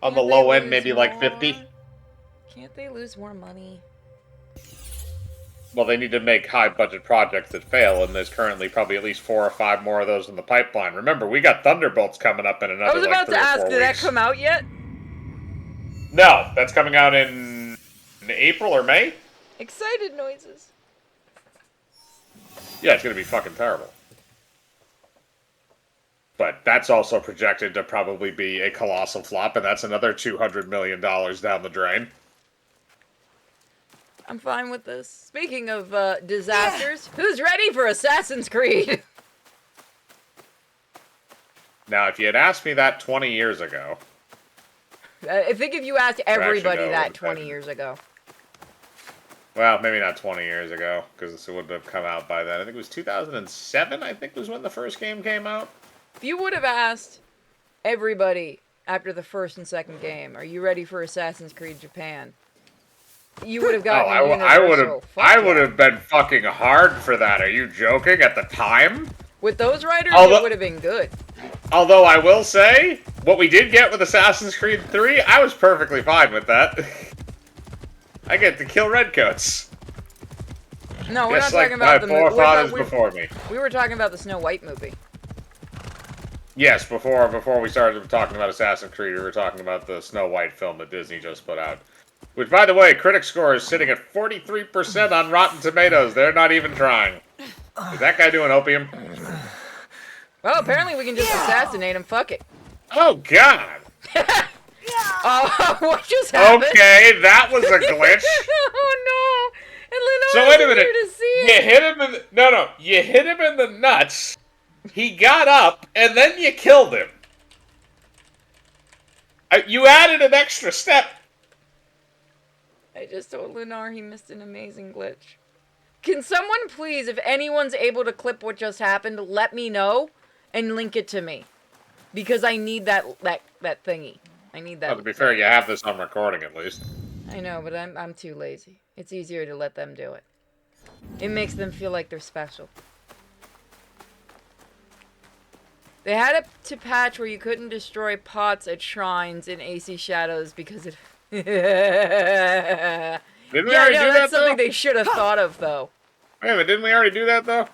On the low end, maybe like 50. Can't they lose more money? Well, they need to make high-budget projects that fail, and there's currently probably at least 4 or 5 more of those in the pipeline. Remember, we got Thunderbolts coming up in another, I was about to ask, did that weeks. come out yet? No, that's coming out in April or May? Excited noises. Yeah, it's gonna be fucking terrible. But that's also projected to probably be a colossal flop, and that's another $200 million down the drain. I'm fine with this. Speaking of disasters, who's ready for Assassin's Creed? Now, if you had asked me that 20 years ago... I think if you asked everybody that 20 years ago. Well, maybe not 20 years ago, because it would have come out by then. I think it was 2007, I think was when the first game came out. If you would have asked everybody after the first and second game, are you ready for Assassin's Creed Japan? You would have gotten I would have been fucking hard for that. Are you joking? At the time? With those writers, it would have been good. Although I will say, what we did get with Assassin's Creed 3, I was perfectly fine with that. I get to kill redcoats. No, we're not talking about the movie. My forefathers before me. We were talking about the Snow White movie. Yes, before we started talking about Assassin's Creed, we were talking about the Snow White film that Disney just put out. Which, by the way, critic score is sitting at 43% on Rotten Tomatoes. They're not even trying. Is that guy doing opium? Well, apparently we can just assassinate him. Fuck it. Oh, God. What just happened? Okay, that was a glitch. Oh, no. And So wait a minute. You hit him in the... You hit him in the nuts. He got up, and then you killed him. You added an extra step. I just told Lunar he missed an amazing glitch. Can someone please, if anyone's able to clip what just happened, let me know and link it to me, because I need that thingy. I need that. Well, to be fair, you have this on recording at least. I know, but I'm too lazy. It's easier to let them do it. It makes them feel like they're special. They had it to patch where you couldn't destroy pots at shrines in AC Shadows because it. Didn't we already do that, that's something they should have thought of, though. Wait a minute, didn't we already do that, though?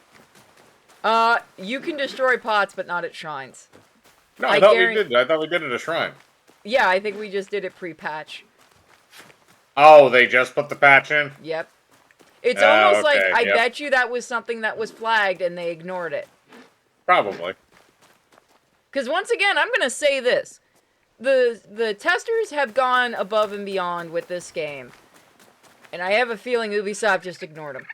You can destroy pots, but not at shrines. No, I thought we did. I thought we did it at a shrine. Yeah, I think we just did it pre-patch. Oh, they just put the patch in? Yep. It's almost like, I yep. bet you that was something that was flagged and they ignored it. Probably. Because once again, I'm going to say this. The testers have gone above and beyond with this game. And I have a feeling Ubisoft just ignored them.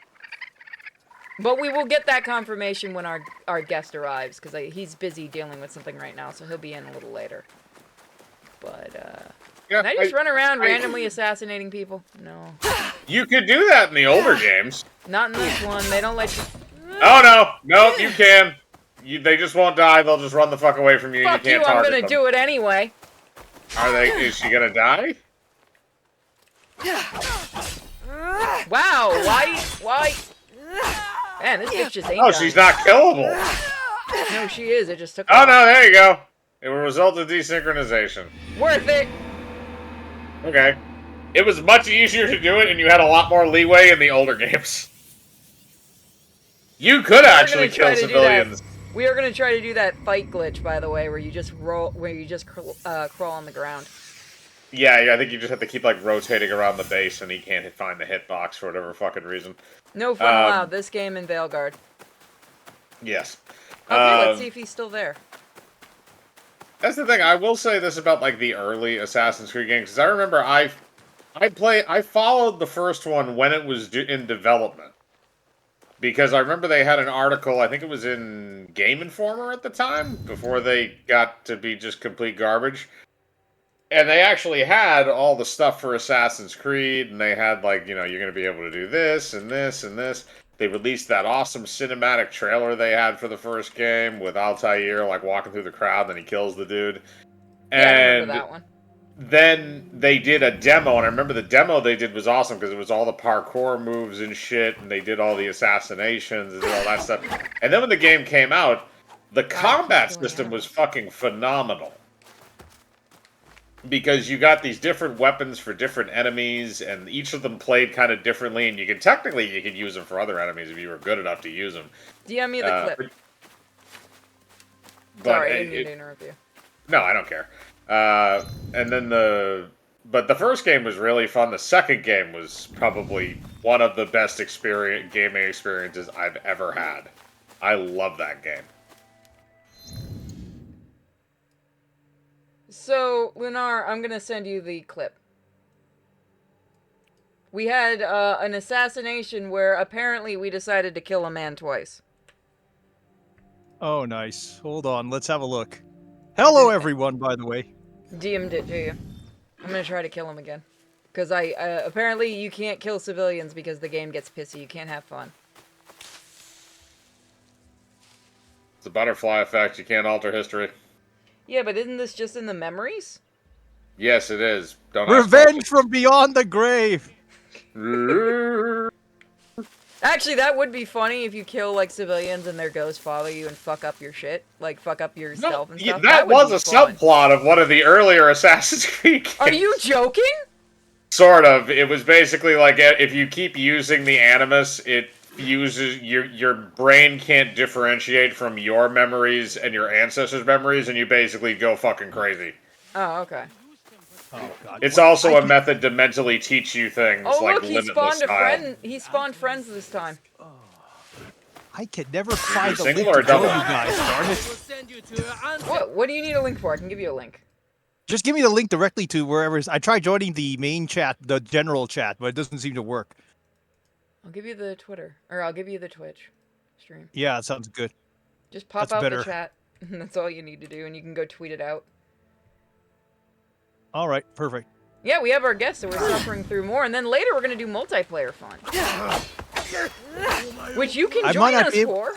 But we will get that confirmation when our guest arrives, because he's busy dealing with something right now, so he'll be in a little later. But, yeah, can I just run around randomly assassinating people? No. You could do that in the older games. Not in this one. They don't let you... Oh, no. No, you can. They just won't die. They'll just run the fuck away from you. Fuck you can't I'm target gonna them. do it anyway. Is she gonna die? Wow, why? Man, this bitch just ain't Oh, dying. she's not killable. No, she is. It just took Oh, no, there you go. It will result in desynchronization. Worth it. Okay. It was much easier to do it, and you had a lot more leeway in the older games. You could actually kill civilians. We are gonna try to do that fight glitch, by the way, where you just crawl on the ground. Yeah, I think you just have to keep, like, rotating around the base, and he can't find the hitbox for whatever fucking reason. No fun allowed. This game in Veilguard. Yes. Okay, let's see if he's still there. That's the thing. I will say this about, like, the early Assassin's Creed games, because I remember I followed the first one when it was in development. Because I remember they had an article, I think it was in Game Informer at the time, before they got to be just complete garbage. And they actually had all the stuff for Assassin's Creed, and they had, like, you know, you're going to be able to do this, and this, and this. They released that awesome cinematic trailer they had for the first game, with Altair, like, walking through the crowd, and he kills the dude. Yeah, I remember that one. Then they did a demo, and I remember the demo they did was awesome, because it was all the parkour moves and shit, and they did all the assassinations, and did all that stuff. And then when the game came out, the combat system was fucking phenomenal. because you got these different weapons for different enemies, and each of them played kind of differently, and you could use them for other enemies if you were good enough to use them. DM me the clip. But Sorry, I didn't mean to interrupt you. no, I don't care. And then but the first game was really fun. The second game was probably one of the best gaming experiences I've ever had. I love that game. So, Lunar, I'm gonna send you the clip. We had an assassination where apparently we decided to kill a man twice. Oh, nice. Hold on, let's have a look. Hello, everyone, by the way. DM'd it to you. I'm gonna try to kill him again. Because apparently you can't kill civilians because the game gets pissy. You can't have fun. It's a butterfly effect. You can't alter history. Yeah, but isn't this just in the memories? Yes, it is. Don't Revenge from beyond the grave! Actually, that would be funny if you kill, like, civilians and their ghosts follow you and fuck up your shit. Like, fuck up your stealth and stuff. That was a subplot of one of the earlier Assassin's Creed games. Are you joking? Sort of. It was basically like, if you keep using the Animus, it fuses your brain can't differentiate from your memories and your ancestors' memories, and you basically go fucking crazy. Oh, okay. Oh, God. It's also a method to mentally teach you things like look, limitless style. he spawned friends this time. I can never find the single link or to join you double? guys, darn it. What do you need a link for? I can give you a link. Just give me the link directly to wherever. I tried joining the main chat, the general chat, but it doesn't seem to work. I'll give you the Twitter. Or I'll give you the Twitch stream. Yeah, that sounds good. Just pop That's out better. the chat. That's all you need to do, and you can go tweet it out. All right, perfect. Yeah, we have our guests, so we're suffering through more, and then later we're gonna do multiplayer fun. Which you can join us for.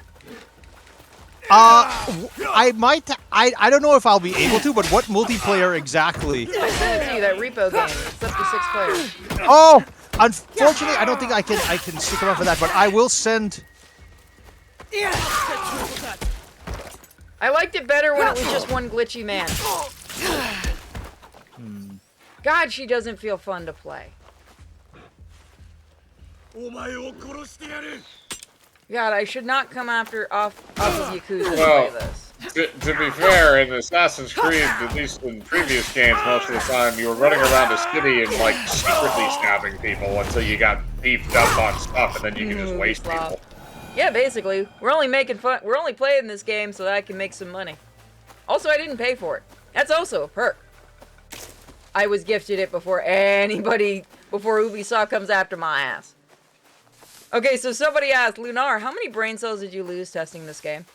I might. I don't know if I'll be able to, but what multiplayer exactly? I sent it to you, that repo game. It's up to 6 players. Oh, unfortunately, I don't think I can stick around for that, but I will send. I liked it better when it was just one glitchy man. God, she doesn't feel fun to play. God, I should not come off of Yakuza to play this. To be fair, in Assassin's Creed, at least in previous games, most of the time you were running around a city and like secretly stabbing people until you got beefed up on stuff, and then you can just waste people. Yeah, basically, we're only making fun. We're only playing this game so that I can make some money. Also, I didn't pay for it. That's also a perk. I was gifted it before Ubisoft comes after my ass. Okay, so somebody asked, Lunar, how many brain cells did you lose testing this game?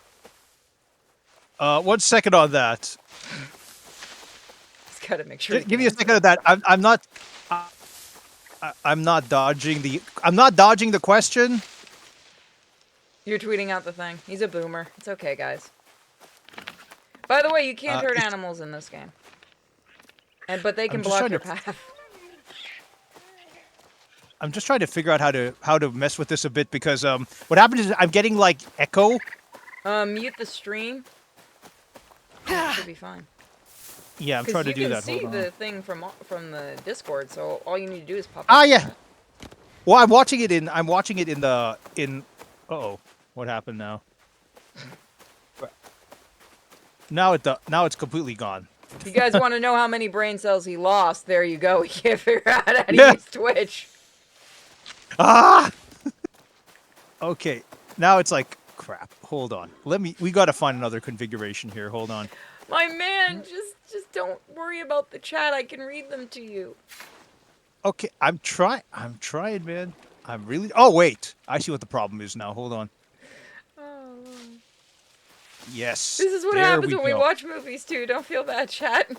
1 second on that. Just gotta make sure. Give me a second of that. I'm not. I'm not dodging the question. You're tweeting out the thing. He's a boomer. It's okay, guys. By the way, you can't hurt animals in this game. But they can block your path. I'm just trying to figure out how to mess with this a bit because what happens is I'm getting like echo. Mute the stream. That should be fine. Yeah, I'm trying to do that. You can see the thing from the Discord, so all you need to do is pop. Yeah. Well, I'm watching it in the. Uh-oh, what happened now? Now it's completely gone. If you guys want to know how many brain cells he lost, there you go. We can't figure out how to use Twitch. Okay, now it's like crap. Hold on. We gotta find another configuration here. Hold on. My man, just don't worry about the chat. I can read them to you. Okay, I'm trying, man. I'm really. Oh wait, I see what the problem is now. Hold on. Oh. Yes. This is what happens when we watch movies too. Don't feel bad, chat.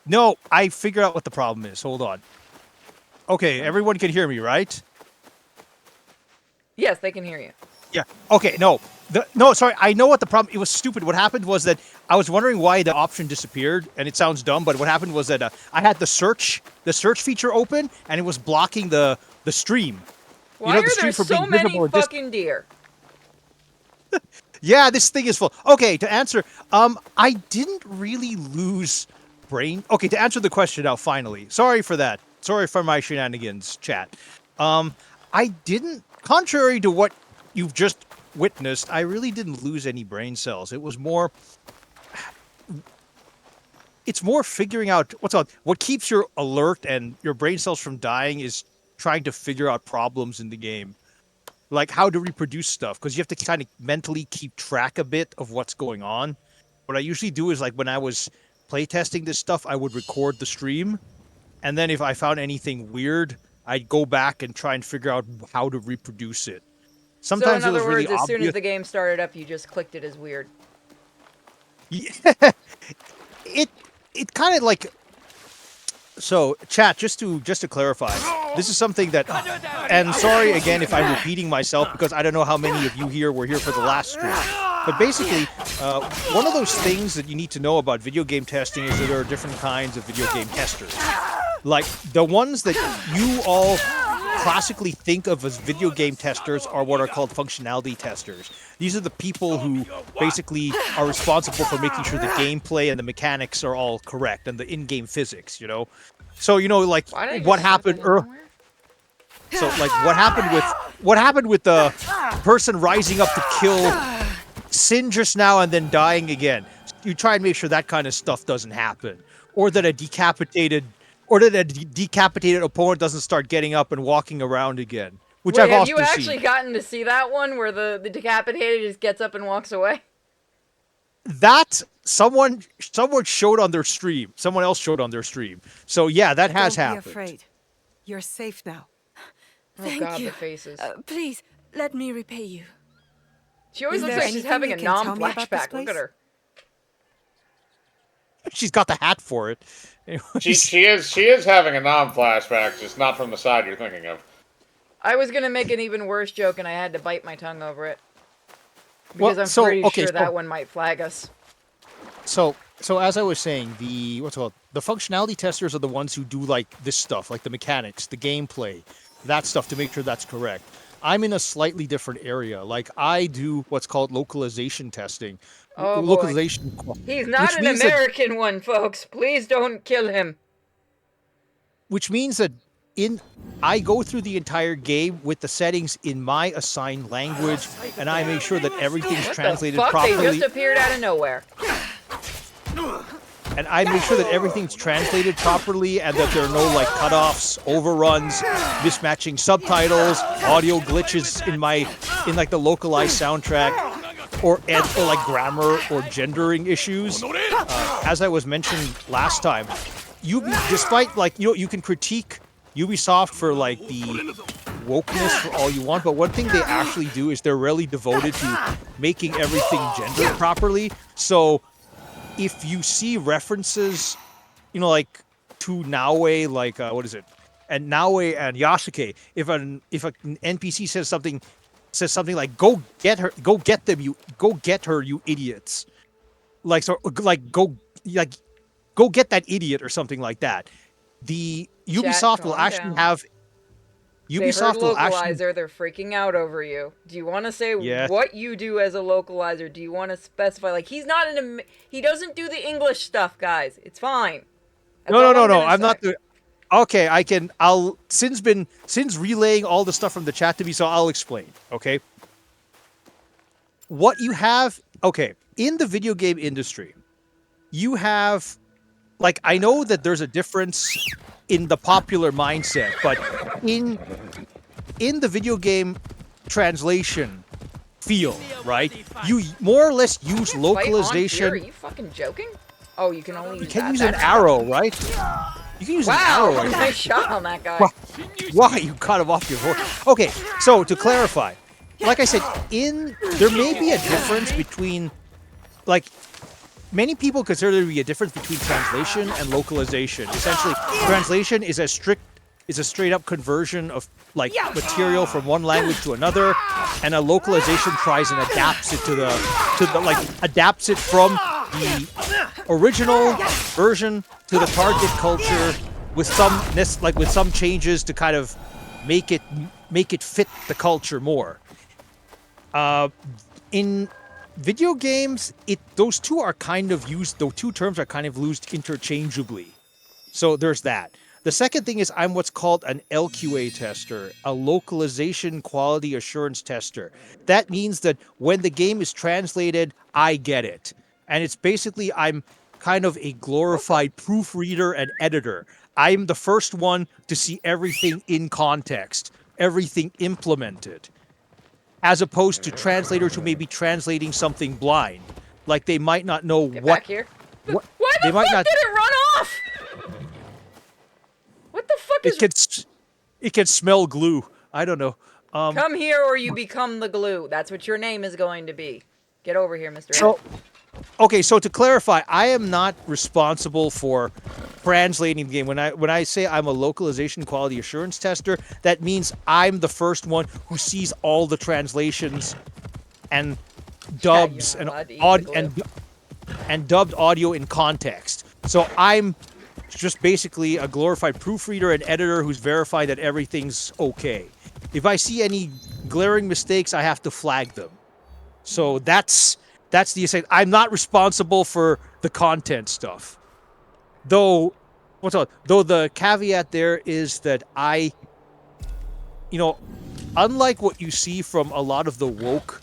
No, I figured out what the problem is. Hold on. Okay, everyone can hear me, right? Yes, they can hear you. Yeah. Okay. No. No. Sorry. I know what the problem. It was stupid. What happened was that I was wondering why the option disappeared, and it sounds dumb, but what happened was that I had the search feature open, and it was blocking the stream. Why are there so many fucking deer? Yeah, this thing is full. Okay, to answer, I didn't really lose brain. Okay, to answer the question now, finally. Sorry for that. Sorry for my shenanigans, chat. I didn't. Contrary to what you've just witnessed, I really didn't lose any brain cells. It was more. It's more figuring out what keeps you alert and your brain cells from dying is trying to figure out problems in the game, like how to reproduce stuff, because you have to kind of mentally keep track a bit of what's going on. What I usually do is, like, when I was playtesting this stuff, I would record the stream, and then if I found anything weird, I'd go back and try and figure out how to reproduce it. So in Sometimes it other was really words, as soon as obvious. the game started up, you just clicked it as weird. Yeah. It kind of like. So, chat, just to clarify, this is something that, and sorry again if I'm repeating myself, because I don't know how many of you here were here for the last stream. But basically, one of those things that you need to know about video game testing is that there are different kinds of video game testers. Like, the ones that you all classically think of as video game testers are what are called functionality testers. These are the people who basically are responsible for making sure the gameplay and the mechanics are all correct and the in-game physics, you know? So, you know, like, what happened earlier. So, like, what happened with the person rising up to kill Sin just now and then dying again? You try and make sure that kind of stuff doesn't happen, or that a decapitated opponent doesn't start getting up and walking around again, which Wait, I've have often you actually seen. gotten to see that one where the decapitated just gets up and walks away? That someone showed on their stream. Someone else showed on their stream. So yeah, that has Don't happened. be afraid. You're safe now. Oh Thank god, you. the faces. Please, let me repay you. She always Is looks there like she's anything having you a can tell me about this non-flashback. Look at place? her. She's got the hat for it. She is having a non-flashback, just not from the side you're thinking of. I was gonna make an even worse joke and I had to bite my tongue over it. Because I'm so, pretty okay, sure so- that one might flag us. So as I was saying, the functionality testers are the ones who do like this stuff, like the mechanics, the gameplay, that stuff to make sure that's correct. I'm in a slightly different area. Like, I do what's called localization testing. Oh boy. Localization. He's not which an means that- American one, folks. Please don't kill him. which means that I go through the entire game with the settings in my assigned language, and I make sure that everything's What translated the fuck? properly. They just appeared out of nowhere. And I make sure that everything's translated properly and that there are no like cutoffs, overruns, mismatching subtitles, audio glitches in like the localized soundtrack, or like grammar or gendering issues. As I was mentioned last time, despite like, you know, you can critique Ubisoft for like the wokeness for all you want, but one thing they actually do is they're really devoted to making everything gendered properly. So if you see references, you know, like to Naue, like what is it, and Naue and Yasuke, if an NPC says something like "Go get her, go get them, go get her, you idiots," go get that idiot or something like that. The Ubisoft will calm actually down. have. They heard Ubisoft will localizer, actually. they're freaking out over you. Do you want to say Yes. what you do as a localizer? Do you want to specify, like, he doesn't do the English stuff, guys. It's fine. That's all No. gonna I'm say. not the. Okay, I'll Sin's relaying all the stuff from the chat to me, so I'll explain. Okay. What you have, okay, in the video game industry, you have, like, I know that there's a difference in the popular mindset, but in the video game translation field, right? You more or less use Fight on here? Are localization. you fucking joking? Oh, you can only use You can that. use an That's- arrow, right? You can use an Wow, arrow. nice shot on that guy. Wow. Why you cut him off your horse? Okay, so to clarify, like I said, there may be a difference between, like, many people consider there to be a difference between translation and localization. Essentially, translation is a straight up conversion of like material from one language to another, and a localization tries and adapts it adapts it from the original version to the target culture with some changes to kind of make it fit the culture more. In video games, those two are kind of used. Those two terms are kind of used interchangeably. So there's that. The second thing is I'm what's called an LQA tester, a localization quality assurance tester. That means that when the game is translated, I get it. And it's basically I'm kind of a glorified proofreader and editor. I'm the first one to see everything in context, everything implemented, as opposed to translators who may be translating something blind. Like they might not know Get what back here. what Why they the might fuck not did it run off? What the fuck is... it can smell glue. I don't know. Come here or you become the glue. That's what your name is going to be. Get over here, Mr. So Ed. okay, so to clarify, I am not responsible for translating the game. When I say I'm a localization quality assurance tester, that means I'm the first one who sees all the translations and dubs you're not allowed to eat aud- the glue. and dubbed audio in context. So I'm just basically a glorified proofreader and editor who's verified that everything's okay. If I see any glaring mistakes, I have to flag them. So that's the essay. I'm not responsible for the content stuff. Though though the caveat there is that unlike what you see from a lot of the woke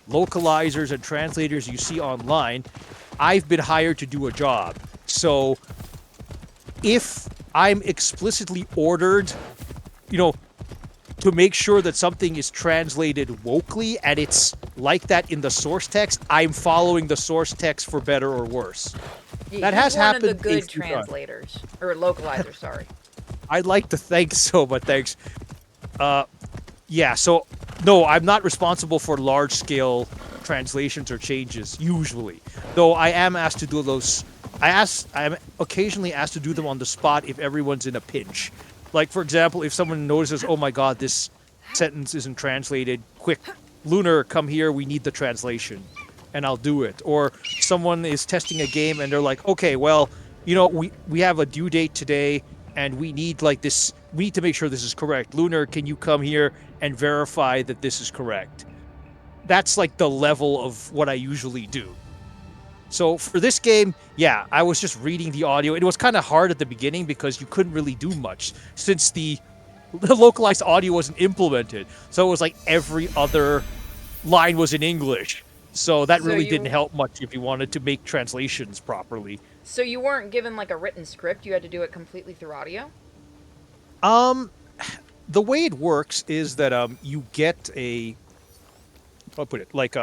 localizers and translators you see online, I've been hired to do a job. So if I'm explicitly ordered, to make sure that something is translated wokely and it's like that in the source text, I'm following the source text for better or worse. That has He's one of happened the good a few times. translators. Or localizers, sorry. I'd like to think so, but thanks. Yeah, so no, I'm not responsible for large scale translations or changes usually. Though I am asked to do those. I am occasionally asked to do them on the spot if everyone's in a pinch. Like for example, if someone notices, "Oh my god, this sentence isn't translated. Quick, Lunar, come here, we need the translation." And I'll do it. Or someone is testing a game and they're like, "Okay, well, we have a due date today and we need we need to make sure this is correct. Lunar, can you come here and verify that this is correct?" That's like the level of what I usually do. So for this game, yeah, I was just reading the audio. It was kind of hard at the beginning because you couldn't really do much since the localized audio wasn't implemented. So it was like every other line was in English. So that So really you- didn't help much if you wanted to make translations properly. So you weren't given like a written script, you had to do it completely through audio? The way it works is that you get I'll put it like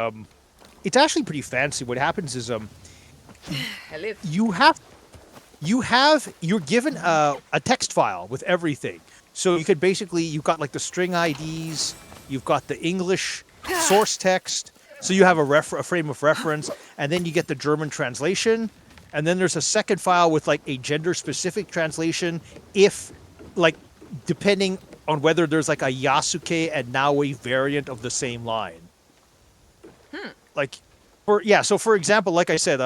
it's actually pretty fancy. What happens is Hello. you're given a text file with everything. So you could basically you've got like the string IDs, you've got the English source text, so you have a frame of reference, and then you get the German translation, and then there's a second file with like a gender specific translation if like depending on whether there's like a Yasuke and Naoi variant of the same line. Like so for example, like I said,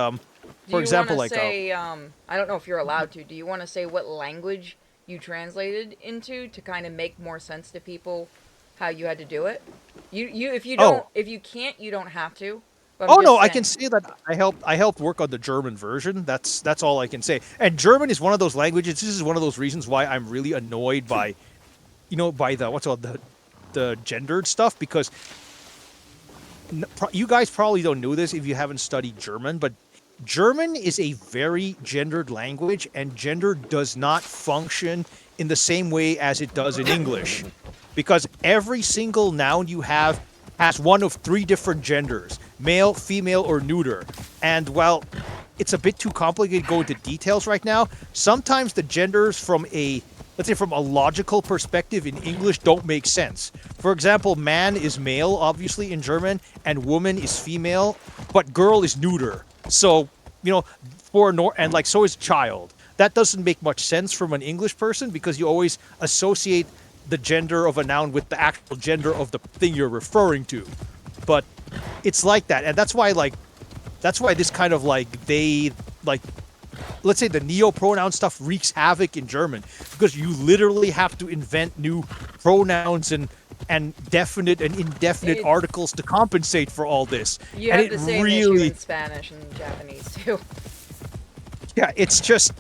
for example, Do you like want to say, I don't know if you're allowed to, do you want to say what language you translated into to kind of make more sense to people how you had to do it? If you don't, if you can't, you don't have to. But I'm oh just no, I saying. can say that I helped work on the German version. That's all I can say. And German is one of those languages. This is one of those reasons why I'm really annoyed by, by the gendered stuff, because you guys probably don't know this if you haven't studied German, but German is a very gendered language, and gender does not function in the same way as it does in English, because every single noun you have has one of three different genders: male, female, or neuter. And while it's a bit too complicated to go into details right now, sometimes the genders from let's say from a logical perspective in English don't make sense. For example, man is male, obviously, in German, and woman is female, but girl is neuter. So, and like so is child. That doesn't make much sense from an English person because you always associate the gender of a noun with the actual gender of the thing you're referring to. But it's like that, and that's why this kind of let's say the neo-pronoun stuff wreaks havoc in German, because you literally have to invent new pronouns and and definite and indefinite It- articles to compensate for all this. You and have it the same issue in Spanish and Japanese too. Yeah, it's just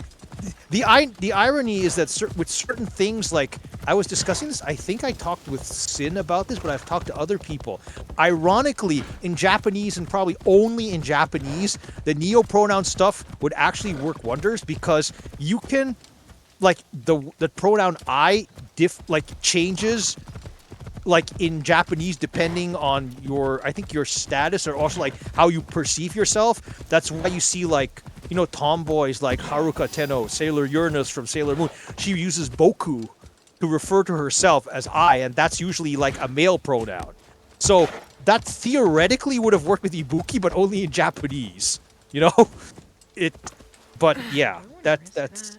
the irony is that with certain things, like I was discussing this, I think I talked with Sin about this, but I've talked to other people. Ironically, in Japanese and probably only in Japanese, the neo-pronoun stuff would actually work wonders because you can, like the pronoun I changes like in Japanese depending on your I think your status or also like how you perceive yourself. That's why you see like tomboys like Haruka Tenno, Sailor Uranus from Sailor Moon. She uses boku to refer to herself as I, and that's usually like a male pronoun. So that theoretically would have worked with Ibuki, but only in Japanese. It. But yeah, that's. That.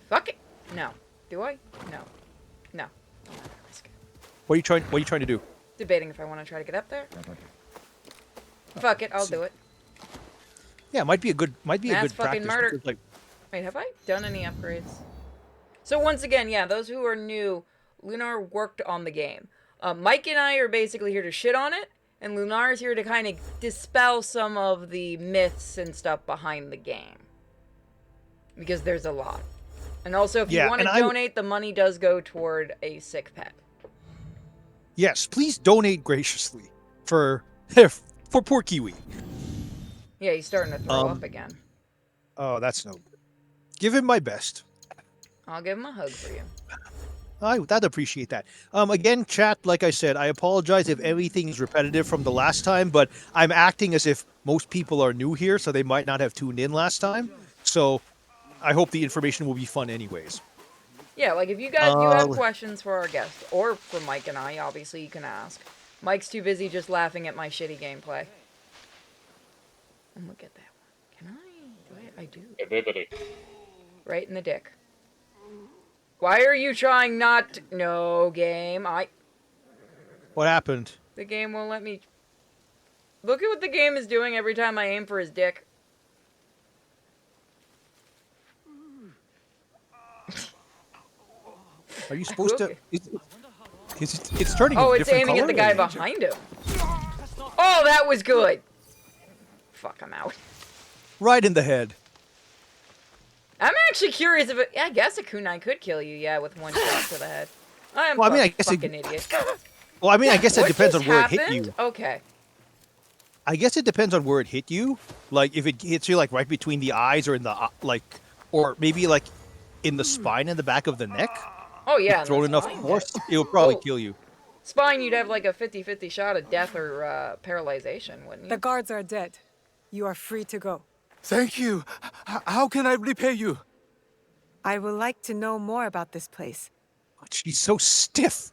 Fuck it. No. Do I? No. No. What are you trying to do? Debating if I want to try to get up there. Fuck it, I'll do it. Yeah, it might be a good That's fucking practice. murder. Because, like, Wait, have I done any upgrades? So once again, yeah, those who are new, Lunar worked on the game. Mike and I are basically here to shit on it, and Lunar is here to kind of dispel some of the myths and stuff behind the game. Because there's a lot. And also, if you want to donate, the money does go toward a sick pet. Yes, please donate graciously for poor Kiwi. Yeah, he's starting to throw up again. Oh, that's no good. Give him my best. I'll give him a hug for you. I'd appreciate that. Again, chat, like I said, I apologize if everything is repetitive from the last time, but I'm acting as if most people are new here, so they might not have tuned in last time. So I hope the information will be fun anyways. Yeah, like if you guys do have questions for our guest, or for Mike and I, obviously you can ask. Mike's too busy just laughing at my shitty gameplay. And look at that one. Can I? I do. Vividity. Right in the dick. Why are you trying not to... No, game. What happened? The game won't let me... Look at what the game is doing every time I aim for his dick. Are you supposed to... It's turning Oh, a it's different aiming at the color? guy behind him. Oh, that was good. Fuck, I'm out. Right in the head. I'm actually curious if it... I guess a kunai could kill you, yeah, with one shot to the head. I'm Well, I mean, I guess fucking idiot. Well, I mean, I guess it What depends on just where happened? it hit you. Okay. I guess it depends on where it hit you. Like, if it hits you, like, right between the eyes or in the, or maybe, like, in the spine and the back of the neck. Oh, yeah. Thrown enough force, it will probably Oh. kill you. Spine, you'd have like a 50-50 shot of death or paralyzation, wouldn't you? The guards are dead. You are free to go. Thank you. How can I repay you? I would like to know more about this place. She's so stiff.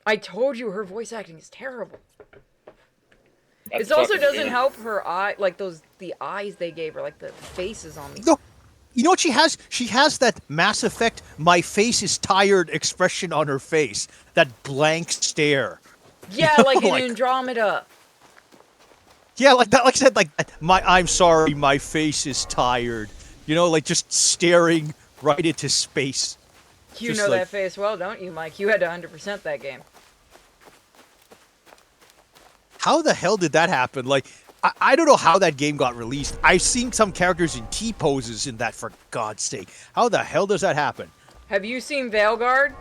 I told you her voice acting is terrible. That's This also fucking doesn't weird. help her eye, like the eyes they gave her, like the faces on these. No, you know what she has? She has that Mass Effect, my face is tired expression on her face. That blank stare. Yeah, like in like- Andromeda. Yeah, like that. Like I said, like I'm sorry, my face is tired. Like just staring right into space. You Just know like- that face well, don't you, Mike? You had to 100% that game. How the hell did that happen? Like, I don't know how that game got released. I've seen some characters in T poses in that, for God's sake. How the hell does that happen? Have you seen Veilguard?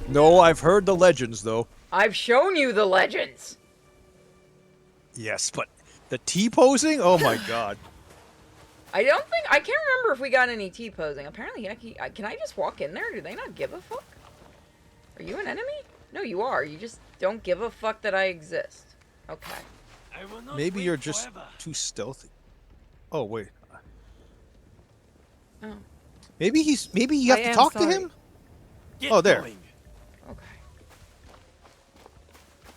No, I've heard the legends, though. I've shown you the legends. Yes, but the T posing? Oh my God. I can't remember if we got any T-posing. Apparently, can I just walk in there? Do they not give a fuck? Are you an enemy? No, you are. You just don't give a fuck that I exist. Okay. Maybe you're just too stealthy. Oh, wait. Oh, Maybe you have I to am talk to sorry. him? Oh, there. okay.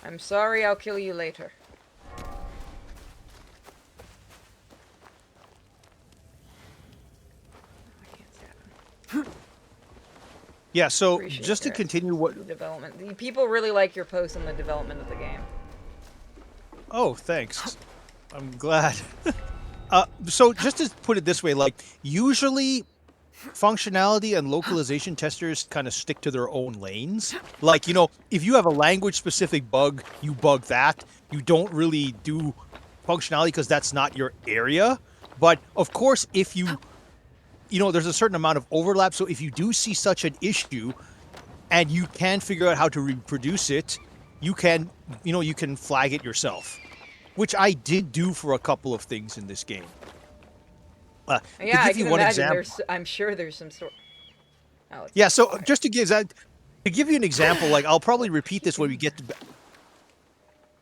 I'm sorry, I'll kill you later. I can't stab him. Yeah, so Appreciate just to your continue what... development. The people really like your posts on the development of the game. Oh, thanks. I'm glad. So just to put it this way, like, usually functionality and localization testers kind of stick to their own lanes. Like, you know, if you have a language specific bug, you bug that. You don't really do functionality because that's not your area. But of course, if you know, there's a certain amount of overlap. So if you do see such an issue and you can figure out how to reproduce it, you can, you know, you can flag it yourself, which I did do for a couple of things in this game. Yeah, I give you can one imagine. example, I'm sure there's some sort. Alex. yeah. So just to give you an example, like I'll probably repeat this when we get to.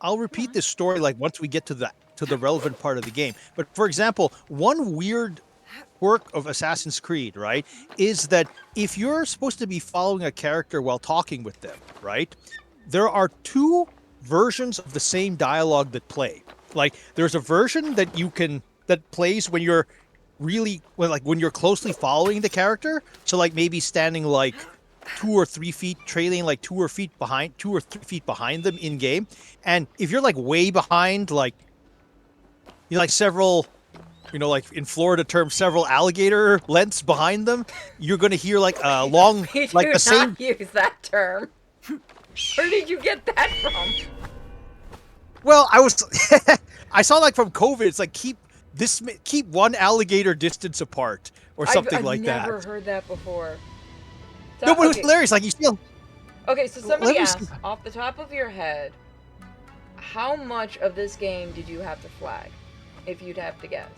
I'll repeat this story like once we get to the relevant part of the game. But for example, one weird quirk of Assassin's Creed, right, is that if you're supposed to be following a character while talking with them, right, there are two versions of the same dialogue that play. Like there's a version that plays when you're when you're closely following the character. So like maybe standing like 2 or 3 feet, trailing like 2 or 3 feet behind them in game. And if you're like way behind, like like several, like in Florida terms, several alligator lengths behind them, you're gonna hear like a long, We like do the same. not use that term. Where did you get that from? Well, I saw like from COVID. It's like keep one alligator distance apart or something like that. I've never heard that before. No, but it was Okay. hilarious. Like you still. Okay, so Let somebody me asked, see. off the top of your head, how much of this game did you have to flag, if you'd have to guess?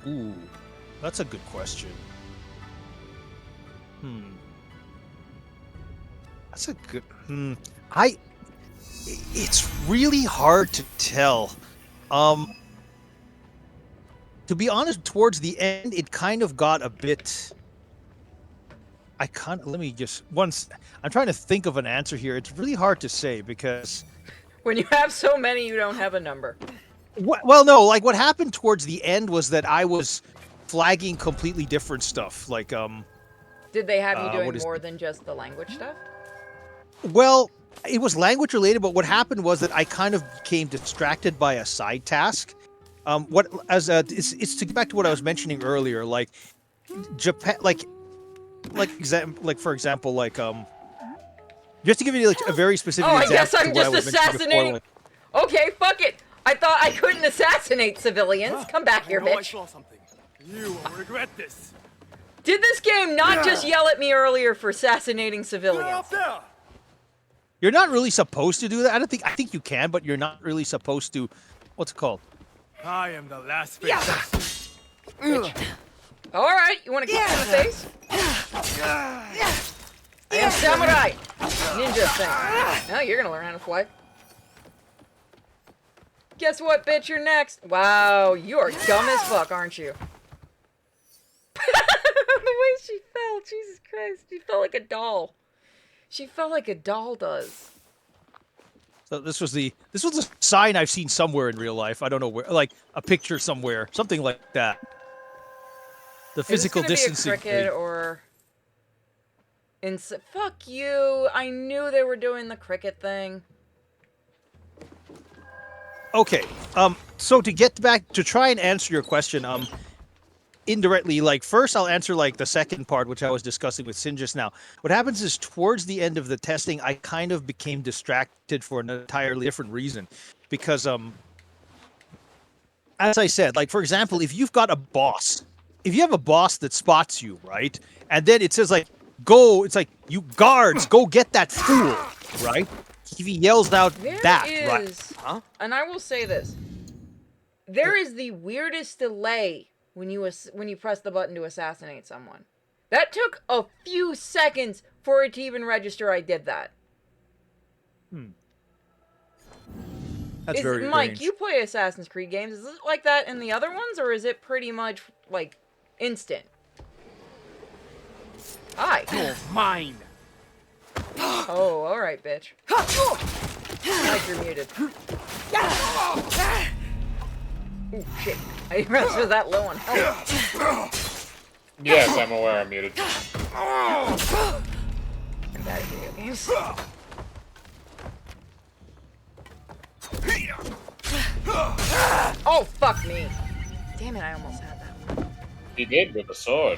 Ooh, that's a good question. That's a good. It's really hard to tell. To be honest, towards the end, it kind of got a bit. Let me just once. I'm trying to think of an answer here. It's really hard to say because. When you have so many, you don't have a number. Well, no. Like what happened towards the end was that I was flagging completely different stuff. Like Did they have you what doing is more than just the language stuff? Well, it was language related, but what happened was that I kind of became distracted by a side task. It's to get back to what I was mentioning earlier, like Japan, for example, just to give you like a very specific Oh, I example. guess I'm to what I just was mentioning before, assassinating. like- Okay, fuck it. I thought I couldn't assassinate civilians. Come back here, I know I bitch. saw something. You will regret this. Did this game not just yell at me earlier for assassinating Get civilians? up there! You're not really supposed to do that. I think you can, but you're not really supposed to. What's it called? I am the last victim. All right, you want to kick me in the face? I am samurai. Ninja thing. Now you're gonna learn how to fly. Guess what, bitch? You're next. Wow, you are dumb as fuck, aren't you? The way she fell, Jesus Christ, she fell like a doll. She fell like a doll does. So this was a sign I've seen somewhere in real life. I don't know where, like a picture somewhere, something like that. The physical Is this gonna distancing. be a cricket thing. or? Fuck you! I knew they were doing the cricket thing. Okay. So to get back to try and answer your question, indirectly, like first I'll answer like the second part, which I was discussing with Sin just now. What happens is towards the end of the testing, I kind of became distracted for an entirely different reason, because as I said, like for example, if you have a boss that spots you, right, and then it says like go, it's like you guards go get that fool, right? If he yells out right? Huh? And I will say this: there is the weirdest delay when you press the button to assassinate someone. That took a few seconds for it to even register I did that. That's very Mike, strange. you play Assassin's Creed games. Is it like that in the other ones, or is it pretty much like instant? Hi. You're mine. Oh, all right, bitch. Mike, you're muted. Ooh, shit. I didn't realize it was that low on health. Yes, I'm aware I'm muted. I'm bad at video games. Oh, fuck me. Damn it, I almost had that one. He did with a sword.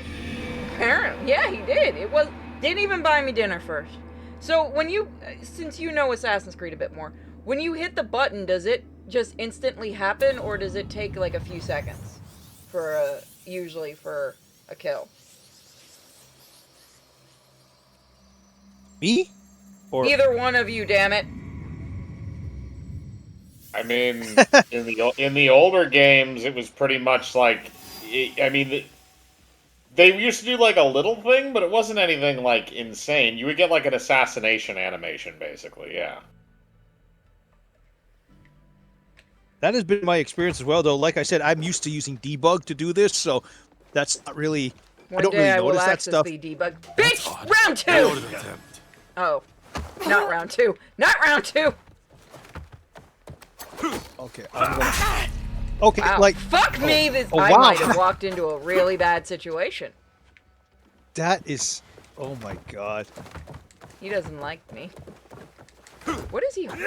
Apparently, yeah, he did. It was didn't even buy me dinner first. So when you, since you know Assassin's Creed a bit more, when you hit the button, does it just instantly happen, or does it take like a few seconds for usually for a kill? Me? Or Either one of you, damn it. I mean, in the older games, it was pretty much like, I mean, they used to do like a little thing, but it wasn't anything like insane. You would get like an assassination animation, basically. Yeah. that has been my experience as well, though. Like I said, I'm used to using debug to do this, so that's not really. I One don't day really I will notice that access stuff. the debug. Bitch! Round Failed 2! attempt. Oh. Not round 2. Not round 2! Okay. Okay, Wow. like Fuck me! This Oh, I wow. might have walked into a really bad situation. that is. Oh my god. He doesn't like me. What is he holding?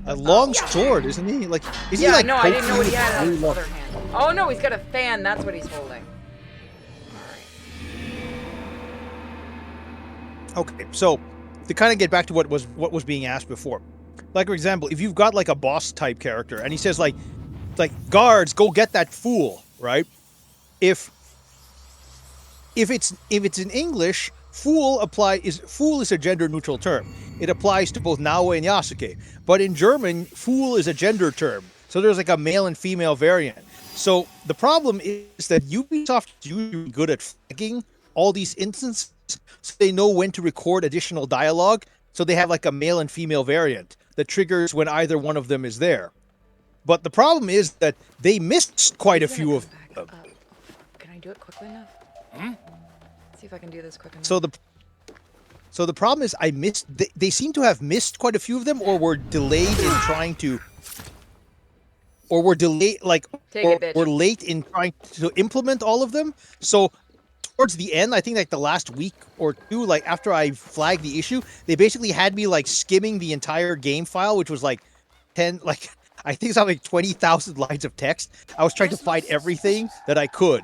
A long sword, isn't he? Like, is he Yeah, like? no, I didn't know what he poking had on with his really other hand. Oh no, he's got a fan. That's what he's holding. Okay, so to kind of get back to what was being asked before, like for example, if you've got like a boss type character and he says like guards, go get that fool, right? If it's in English, fool is a gender neutral term. It applies to both Naoe and Yasuke. But in German, fool is a gender term. So there's like a male and female variant. So the problem is that Ubisoft is usually good at flagging all these instances so they know when to record additional dialogue. So they have like a male and female variant that triggers when either one of them is there. But the problem is that they missed quite a He's few gonna of come them. back up. Can I do it quickly enough? See if I can do this quick enough. So the problem is they seem to have missed quite a few of them, or were delayed in trying to, or were delayed Take it, bitch. were late in trying to implement all of them. So towards the end, I think like the last week or two, like after I flagged the issue, they basically had me like skimming the entire game file, which was like 10, like I think it's like 20,000 lines of text. I was trying to find everything that I could,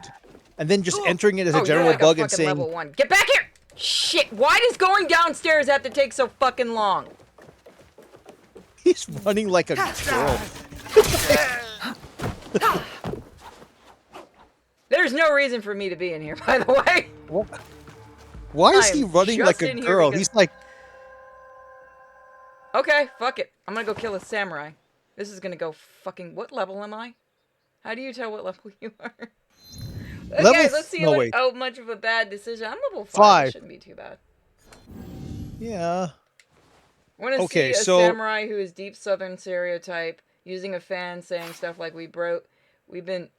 and then just entering it as a Oh, you're general like bug a and fucking saying, level 1. Get back here! Shit, why does going downstairs have to take so fucking long? he's running like a girl. There's no reason for me to be in here, by the way. Why is I he am running like just a in here girl? because- He's like, Okay, fuck it. I'm gonna go kill a samurai. This is gonna go fucking... What level am I? How do you tell what level you are? Okay, Level let's see no, wait. how much of a bad decision. I'm level 5. 5. This shouldn't be too bad. yeah. I want to Okay, see a so- samurai who is deep southern stereotype, using a fan, saying stuff like, we've been...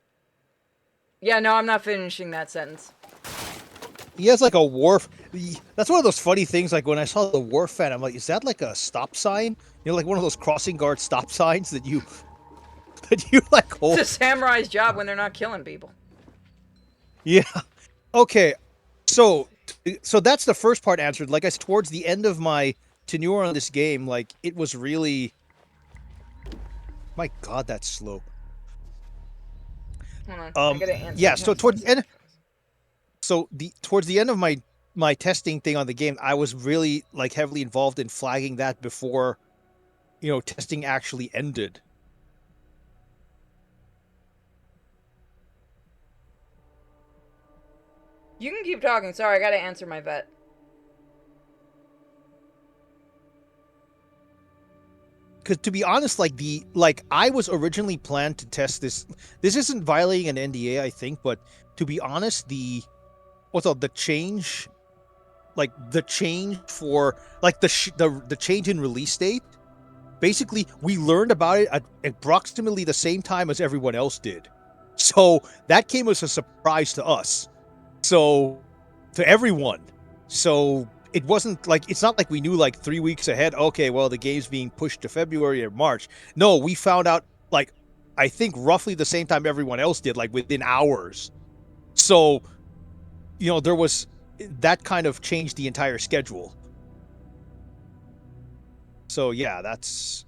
Yeah, no, I'm not finishing that sentence. He has like a wharf. That's one of those funny things. Like when I saw the wharf fan, I'm like, is that like a stop sign? You know, like one of those crossing guard stop signs that you like hold. It's a samurai's job when they're not killing people. Yeah. Okay. So that's the first part answered. Like I said, towards the end of my tenure on this game, like it was really. My God, that's slow. Hold on, I gotta answer Yeah. him So towards the first. end. So towards the end of my testing thing on the game, I was really like heavily involved in flagging that before, testing actually ended. You can keep talking. Sorry, I gotta answer my vet. Because to be honest, like I was originally planned to test this. This isn't violating an NDA, I think, but to be honest, the change, like the change for like the change in release date. Basically, we learned about it at approximately the same time as everyone else did. So that came as a surprise to us. So to everyone. So it wasn't like, it's not like we knew like 3 weeks ahead, okay, well, the game's being pushed to February or March. No, we found out like, I think roughly the same time everyone else did, like within hours. So, there was, that kind of changed the entire schedule. So yeah, that's...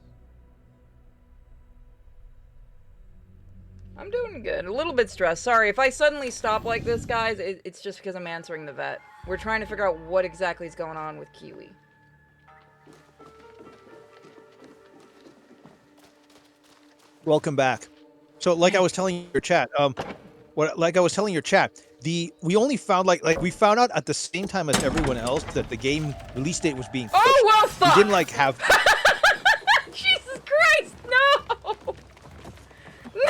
I'm doing good. A little bit stressed. Sorry, if I suddenly stop like this, guys, it's just because I'm answering the vet. We're trying to figure out what exactly is going on with Kiwi. Welcome back. So, like I was telling your chat, we only found we found out at the same time as everyone else that the game release date was being pushed. Oh, well, fuck! We didn't have. Jesus Christ, no! No!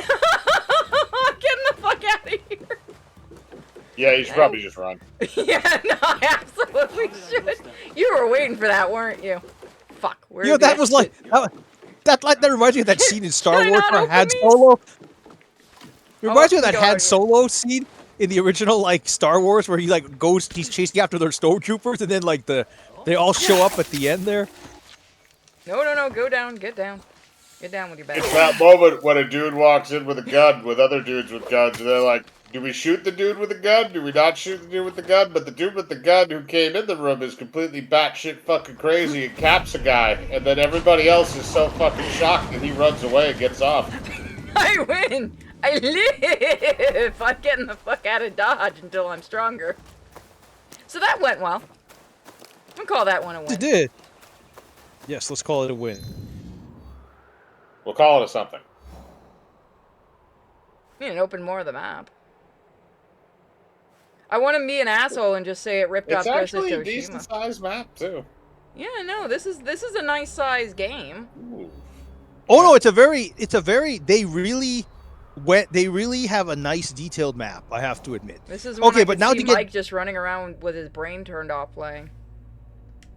I'm getting the fuck out of here. Yeah, you should probably just run. Yeah, no, I absolutely should. You were waiting for that, weren't you? Fuck. Where You know, that was like that reminds me of that scene in Star Wars where Han Solo. It reminds me of that Han Solo scene in the original Star Wars where he he's chasing after their stormtroopers and then they all show up at the end there. No, go down, get down. Get down with your bag. It's that moment when a dude walks in with a gun with other dudes with guns, and they're like, do we shoot the dude with the gun? Do we not shoot the dude with the gun? But the dude with the gun who came in the room is completely batshit fucking crazy and caps a guy, and then everybody else is so fucking shocked that he runs away and gets off. I win! I live! I'm getting the fuck out of Dodge until I'm stronger. So that went well. I'm gonna call that one a win. It did. Yes, let's call it a win. We'll call it a something. We need to open more of the map. I want to be an asshole and just say it ripped off Ghost of Tsushima. It's actually a decent sized map too. Yeah, no, this is a nice size game. Ooh. Oh no, it's a very they really have a nice detailed map, I have to admit. This is when okay, but now to get Mike just running around with his brain turned off playing.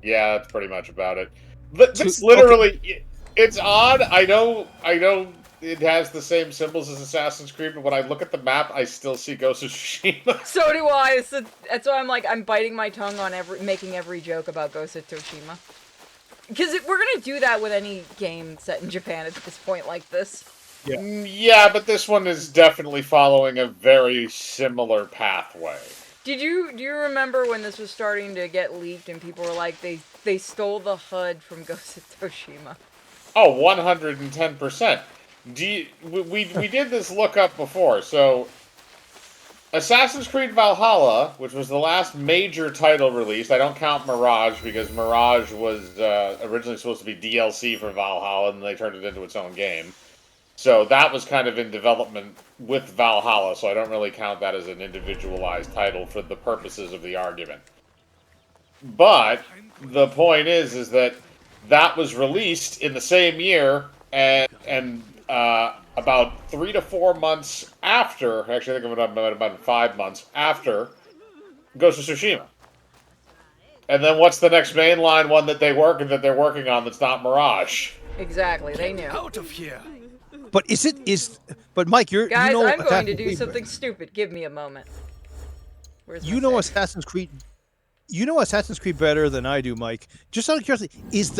Yeah, that's pretty much about it. But this literally, it's odd. I know it has the same symbols as Assassin's Creed, but when I look at the map, I still see Ghost of Tsushima. So do I. So that's why I'm biting my tongue on making every joke about Ghost of Tsushima. Because we're gonna do that with any game set in Japan at this point like this. Yeah. Yeah, but this one is definitely following a very similar pathway. Do you remember when this was starting to get leaked and people were like they stole the HUD from Ghost of Tsushima? Oh, 110%. We did this lookup before, so Assassin's Creed Valhalla, which was the last major title released, I don't count Mirage because Mirage was originally supposed to be DLC for Valhalla and they turned it into its own game. So that was kind of in development with Valhalla, so I don't really count that as an individualized title for the purposes of the argument. But the point is that was released in the same year, and about 3 to 4 months after, actually I think it might have been 5 months after Ghost of Tsushima. And then what's the next mainline one that they're working on that's not Mirage? Exactly, they knew. Out of here! But but Mike, Guys, you know I'm going to do Assassin's something stupid. Give me a moment. Where's you know Assassin's Creed. You know Assassin's Creed better than I do, Mike. Just out of curiosity, is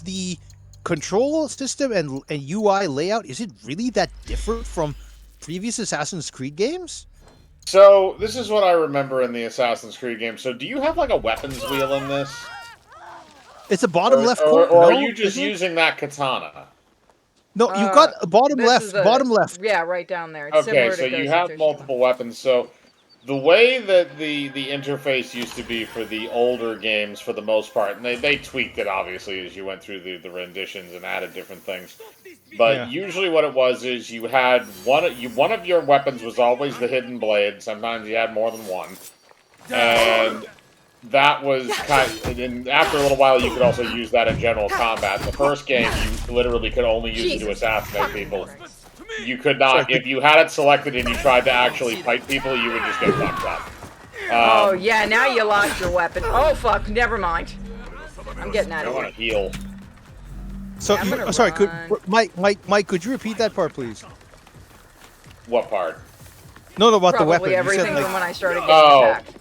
the control system and UI layout, is it really that different from previous Assassin's Creed games? So this is what I remember in the Assassin's Creed game. So do you have like a weapons wheel in this? It's a bottom left corner. Or are no, you just using that katana? No, you've got a bottom left. Bottom left. Yeah, right down there. It's Okay, similar to so you Ghost have of Tsushima. multiple weapons. So the way that the interface used to be for the older games, for the most part, and they tweaked it obviously as you went through the renditions and added different things. But usually, what it was is you had one of your weapons was always the hidden blade. Sometimes you had more than one, and that was kind of, and after a little while, you could also use that in general combat. In the first game, you literally could only use it to assassinate people. You could not, if you had it selected and you tried to actually fight people, you would just get fucked up. Oh, yeah, now you lost your weapon. Oh, fuck, never mind. I'm getting out I of want here. to heal. So, Yeah, I'm gonna sorry, run. Mike, could you repeat that part, please? What part? No, about the Probably weapon. everything You said, from when I started getting Oh. attacked.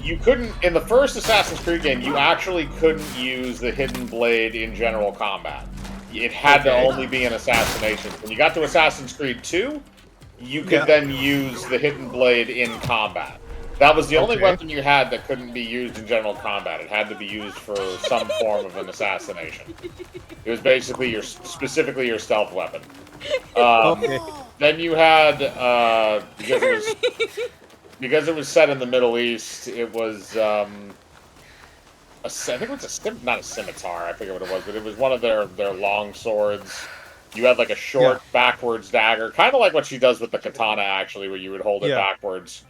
You couldn't, in the first Assassin's Creed game, you actually couldn't use the hidden blade in general combat. It had to only be in assassination. When you got to Assassin's Creed 2, you could then use the hidden blade in combat. That was the only Okay. weapon you had that couldn't be used in general combat. It had to be used for some form of an assassination. It was basically specifically your stealth weapon. Okay. Then you had because it was set in the Middle East. It was I think it was not a scimitar. I forget what it was, but it was one of their long swords. You had like a Yeah. short backwards dagger, kind of like what she does with the katana, actually, where you would hold it Yeah. backwards.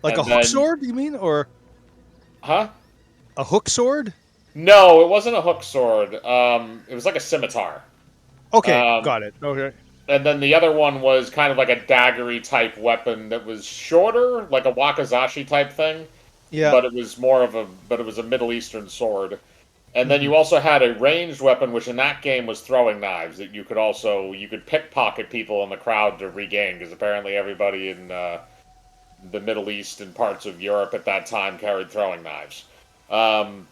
Like a And hook then, sword, you mean, or huh? a hook sword? No, it wasn't a hook sword. It was like a scimitar. Okay, Um, got it. Okay. and then the other one was kind of like a daggery type weapon that was shorter, like a wakizashi type thing, Yeah. but it was a Middle Eastern sword. And then Mhm. you also had a ranged weapon, which in that game was throwing knives that you could pickpocket people in the crowd to regain, because apparently everybody in the Middle East and parts of Europe at that time carried throwing knives. Um,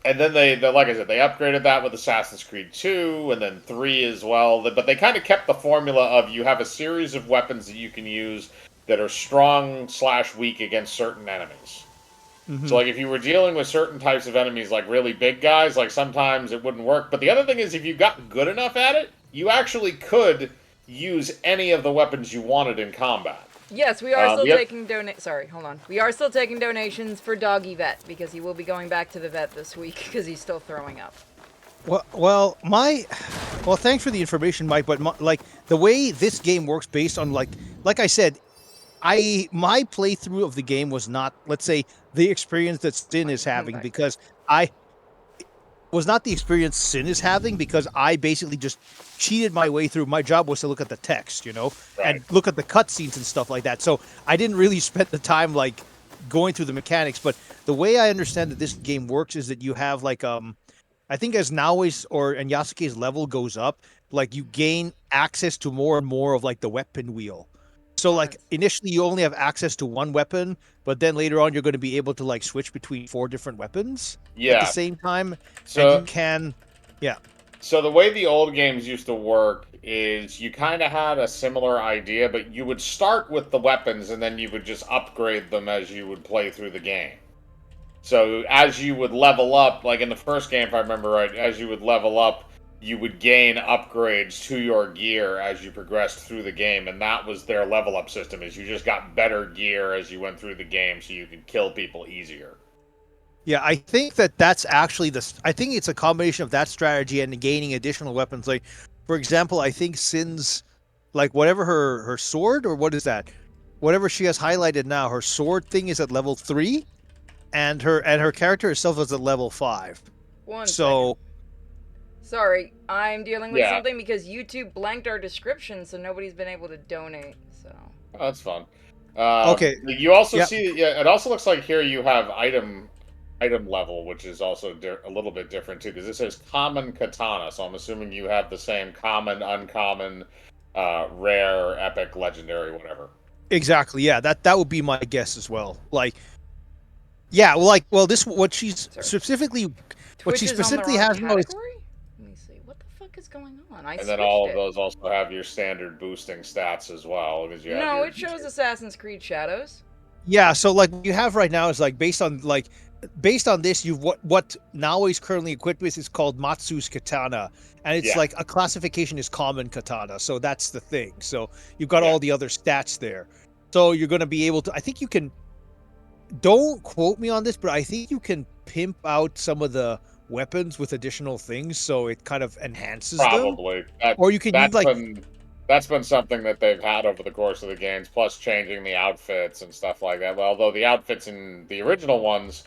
and then like I said, they upgraded that with Assassin's Creed 2 and then 3 as well. But they kind of kept the formula of you have a series of weapons that you can use that are strong slash weak against certain enemies. So, Mhm. like, if you were dealing with certain types of enemies, like really big guys, like sometimes it wouldn't work. But the other thing is, if you got good enough at it, you actually could use any of the weapons you wanted in combat. Yes, we are still Yep. taking Sorry, hold on. We are still taking donations for Doggy Vet because he will be going back to the vet this week because he's still throwing up. Well, thanks for the information, Mike. But like the way this game works, based on like I said, my playthrough of the game was not, let's say, the experience that Sin is having, Back. because I was not the experience Sin is having, because I basically just cheated my way through. My job was to look at the text, Right. and look at the cutscenes and stuff like that. So I didn't really spend the time like going through the mechanics. But the way I understand that this game works is that you have like I think as Naoi's and Yasuke's level goes up, like you gain access to more and more of like the weapon wheel. So like Nice. initially you only have access to one weapon, but then later on you're going to be able to like switch between 4 different weapons at the Yeah. same time, and you So, can, yeah, so the way the old games used to work is you kind of had a similar idea, but you would start with the weapons and then you would just upgrade them as you would play through the game. So as you would level up, like in the first game, if I remember right, as you would level up, you would gain upgrades to your gear as you progressed through the game, and that was their level up system. Is you just got better gear as you went through the game, so you could kill people easier. yeah. I think that's actually I think it's a combination of that strategy and gaining additional weapons. Like, for example, I think Sin's like whatever her sword, or what is that? Whatever she has highlighted now, her sword thing is at level 3, and her character herself is at level 5. One second. So Sorry, I'm dealing with Yeah, something because YouTube blanked our description, so nobody's been able to donate. So. oh, that's fun. okay, You also yeah, see, yeah, it also looks like here you have item level, which is also a little bit different too, because this says common katana. So I'm assuming you have the same common, uncommon, rare, epic, legendary, whatever. exactly. Yeah, that would be my guess as well. Like, yeah, well, this Sorry. what she Twitch is on the specifically wrong has now is, category? Let me see. What the fuck is going on? I And then switched all of it. those also have your standard boosting stats as well, because you have No, your. it shows Assassin's Creed Shadows. yeah. So like what you have right now is like based on this, you've what now is currently equipped with is called Matsu's Katana, and it's Yeah, like a classification is common katana. So that's the thing. So you've got yeah. all the other stats there. So you're going to be able to. I think you can. Don't quote me on this, but I think you can pimp out some of the weapons with additional things, so it kind of enhances them. Probably. Or you can use That's like, been something that they've had over the course of the games, plus changing the outfits and stuff like that. Well, although the outfits in the original ones,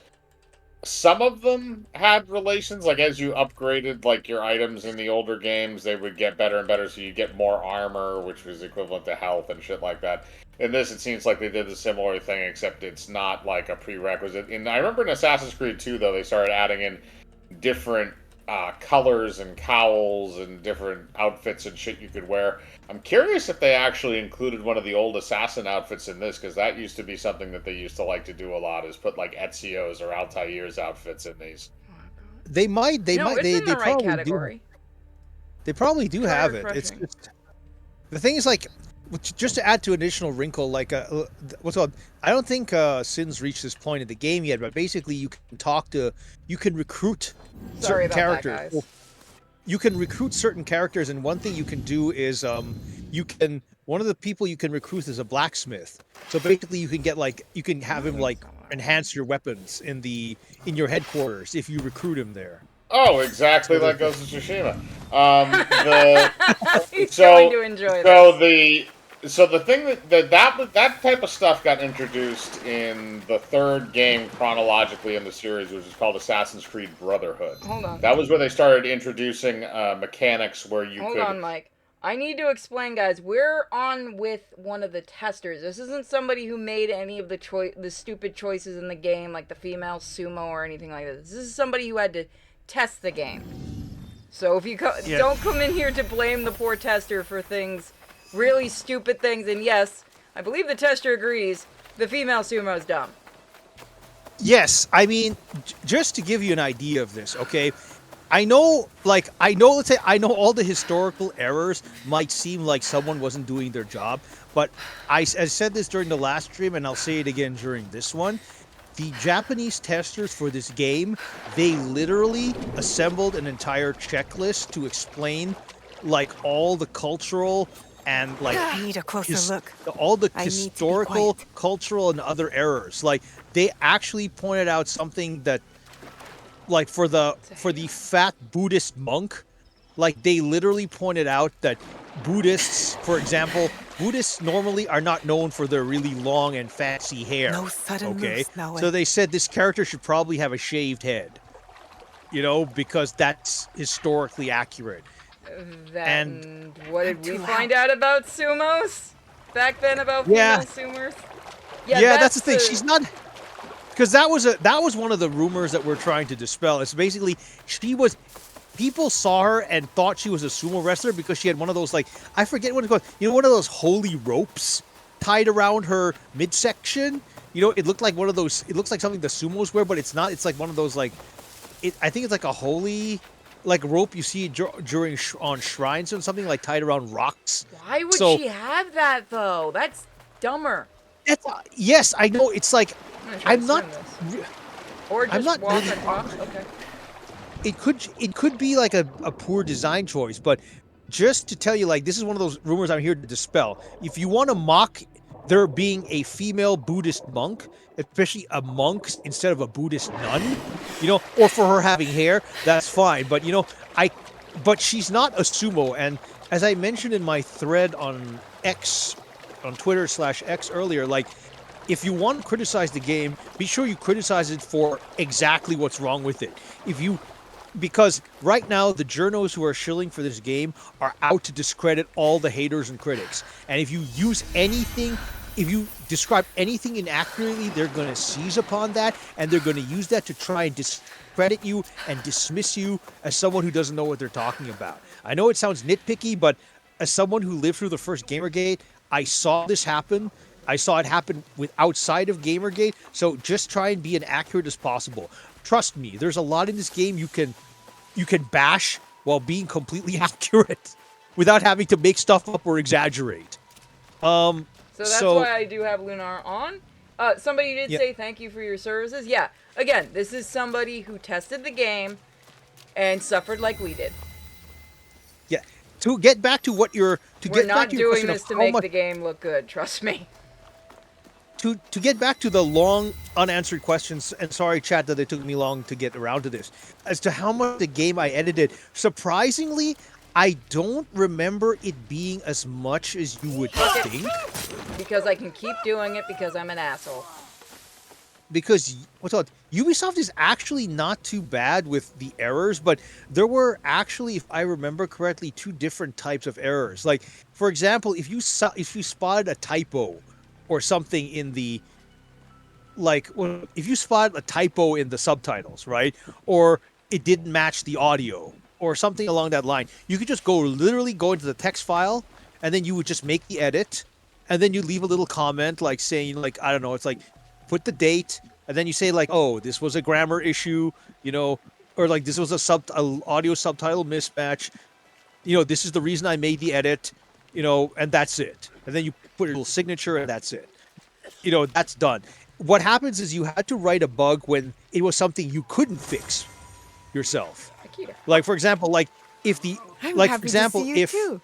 some of them had relations. Like as you upgraded like your items in the older games, they would get better and better, so you get more armor, which was equivalent to health and shit like that. In this, it seems like they did a similar thing, except it's not like a prerequisite. And I remember in Assassin's Creed 2, though, they started adding in different colors and cowls and different outfits and shit you could wear. I'm curious if they actually included one of the old assassin outfits in this, because that used to be something that they used to like to do a lot, is put like Ezio's or Altair's outfits in these. they might, No, it's in they the right probably do. category. They probably do Try have it. It's refreshing. just the thing is like Just to add to an additional wrinkle, like what's called, I don't think Sin's reached this point in the game yet, but basically you can recruit Sorry certain about that, characters. guys. You can recruit certain characters, and one thing you can do is you can one of the people you can recruit is a blacksmith. So basically, you can have him like enhance your weapons in your headquarters if you recruit him there. Oh, exactly So like there's Ghost of Tsushima. The He's going so to enjoy so this. the thing that type of stuff got introduced in the third game chronologically in the series, which is called Assassin's Creed Brotherhood. Hold on. That was where they started introducing mechanics where you Hold could. on, Mike. I need to explain, guys. We're on with one of the testers. This isn't somebody who made any of the stupid choices in the game, like the female sumo or anything like this. This is somebody who had to test the game. So if you Yeah. don't come in here to blame the poor tester for things, really stupid things, and yes, I believe the tester agrees, the female sumo's dumb. Yes, I mean, just to give you an idea of this, okay? Let's say I know all the historical errors might seem like someone wasn't doing their job, but I said this during the last stream, and I'll say it again during this one. The Japanese testers for this game, they literally assembled an entire checklist to explain, like, all the cultural and, like, I need a closer look. all the I need to be historical, quiet. cultural, and other errors. Like, they actually pointed out something that, like, for the fat Buddhist monk, like, they literally pointed out that Buddhists, for example, Buddhists normally are not known for their really long and fancy hair. No sudden Okay, moves, no so way. they said this character should probably have a shaved head. You know, because that's historically accurate. And what did I'm we too find loud. out about sumos? Back then about Yeah. female sumers? Yeah, that's the thing. She's not, because that was one of the rumors that we're trying to dispel. It's basically people saw her and thought she was a sumo wrestler because she had one of those, like, I forget what it's called. You know, one of those holy ropes tied around her midsection. You know, it looked like one of those. It looks like something the sumos wear, but it's not. It's like one of those, like, I think it's like a holy, like, rope you see during on shrines or something, like tied around rocks. Why would So- she have that though? That's dumber. Yes, I know. It's like I'm, gonna try I'm to not. swim this. Or just I'm not walk really- across. Okay. It could be like a poor design choice, but just to tell you, like, this is one of those rumors I'm here to dispel. If you want to mock there being a female Buddhist monk, especially a monk instead of a Buddhist nun, you know, or for her having hair, that's fine. But, you know, but she's not a sumo. And as I mentioned in my thread on X, on Twitter/X earlier, like, if you want to criticize the game, be sure you criticize it for exactly what's wrong with it. Because right now the journos who are shilling for this game are out to discredit all the haters and critics. And if you describe anything inaccurately, they're going to seize upon that, and they're going to use that to try and discredit you and dismiss you as someone who doesn't know what they're talking about. I know it sounds nitpicky, but as someone who lived through the first Gamergate, I saw this happen. I saw it happen outside of Gamergate, so just try and be as accurate as possible. Trust me, there's a lot in this game you can bash while being completely accurate without having to make stuff up or exaggerate. So that's why I do have Lunar on. Somebody did Yeah. say thank you for your services. Yeah. Again, this is somebody who tested the game and suffered like we did. Yeah. To get back to what We're not to your doing question of this to how make much- the game look good. Trust me. to get back to the long unanswered questions, and sorry, chat, that it took me long to get around to this, as to how much the game I edited, surprisingly, I don't remember it being as much as you would think. Because I can keep doing it because I'm an asshole. Because Ubisoft is actually not too bad with the errors, but there were actually, if I remember correctly, two different types of errors. Like, for example, if you spotted a typo or something in the, like, if you spotted a typo in the subtitles, right, or it didn't match the audio or something along that line, you could just literally go into the text file, and then you would just make the edit, and then you leave a little comment, like, saying, like, I don't know, it's like, put the date, and then you say, like, oh, this was a grammar issue, you know, or like, this was a audio subtitle mismatch, you know, this is the reason I made the edit, and that's it. And then you put a little signature, and that's it. That's done. What happens is you had to write a bug when it was something you couldn't fix yourself. Akita. Like for example, if the I'm like for happy to example see you if too.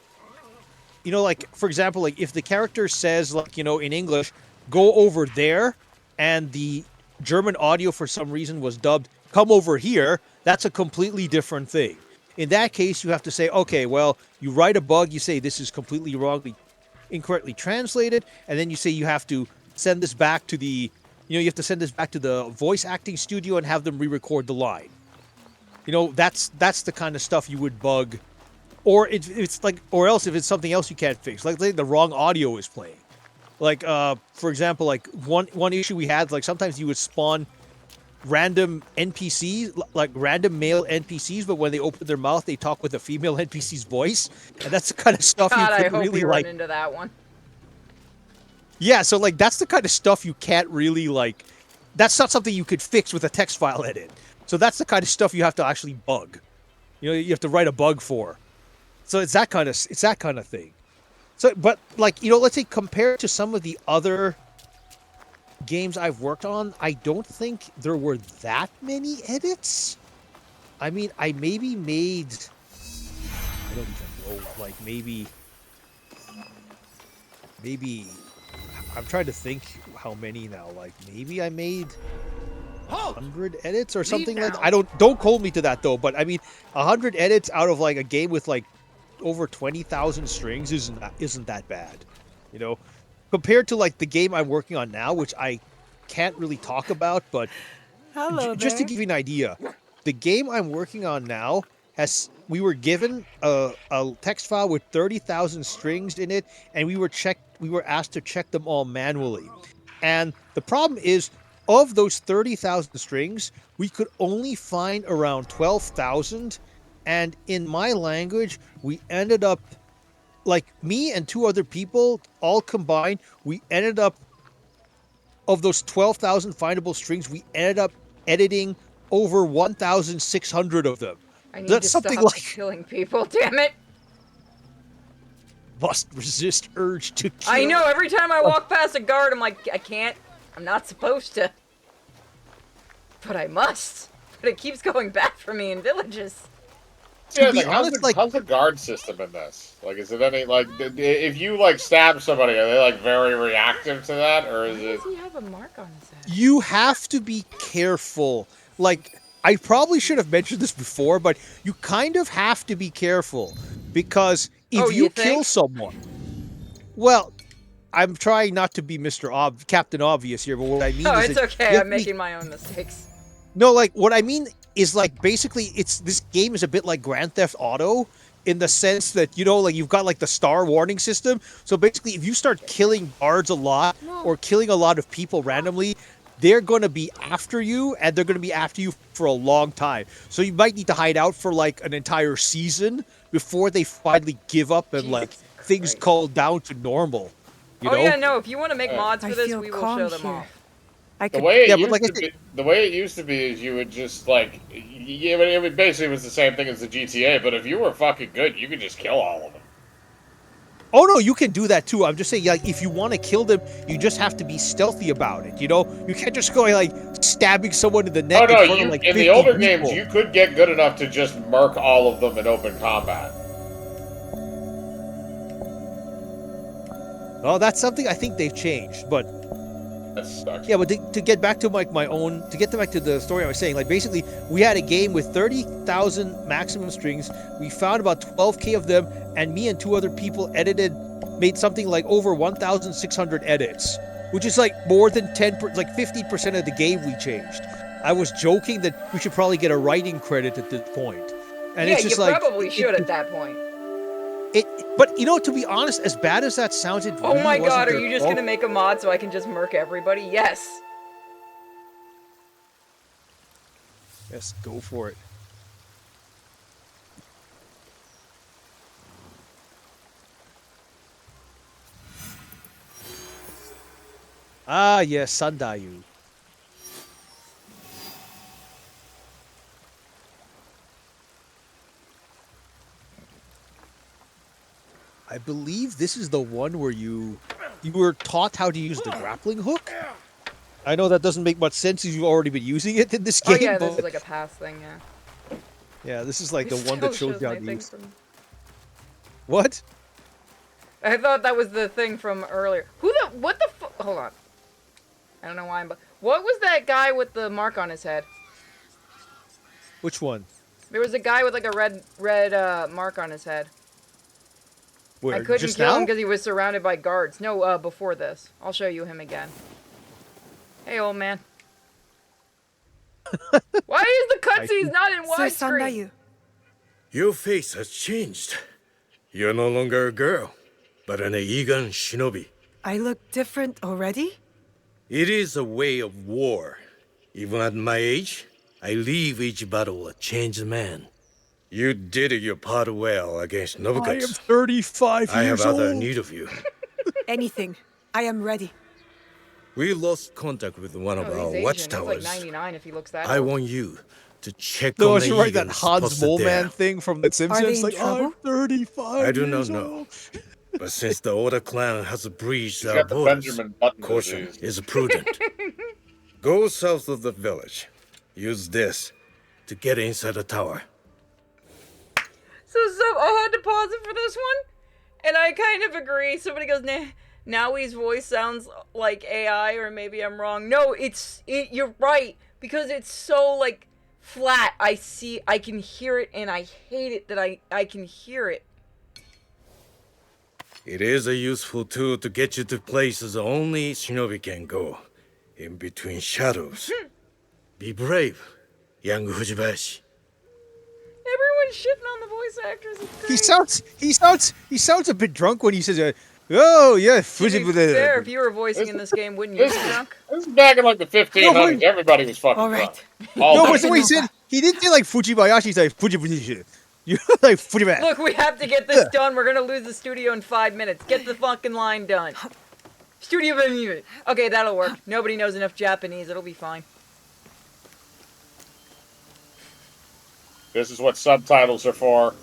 if the character says in English, go over there, and the German audio for some reason was dubbed come over here, that's a completely different thing. In that case, you have to say, okay, well, you write a bug, you say this is completely wrongly incorrectly translated, and then you say you have to send this back to you have to send this back to the voice acting studio and have them re-record the line. That's the kind of stuff you would bug, or it's like, or else if it's something else you can't fix, like the wrong audio is playing. Like for example, like one issue we had, like sometimes you would spawn random NPCs, like random male NPCs, but when they open their mouth, they talk with a female NPC's voice, and that's the kind of stuff you God, I couldn't hope really we run like. into that one. Yeah, so like that's the kind of stuff you can't really like. That's not something you could fix with a text file edit. So that's the kind of stuff you have to actually bug. You have to write a bug for. So it's that kind of thing. So, but like let's say compared to some of the other games I've worked on, I don't think there were that many edits. I mean, I maybe made. I don't even know. Like maybe. I'm trying to think how many now. Like maybe I made 100 edits or something like that. I don't hold me to that though. But I mean, 100 edits out of like a game with like over 20,000 strings isn't that bad, compared to like the game I'm working on now, which I can't really talk about. But Hello just to there. give you an idea, the game I'm working on now we were given a text file with 30,000 strings in it, and we were asked to check them all manually. And the problem is, of those 30,000 strings, we could only find around 12,000. And in my language, we ended up, like me and two other people, all combined, we ended up, of those 12,000 findable strings, we ended up editing over 1,600 of them. I need That's to something stop like killing people, damn it. must resist urge to kill. I know, every time I walk past a guard, I'm like, I can't. I'm not supposed to. But I must. But it keeps going back for me in villages. Yeah, be like how's honest, how's the guard system in this? Like, is it any like if you like stab somebody, are they like very reactive to that, or Why is it? does he have a mark on his head? You have to be careful. Like, I probably should have mentioned this before, but you kind of have to be careful because if Oh, you kill think? someone, well, I'm trying not to be Captain Obvious here, but what I mean Oh, is it's that okay. you have I'm to be- making my own mistakes. no, like what I mean is like basically this game is a bit like Grand Theft Auto in the sense that like you've got like the star warning system. So basically, if you start killing guards a lot or killing a lot of people randomly, they're going to be after you, and they're going to be after you for a long time. So you might need to hide out for like an entire season before they finally give up and like Jesus things Christ. calm down to normal. You Oh know? yeah, no, if you want to make mods I for this, feel we will calm show them here. off. I The could. way it Yeah, but used like I to said, be, the way it used to be is you would just like, it basically was the same thing as the GTA. But if you were fucking good, you could just kill all of them. oh no, you can do that too. I'm just saying, like, if you want to kill them, you just have to be stealthy about it. You can't just go like stabbing someone in the Oh neck in no, front of you like in the 50 older games people. you could get good enough to just murk all of them in open combat. Oh, that's something I think they've changed. But That sucks. yeah, but to get back to like to get back to the story I was saying, like basically we had a game with 30,000 maximum strings. We found about 12K of them, and me and two other people made something like over 1,600 edits, which is like more than 50% of the game we changed. I was joking that we should probably get a writing credit at this point, and Yeah, it's you just like probably should at that point. But to be honest, as bad as that sounds, it Oh really my wasn't god, are their you just fault. gonna make a mod so I can just murk everybody? Yes! Yes, go for it. Ah, yes, Sandayu. I believe this is the one where you were taught how to use the grappling hook. I know that doesn't make much sense as you've already been using it in this Oh game. yeah, this but is like a pass thing, yeah. yeah, this is like the It one that still shows you how my to thing use. from... What? I thought that was the thing from earlier. What the hold on. I don't know why what was that guy with the mark on his head? Which one? There was a guy with like a red mark on his head. Where? I couldn't Just kill him now? because he was surrounded by guards. No, before this. I'll show you him again. Hey, old man. Why is the cutscenes not in Sir widescreen? Sandayu, Your face has changed. You're no longer a girl, but an Eigan shinobi. I look different already? It is a way of war. Even at my age, I leave each battle a changed man. You did your part well against I am Nobugatsu. 35 I have years other old. need of you. Anything. I am ready. We lost contact with one of Oh, he's our Asian. He's watchtowers. like 99 if he looks that I old. want you to check No, on it's the right, that Egan's Hans posted Mole there. Man thing from The Simpsons. Are they in Like, I'm trouble? 35 I do not years know. old. But since the Oda clan has breached He's our got the borders, Benjamin Button caution disease. is prudent. Go south of the village. Use this to get inside the tower. So I had to pause it for this one, and I kind of agree. Somebody goes, nah, Nowie's voice sounds like AI, or maybe I'm wrong. No, you're right, because it's so, like, flat. I can hear it, and I hate it that I can hear it. It is a useful tool to get you to places only shinobi can go. In between shadows. Be brave, young Fujibashi. Everyone's shitting on the voice actors. It's great. He sounds a bit drunk when he says, "Oh yeah, To be fair, if you were voicing in this game, wouldn't you be drunk? This is back in like the 1500s. Everybody was fucking All right. drunk. All No, day. but the way he said, he didn't say like Fujibayashi. He said Fujibayashi. You're like Fujibayashi. Look, we have to get this done. We're gonna lose the studio in 5 minutes. Get the fucking line done. Studio venue. Okay, that'll work. Nobody knows enough Japanese. It'll be fine. This is what subtitles are for.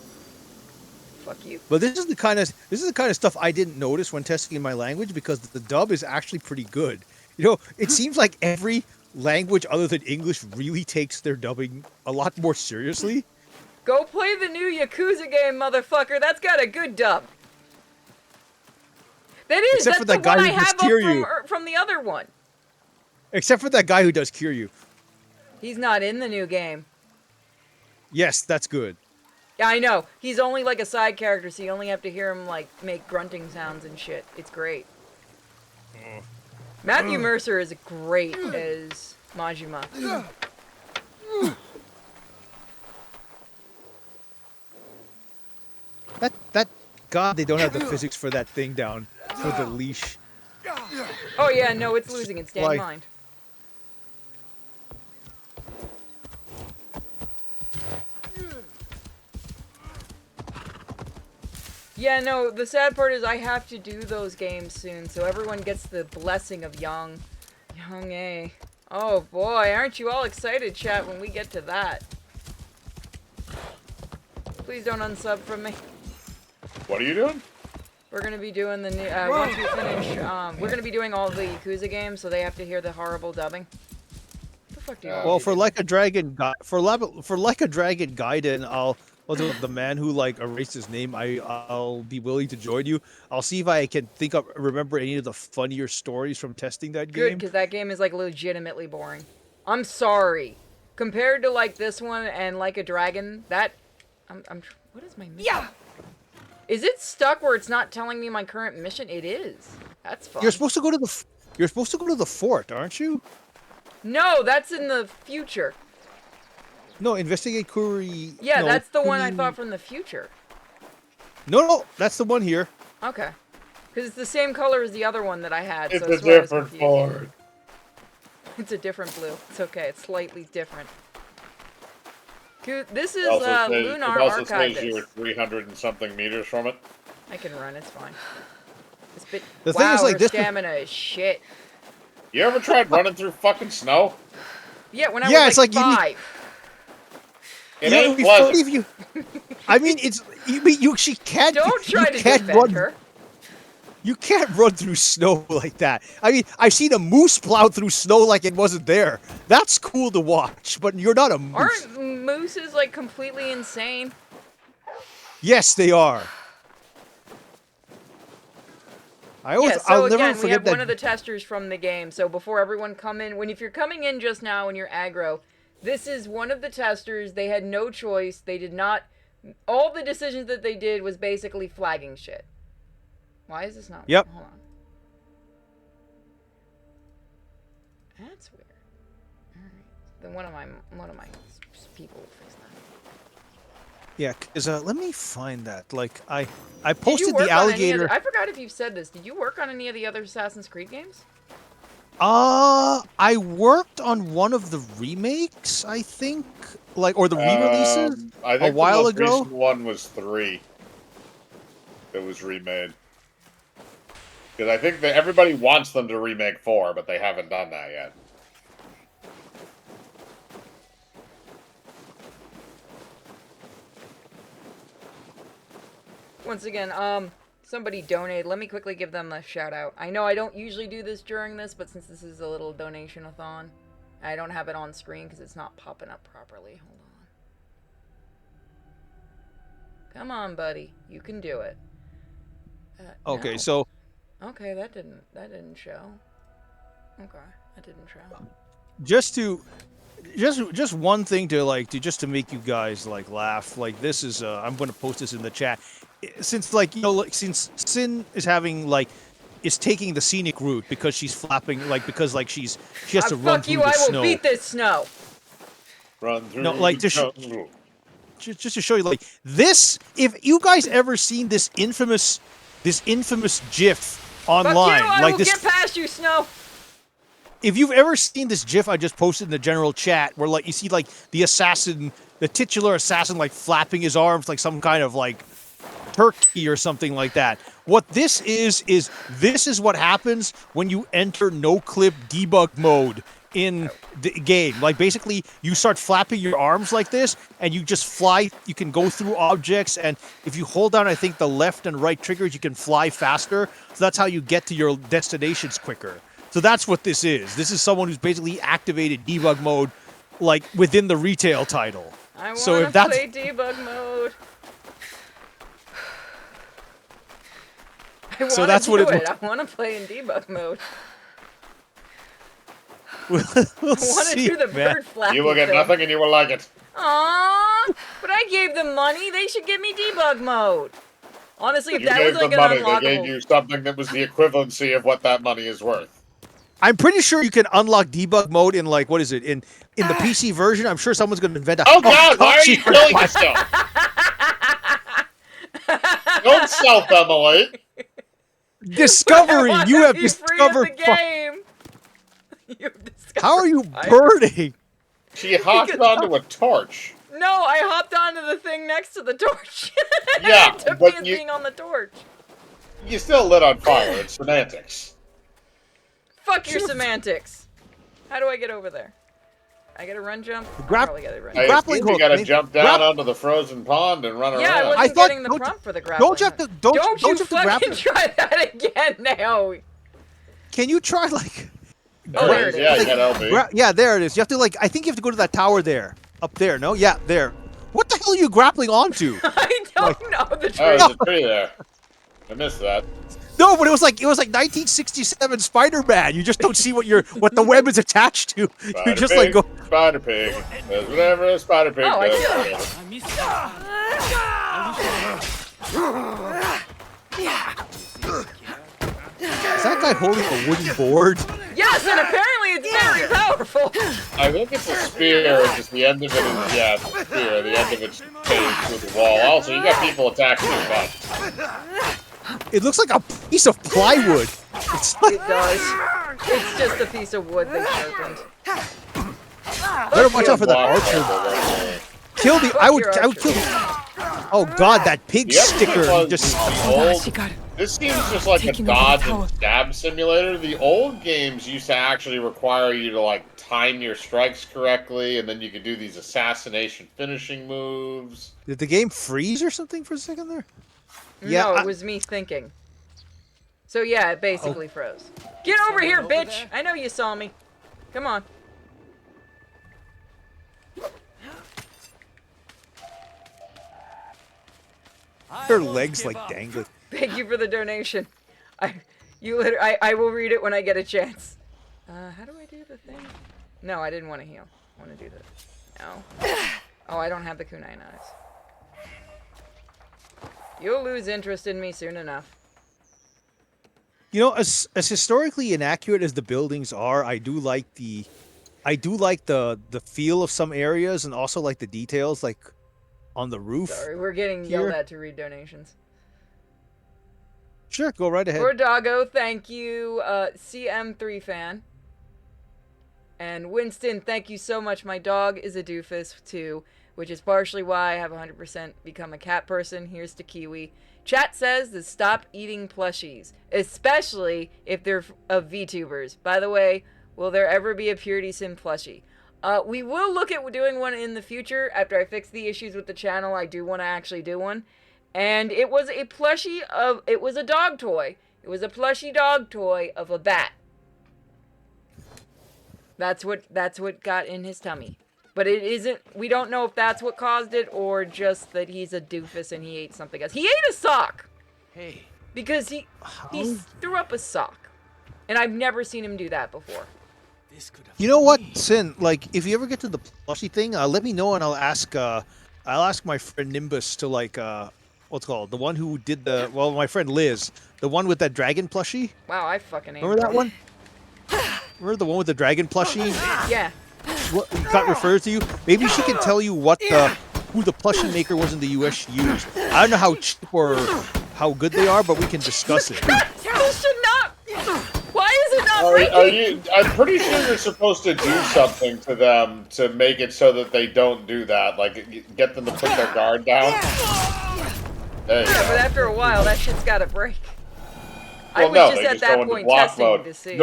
Fuck you. But this is the kind of stuff I didn't notice when testing in my language, because the dub is actually pretty good. You know, it seems like every language other than English really takes their dubbing a lot more seriously. Go play the new Yakuza game, motherfucker. That's got a good dub. That is. Except That's for the that guy one who I just have up Kiryu. from the other one. Except for that guy who does Kiryu. He's not in the new game. Yes, that's good. Yeah, I know. He's only like a side character, so you only have to hear him like make grunting sounds and shit. It's great. Matthew Mercer is great as Majima. That God, they don't have the physics for that thing down for the leash. Oh yeah, no, it's losing its damn Like- mind. Yeah, no, the sad part is I have to do those games soon, so everyone gets the blessing of Young A. Oh boy, aren't you all excited, chat, when we get to that? Please don't unsub from me. What are you doing? We're gonna be doing the new, once we finish, we're gonna be doing all the Yakuza games, so they have to hear the horrible dubbing. What the fuck do you want Well, me to for do? like a dragon, for like a dragon Gaiden, the man who like erased his name, I'll be willing to join you. I'll see if I can remember any of the funnier stories from testing that Good, game. because that game is like legitimately boring. I'm sorry. Compared to like this one and Like a Dragon, that what is my mission? Yeah. Is it stuck where it's not telling me my current mission? It is. That's fun. You're supposed to go to the fort, aren't you? No, that's in the future. No, investigate Kuri. Yeah, no, that's the one I Kuri- thought from the future. No, that's the one here. Okay. Because it's the same color as the other one that I had. It's so a that's why I was different confused. Ford. It's a different blue. It's okay. It's slightly different. This is It also says, Lunar it also says Archivist. you're 300 and something meters from it. I can run. It's fine. This bit. The thing wow, is, like, her this- stamina is shit. You ever tried running through fucking snow? Yeah, when I Yeah, was it's like like you need- 5. It You know, ain't it'd be funny pleasant. if you. I mean, it's she can't. Don't try you to can't defend run. her. You can't run through snow like that. I mean, I've seen a moose plow through snow like it wasn't there. That's cool to watch, but you're not a moose. Aren't mooses like completely insane? Yes, they are. Yeah, so I'll never again, we forget have that. one of the testers from the game. So before everyone if you're coming in just now and you're aggro, this is one of the testers. They had no choice. They did not. All the decisions that they did was basically flagging shit. Why is this not? Yep. Hold on. That's weird. All right. Then one of my people will fix that. Yeah, because let me find that. Like I Did you posted work the on any alligator. I forgot if you've said this. Did you work on any of the other Assassin's Creed games? I worked on one of the remakes, I think, or the re-releases I a think the while most ago. recent one was 3. That was remade. Because I think that everybody wants them to remake 4, but they haven't done that yet. Once again, somebody donate. Let me quickly give them a shout out. I know I don't usually do this during this, but since this is a little donation-a-thon, I don't have it on screen because it's not popping up properly. Hold on. Come on, buddy. You can do it. Okay, no. so Okay, that didn't show. Okay, that didn't show. just one thing to make you guys laugh. Like this is I'm going to post this in the chat. Since since Sin is taking the scenic route because she's flapping because she has to run Fuck through you! the I will snow. beat this snow. Run through No, like the just jungle. just to show you this. If you guys ever seen this infamous GIF online, Fuck you! I like will this. get past you, Snow. If you've ever seen this GIF I just posted in the general chat, where you see the assassin, the titular assassin, flapping his arms like some kind of turkey or something like that. What this is this is what happens when you enter no-clip debug mode in the game. Basically, you start flapping your arms like this, and you just fly. You can go through objects, and if you hold down, I think, the left and right triggers, you can fly faster. So that's how you get to your destinations quicker. So that's what this is. This is someone who's basically activated debug mode, within the retail title. I want So to if that's play debug mode. I want So that's to what do it it. looks- I want to play in debug mode. we'll I want to see, do the man. bird flapping You will get thing. nothing and you will like it. Aww, but I gave them money. They should give me debug mode. Honestly, if You that gave was them an money. They unlockable, gave you something that was the equivalency of what that money is worth. I'm pretty sure you can unlock debug mode in what is it in the PC version. I'm sure someone's going to invent a. Oh God! Why are she you killing yourself? Don't self-immolate. Discovery. I You wanna have be free of discovered. the game. You've discovered How are you fire. burning? She hopped onto a torch. No, I hopped onto the thing next to the torch. Yeah, it took but me as you- being on the torch. You still lit on fire. It's semantics. Fuck your semantics. How do I get over there? I get a run jump? I Grab- probably get a run I jump. Grappling assume you hook, gotta man. jump down onto the frozen pond and run Yeah, I around. wasn't I thought- getting the don't- prompt for the grappling. Don't you have hook. to? Don't you you have to fucking grapple? try that again now. Can you try Oh, there it is. Yeah, you got LB. yeah, there it is. You have to I think you have to go to that tower there, up there. No, yeah, there. What the hell are you grappling onto? I don't know the Oh, truth. there's a tree there. I missed that. No, but it was like 1967 Spider-Man. You just don't see what the web is attached to. You're just pig, go. Spider pig. Does whatever a spider pig Oh, I does. see. Is that guy holding a wooden board? Yes, and apparently it's very powerful. I think it's a spear, it's just the end of it is, yeah, it's a spear, the end of it's paved through the wall. Also, you got people attacking your butt. It looks like a piece of plywood. It's like, It does. It's just a piece of wood they sharpened. better watch out for that Block archer. over there. Kill the. Fuck I would your kill. archer. Oh God, that pig The other sticker. thing was Just. the old, She got it. This seems just like a Taking over the dodge tower. and stab simulator. The old games used to actually require you to like time your strikes correctly, and then you could do these assassination finishing moves. Did the game freeze or something for a second there? No, it was me thinking. So yeah, it basically froze. Get over here, bitch! I know you saw me. Come on. Her legs like dangling. Thank you for the donation. I will read it when I get a chance. How do I do the thing? No, I didn't want to heal. I want to do this. No. Oh, I don't have the kunai knives. You'll lose interest in me soon enough. You know, as historically inaccurate as the buildings are, I do like the feel of some areas, and also like the details, like on the roof. Sorry, we're getting yelled at to read donations. Sure, go right ahead. For Doggo, thank you. CM3 fan. And Winston, thank you so much. My dog is a doofus too, which is partially why I have 100% become a cat person. Here's to Kiwi. Chat says to stop eating plushies, especially if they're of VTubers. By the way, will there ever be a Purity Sim plushie? We will look at doing one in the future. After I fix the issues with the channel, I do want to actually do one. And it was a plushie of, it was a dog toy. It was a plushie dog toy of a bat. That's what got in his tummy. But it isn't, we don't know if that's what caused it or just that he's a doofus and he ate something else. He ate a sock! Hey. Because he threw up a sock. And I've never seen him do that before. You know what, Sin? Like, if you ever get to the plushie thing, let me know and I'll ask my friend Nimbus to like what's it called, the one who did the my friend Liz, the one with that dragon plushie. Wow, I fucking ate Remember that one? Remember the one with the dragon plushie? Yeah. What got referred to you? Maybe she can tell you what who the plushie maker was in the U.S. used. I don't know how cheap or how good they are, but we can discuss it. This should not. Why is it not breaking? I'm pretty sure you're supposed to do something to them to make it so that they don't do that. Like, get them to put their guard down. There you Yeah, go. but after a while, that shit's gotta break. I Well, was no, just they at just that go into point block testing mode. to see.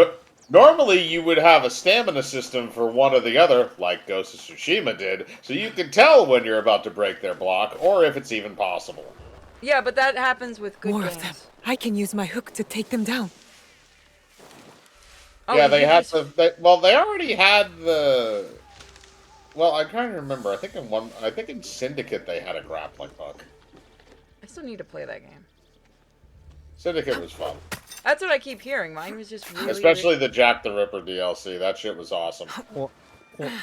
Normally, you would have a stamina system for one or the other, like Ghost of Tsushima did, so you can tell when you're about to break their block, or if it's even possible. Yeah, but that happens with good More games. of them. I can use my hook to take them down. Oh, Yeah, you they had just- to. They already had the. Well, I'm trying to remember. I think in Syndicate they had a grappling hook. I still need to play that game. Syndicate was fun, That's what I keep hearing. Mine was just really... especially the Jack the Ripper DLC. That shit was awesome. Well,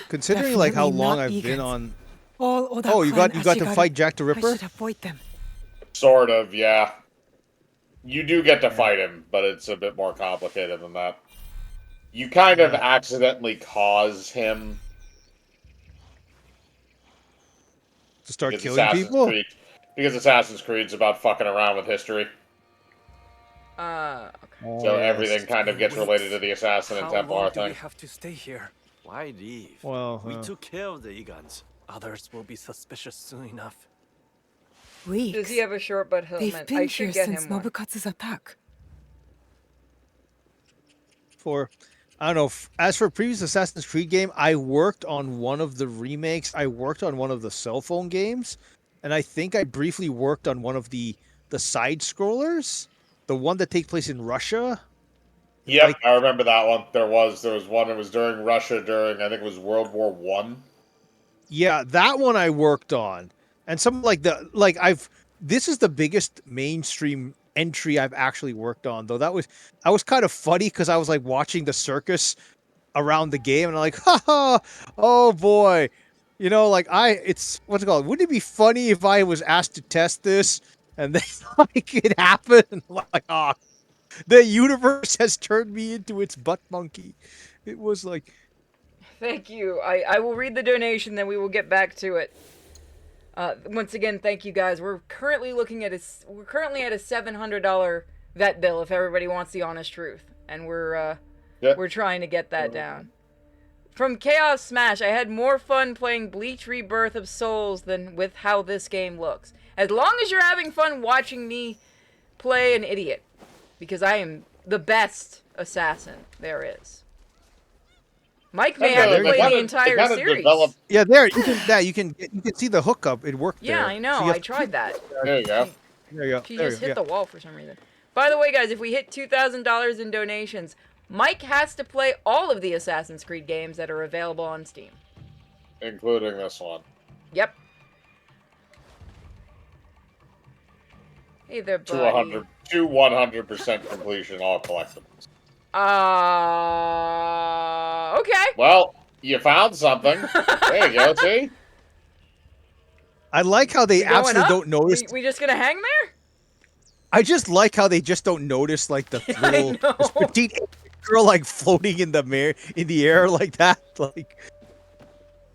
considering like how Definitely long not I've been Egans. on. All Oda Oh, you got clan to Ashigaru. fight Jack the I Ripper? should avoid them. Sort of, yeah. You do get to fight him, but it's a bit more complicated than that. You kind of accidentally cause him To start because killing people? Because Assassin's Creed's about fucking around with history. Okay. So everything kind of gets related to the Assassin and How Templar long do we thing. have to stay here? Why leave? Well, we took care of the Egans. Others will be suspicious soon enough. Weeks. Does he have a short butt They've helmet? been I here should get since him one. Nobukatsu's attack. I don't know. As for previous Assassin's Creed game, I worked on one of the remakes. I worked on one of the cell phone games, and I think I briefly worked on one of the side scrollers, the one that takes place in Russia. Yep, Like- I remember that one. There was one that was during Russia during, I think it was World War One. Yeah, that one I worked on, and some this is the biggest mainstream entry I've actually worked on. Though that was kind of funny because I was like watching the circus around the game, and I'm like, haha, oh boy, like it's what's it called? Wouldn't it be funny if I was asked to test this and then like it happened? And I'm like, oh, the universe has turned me into its butt monkey. It was like. Thank you. I will read the donation, then we will get back to it. Once again, thank you guys. We're currently at a $700 vet bill if everybody wants the honest truth, and we're trying to get that down. From Chaos Smash, I had more fun playing Bleach Rebirth of Souls than with how this game looks. As long as you're having fun watching me play an idiot. Because I am the best assassin there is. Mike may have to They play kinda- the they entire kinda series. developed- Yeah, there you can see the hookup. It worked Yeah, there. I know. So you I have- tried that. There you go. There you go. She there just you hit go. the wall for some reason. By the way, guys, if we hit $2,000 in donations, Mike has to play all of the Assassin's Creed games that are available on Steam. Including this one. Yep. Hey there, To buddy. 100% completion, all collectibles. Okay. Well, you found something. There you go, see? I like how they We going absolutely up? don't notice. We just gonna hang there? I just like how they just don't notice like the I little know. this petite girl like floating in the air like that. Like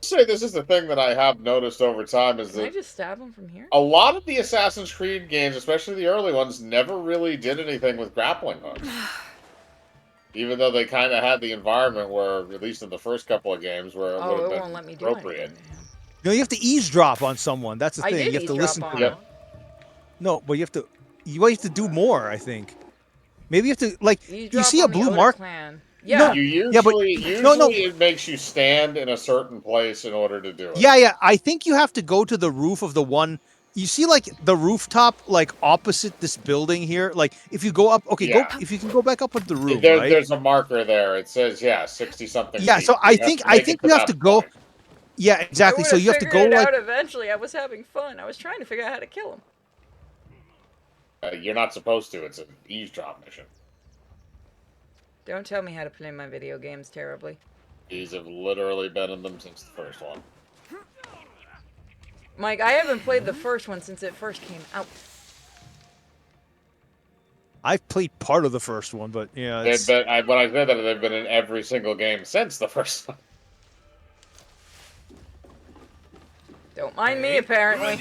Say this is the thing that I have noticed over time is Can I that just stab him from here? a lot of the Assassin's Creed games, especially the early ones, never really did anything with grappling hooks. Even though they kind of had the environment where, at least in the first couple of games, where it would Oh, have it been won't let me do appropriate. anything to him. you have to eavesdrop on someone. That's the I thing. did You have to eavesdrop listen on to Yep. him. No, but you have to do more, I think. Maybe you have to like you Eavesdrop see a on the blue Oda mark. clan. Yeah. You Yeah, but- usually no. it makes you stand in a certain place in order to do it. Yeah. I think you have to go to the roof of the one. You see, like the rooftop, like opposite this building here. Like if you go up, okay, Yeah. go if you can go back up with the room, There, right? There's a marker there. It says, 60 something. Yeah, feet. so I You have think to make it you have that to go. point. Yeah, I exactly. would So you have to figured go it like out eventually. I was having fun. I was trying to figure out how to kill him. You're not supposed to. It's an eavesdrop mission. Don't tell me how to play my video games terribly. These have literally been in them since the first one. Mike, I haven't played the first one since it first came out. I've played part of the first one, but yeah, it's, When I said that, they've been in every single game since the first one. Don't mind me, apparently.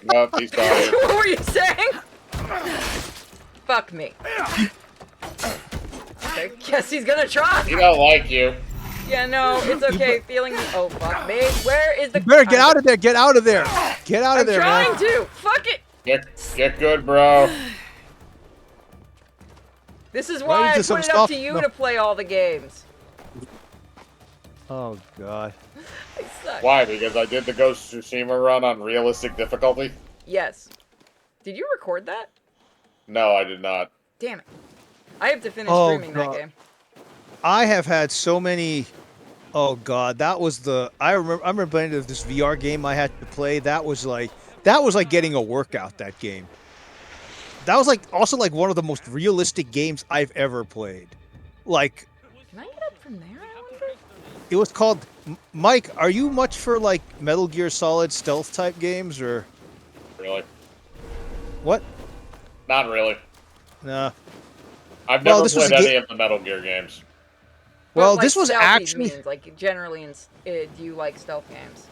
No, he's got What were you saying? Fuck me. I guess he's gonna try. He don't like you. Yeah, no, it's okay. Feeling. Oh fuck me. Where is the? you better get out of there. Get out of there. Get out of I'm there, trying man. to. Fuck it. Get good, bro. This is Right why I into put some it up stuff. to you No. to play all the games. Oh god. I suck. Why? Because I did the Ghost of Tsushima run on realistic difficulty? Yes. Did you record that? No, I did not. Damn it. I have to finish Oh, streaming that God. game. I have had so many. Oh god, that was the. I remember playing this VR game I had to play. That was like getting a workout. That game. That was like also like one of the most realistic games I've ever played. Like Can I get up from there, I wonder? it was called. Mike, are you much for like Metal Gear Solid stealth type games or Really? what? Not really. Nah. I've Well, never this was played a any of the Metal Gear games. Well, But, this was stealthy actually. means, like generally, do you like stealth games?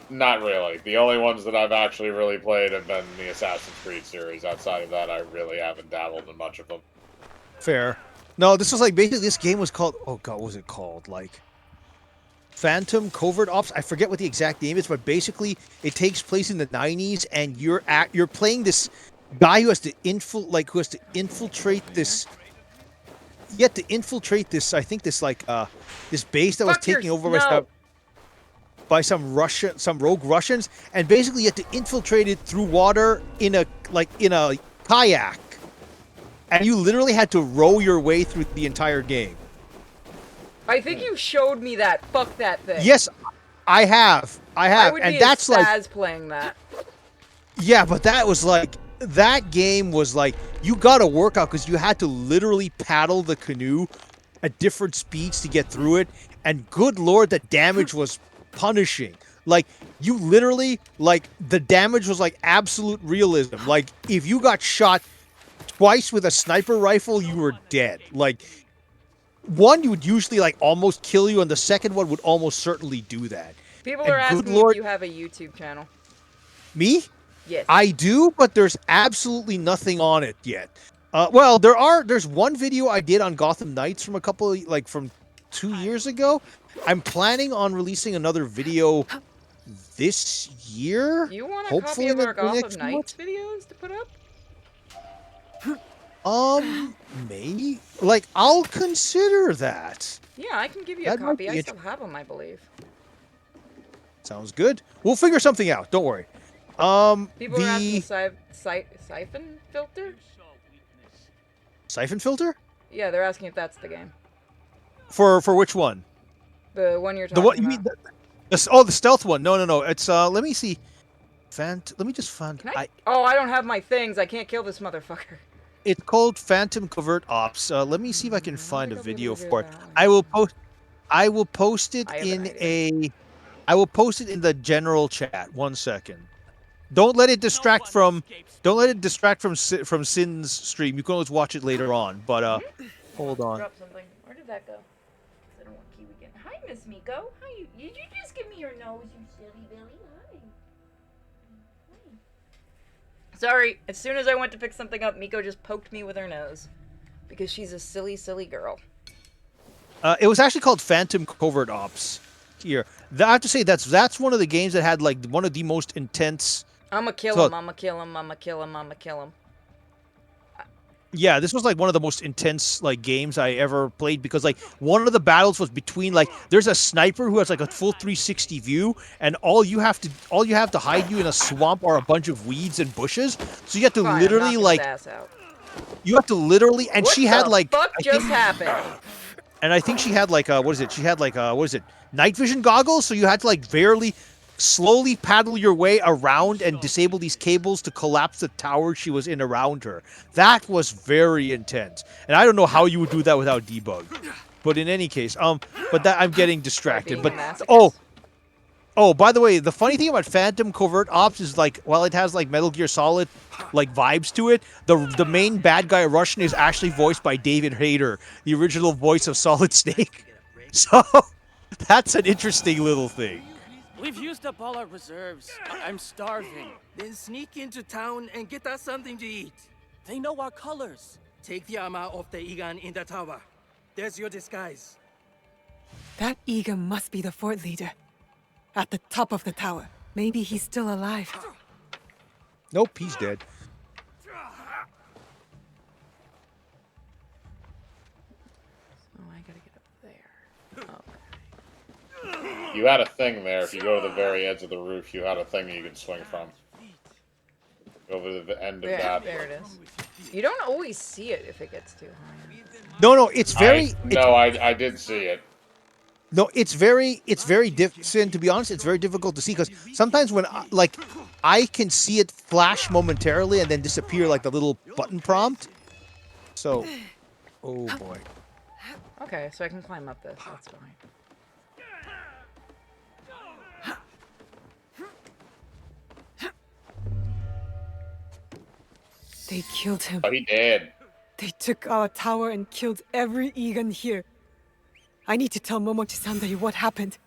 Not really. The only ones that I've actually really played have been the Assassin's Creed series. Outside of that, I really haven't dabbled in much of them. Fair. No, this was like basically this game was called. Oh god, what was it called? Like Phantom Covert Ops. I forget what the exact name is, but basically it takes place in the 90s, and you're playing this guy who has to infiltrate this. You have to infiltrate this. I think this this base that was Fuck your- taken over no. by some rogue Russians, and basically you have to infiltrate it through water in a kayak, and you literally had to row your way through the entire game. I think you showed me that. Fuck that thing. Yes, I have, I would and be that's as like, Spaz playing that. yeah, but that was like, that game was like, you got to work out because you had to literally paddle the canoe at different speeds to get through it, and good lord, the damage was punishing. Like, you literally, like, the damage was like absolute realism. Like, if you got shot twice with a sniper rifle, you were dead. Like, one, you would usually like almost kill you, and the second one would almost certainly do that. People And are good asking lord- if you have a YouTube channel. Me? Yes. I do, but there's absolutely nothing on it yet. Well, there's one video I did on Gotham Knights from from 2 years ago. I'm planning on releasing another video this year. Do you want a hopefully copy of in our the Gotham next Knights videos to put up? Maybe. Like, I'll consider that. Yeah, I can give you a That might copy. be I still have them, I believe. Sounds good. We'll figure something out. Don't worry. People are asking The siphon filter? siphon filter Yeah, they're asking if that's the game. for which one? The one you're The talking what you about. mean? The stealth one? No, no, no. It's let me see. Let me just find. Can I? Oh, I don't have my things. I can't kill this motherfucker. It's called Phantom Covert Ops. Let me see if I can I don't find think a I'll be able video to do for it. that one. I will post. I will post it I have an in idea. a. I will post it in the general chat. 1 second. Don't let it distract from. Don't let it distract from Sin's stream. You can always watch it later on. But hold on. Drop something. Where did that go? I don't want Kiwi getting. Hi, Miss Miko. How you? Did you just give me your nose, you silly Billy? Hi. Sorry. As soon as I went to pick something up, Miko just poked me with her nose because she's a silly, silly girl. It was actually called Phantom Covert Ops. Here, I have to say that's one of the games that had like one of the most intense. I'ma kill So- him. I'ma kill him. I'ma kill him. I'ma kill him. Yeah, this was like one of the most intense like games I ever played because like one of the battles was between like there's a sniper who has like a full 360 view and all you have to hide you in a swamp are a bunch of weeds and bushes. So you have to Fine, I'm literally knocking like his ass out. and What she had the like fuck I just think, happened? and I think she had like what is it? She had like what is it? Night vision goggles, so you had to like barely slowly paddle your way around and disable these cables to collapse the tower she was in around her. That was very intense. And I don't know how you would do that without debug. But in any case, but that I'm getting distracted. Being a But masochist. by the way, the funny thing about Phantom Covert Ops is like while it has like Metal Gear Solid like vibes to it, the main bad guy Russian is actually voiced by David Hayter, the original voice of Solid Snake. So that's an interesting little thing. We've used up all our reserves. I'm starving. Then sneak into town and get us something to eat. They know our colors. Take the armor off the Egan in the tower. There's your disguise. That Egan must be the fort leader. At the top of the tower. Maybe he's still alive. Nope, he's dead. Oh, I gotta get up there. You had a thing there. If you go to the very edge of the roof, you had a thing that you can swing from. Over to the end of that. There it is. You don't always see it if it gets too high. No, it's very. I did see it. No, it's very Sin, to be honest, it's very difficult to see because sometimes when I can see it flash momentarily and then disappear like the little button prompt. So, oh boy. Okay, so I can climb up this. That's fine. They killed him. Oh, he did. They took our tower and killed every Egan here. I need to tell Momochi Sandai what happened.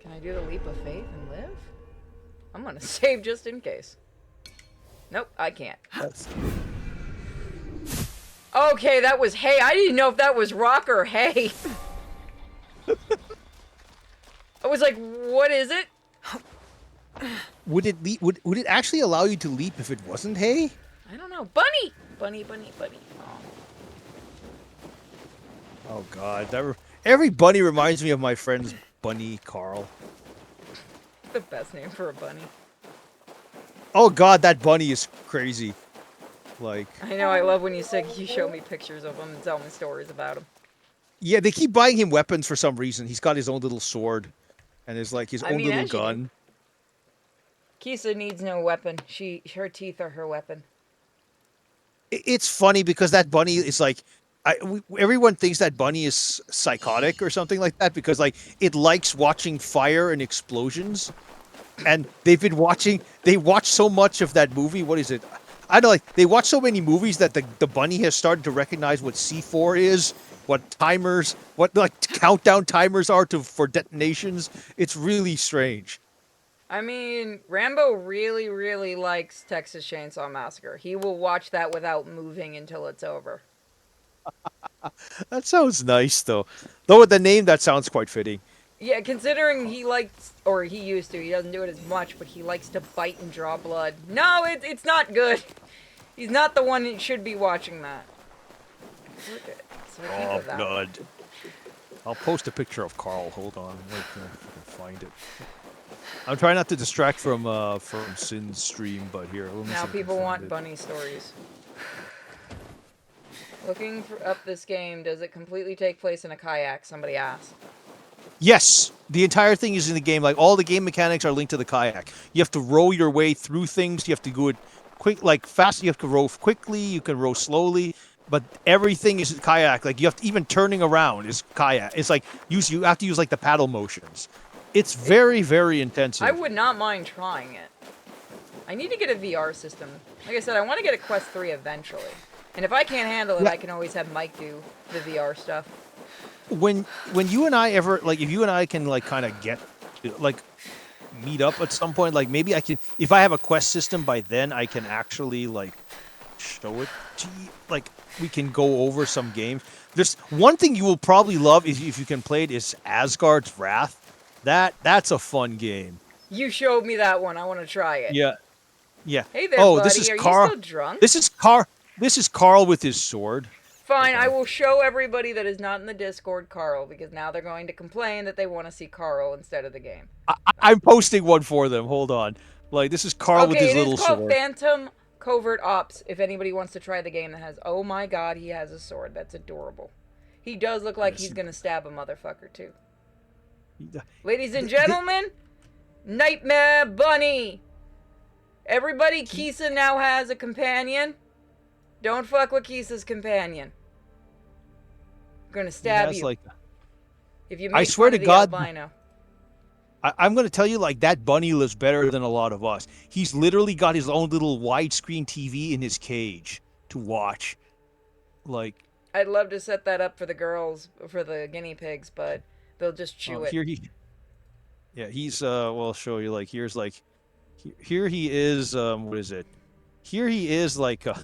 Can I do the leap of faith and live? I'm gonna save just in case. Nope, I can't. Okay, that was hay. I didn't know if that was rock or hay. I was like, what is it? Would it actually allow you to leap if it wasn't hay? I don't know. Bunny! Bunny, bunny, bunny. Oh god, every bunny reminds me of my friend's bunny Carl. The best name for a bunny. Oh god, that bunny is crazy. Like, I know, I love when you show me pictures of him and tell me stories about him. yeah, they keep buying him weapons for some reason. He's got his own little sword and his his own little as you do. gun. Kisa needs no weapon. Her teeth are her weapon. It's funny because that bunny is like, everyone thinks that bunny is psychotic or something like that because like it likes watching fire and explosions, and they watch so much of that movie. What is it? I don't know, like they watch so many movies that the bunny has started to recognize what C4 is, what timers, what like countdown timers are for detonations. It's really strange. I mean, Rambo really, really likes Texas Chainsaw Massacre. He will watch that without moving until it's over. That sounds nice though. Though with the name, that sounds quite fitting. Yeah, considering he likes, or he used to, he doesn't do it as much, but he likes to bite and draw blood. No, it's not good. He's not the one that should be watching that. So I think Oh, of that. blood. I'll post a picture of Carl. Hold on. Wait, if I can find it. I'm trying not to distract from Sin's stream, but here. Let me see Now if I can people find want it. bunny stories. Looking up this game, does it completely take place in a kayak? Somebody asked. Yes, the entire thing is in the game. Like all the game mechanics are linked to the kayak. You have to row your way through things. You have to do it quick, like fast. You have to row quickly. You can row slowly. But everything is kayak. Like you have to, even turning around is kayak. It's like you have to use like the paddle motions. It's very, very intensive. I would not mind trying it. I need to get a VR system. Like I said, I want to get a Quest 3 eventually. And if I can't handle it, Yeah. I can always have Mike do the VR stuff. When you and I ever like, if you and I can like kind of get like meet up at some point, like maybe I can, if I have a Quest system by then, I can actually like show it to you. Like we can go over some games. There's one thing you will probably love is if you can play it is Asgard's Wrath. That's a fun game. You showed me that one. I want to try it. Yeah. Yeah. Hey there, Oh, buddy. this is Are Carl. you still drunk? This is Carl with his sword. Fine, I will show everybody that is not in the Discord Carl, because now they're going to complain that they want to see Carl instead of the game. I'm posting one for them. Hold on. Like this is Carl with his Okay, it little is called sword. Phantom Covert Ops, if anybody wants to try the game that has... Oh my god, he has a sword. That's adorable. He does look like he's going to stab a motherfucker, too. Ladies and gentlemen, Nightmare Bunny! Everybody, Kisa now has a companion. Don't fuck with Kisa's companion. I'm gonna stab you. Like, If you make I swear fun to of the God, albino. I'm going to tell you, like, that bunny lives better than a lot of us. He's literally got his own little widescreen TV in his cage to watch. Like, I'd love to set that up for the girls, for the guinea pigs, but they'll just chew it. He's, well, I'll show you, like, here he is, what is it? Here he is, like, Memes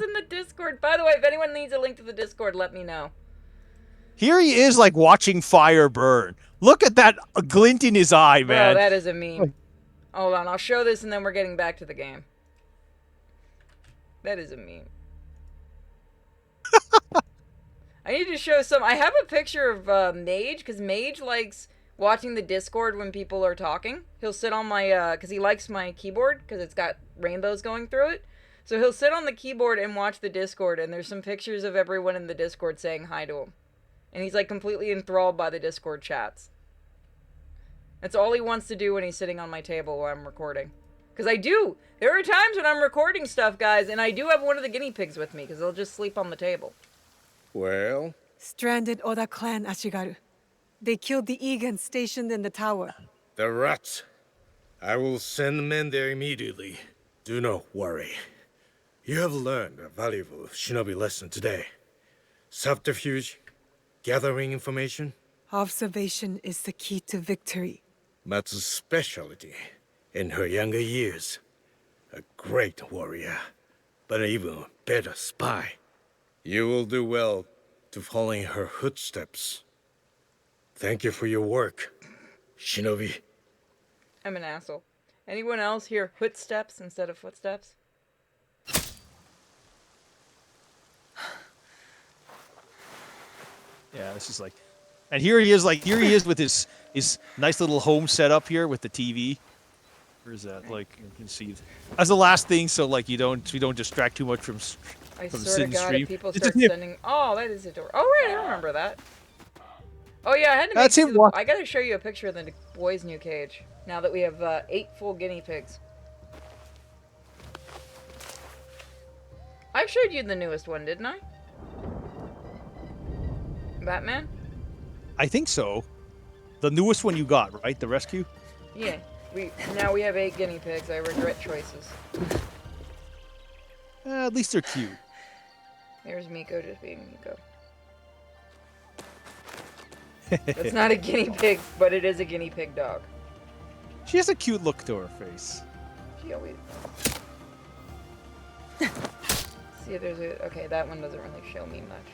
in the Discord. By the way, if anyone needs a link to the Discord, let me know. here he is, like, watching fire burn. Look at that glint in his eye, man. Bro, that is a meme. Hold on, I'll show this and then we're getting back to the game. That is a meme. I need to show some... I have a picture of Mage, because Mage likes watching the Discord when people are talking. He'll sit on my... because he likes my keyboard, because it's got rainbows going through it. So he'll sit on the keyboard and watch the Discord, and there's some pictures of everyone in the Discord saying hi to him. And he's, like, completely enthralled by the Discord chats. That's all he wants to do when he's sitting on my table while I'm recording. Because I do. There are times when I'm recording stuff, guys, and I do have one of the guinea pigs with me, because they'll just sleep on the table. Well, Stranded Oda clan Ashigaru. They killed the Egan stationed in the tower. the rats. I will send men there immediately. Do not worry. You have learned a valuable shinobi lesson today. Subterfuge, gathering information, Observation is the key to victory. Matsu's specialty in her younger years. A great warrior, but an even better spy. You will do well to follow in her footsteps. Thank you for your work, shinobi. I'm an asshole. Anyone else hear footsteps instead of footsteps? Yeah, this is like... And here he is with his nice little home setup here with the TV. Where's that? Like, you can see as the last thing, so like we don't distract too much from I from swear to Sin's God, stream. if people It's start just him. sending... Oh, that is adorable. Oh, right, I remember that. Oh, yeah, I had to make... That's him I gotta show you a picture of the boy's new cage, now that we have 8 full guinea pigs. I showed you the newest one, didn't I? Batman? I think so. The newest one you got, right? The rescue? Yeah. Now we have 8 guinea pigs. I regret choices. At least they're cute. There's Miko just being Miko. It's not a guinea pig, but it is a guinea pig dog. She has a cute look to her face. She always... See if there's a... Okay, that one doesn't really show me much.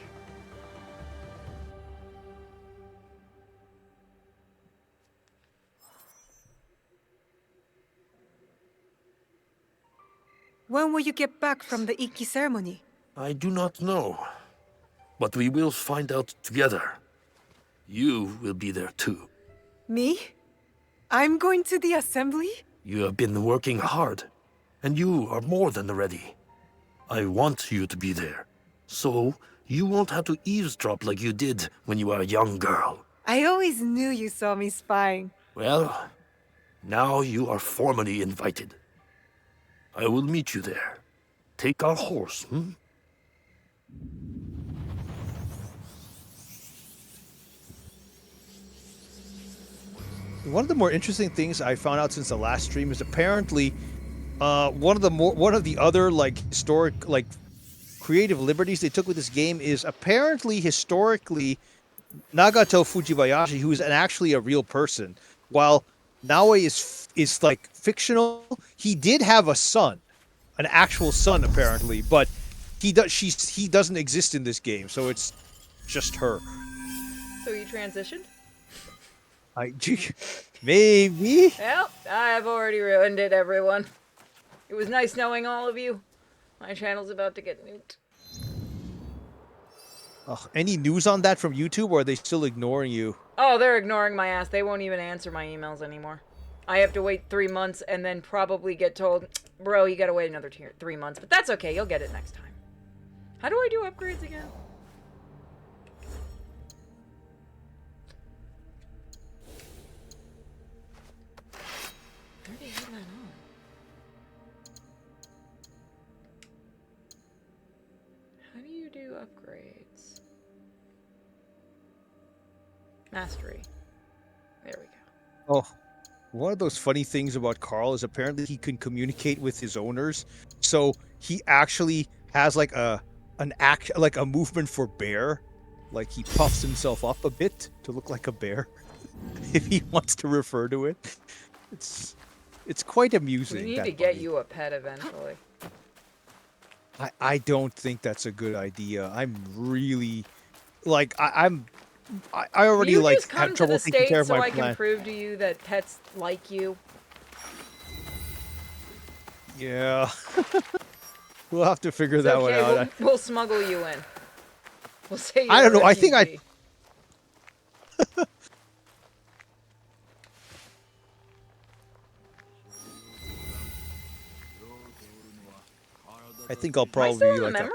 When will you get back from the Ikki ceremony? I do not know. But we will find out together. You will be there too. Me? I'm going to the assembly? You have been working hard, and you are more than ready. I want you to be there, so you won't have to eavesdrop like you did when you were a young girl. I always knew you saw me spying. Well, now you are formally invited. I will meet you there. Take our horse, One of the more interesting things I found out since the last stream is apparently one of the other like historic like creative liberties they took with this game is apparently historically Nagato Fujibayashi, who is actually a real person, while Naoe is like fictional, he did have a son, an actual son apparently, but he doesn't exist in this game, so it's just her. So you transitioned? Maybe. Well, I've already ruined it, everyone. It was nice knowing all of you. My channel's about to get nuked. Any news on that from YouTube, or are they still ignoring you? Oh, they're ignoring my ass. They won't even answer my emails anymore. I have to wait 3 months and then probably get told, bro, you gotta wait another 3 months. But that's okay, you'll get it next time. How do I do upgrades again? Where do you have that on? How do you do upgrades? Mastery. There we go. Oh, one of those funny things about Carl is apparently he can communicate with his owners. So he actually has like a movement for bear. Like he puffs himself up a bit to look like a bear if he wants to refer to it. It's quite amusing. We need to get you a pet eventually. I don't think that's a good idea. I'm really like I already you like just come have trouble to the taking care of States so my I plant. can prove to you that pets like you. Yeah. We'll have to figure It's that okay, one out. we'll smuggle you in. We'll say you're I don't a know. I think refugee. I think I'll Am I probably still be in the like memory?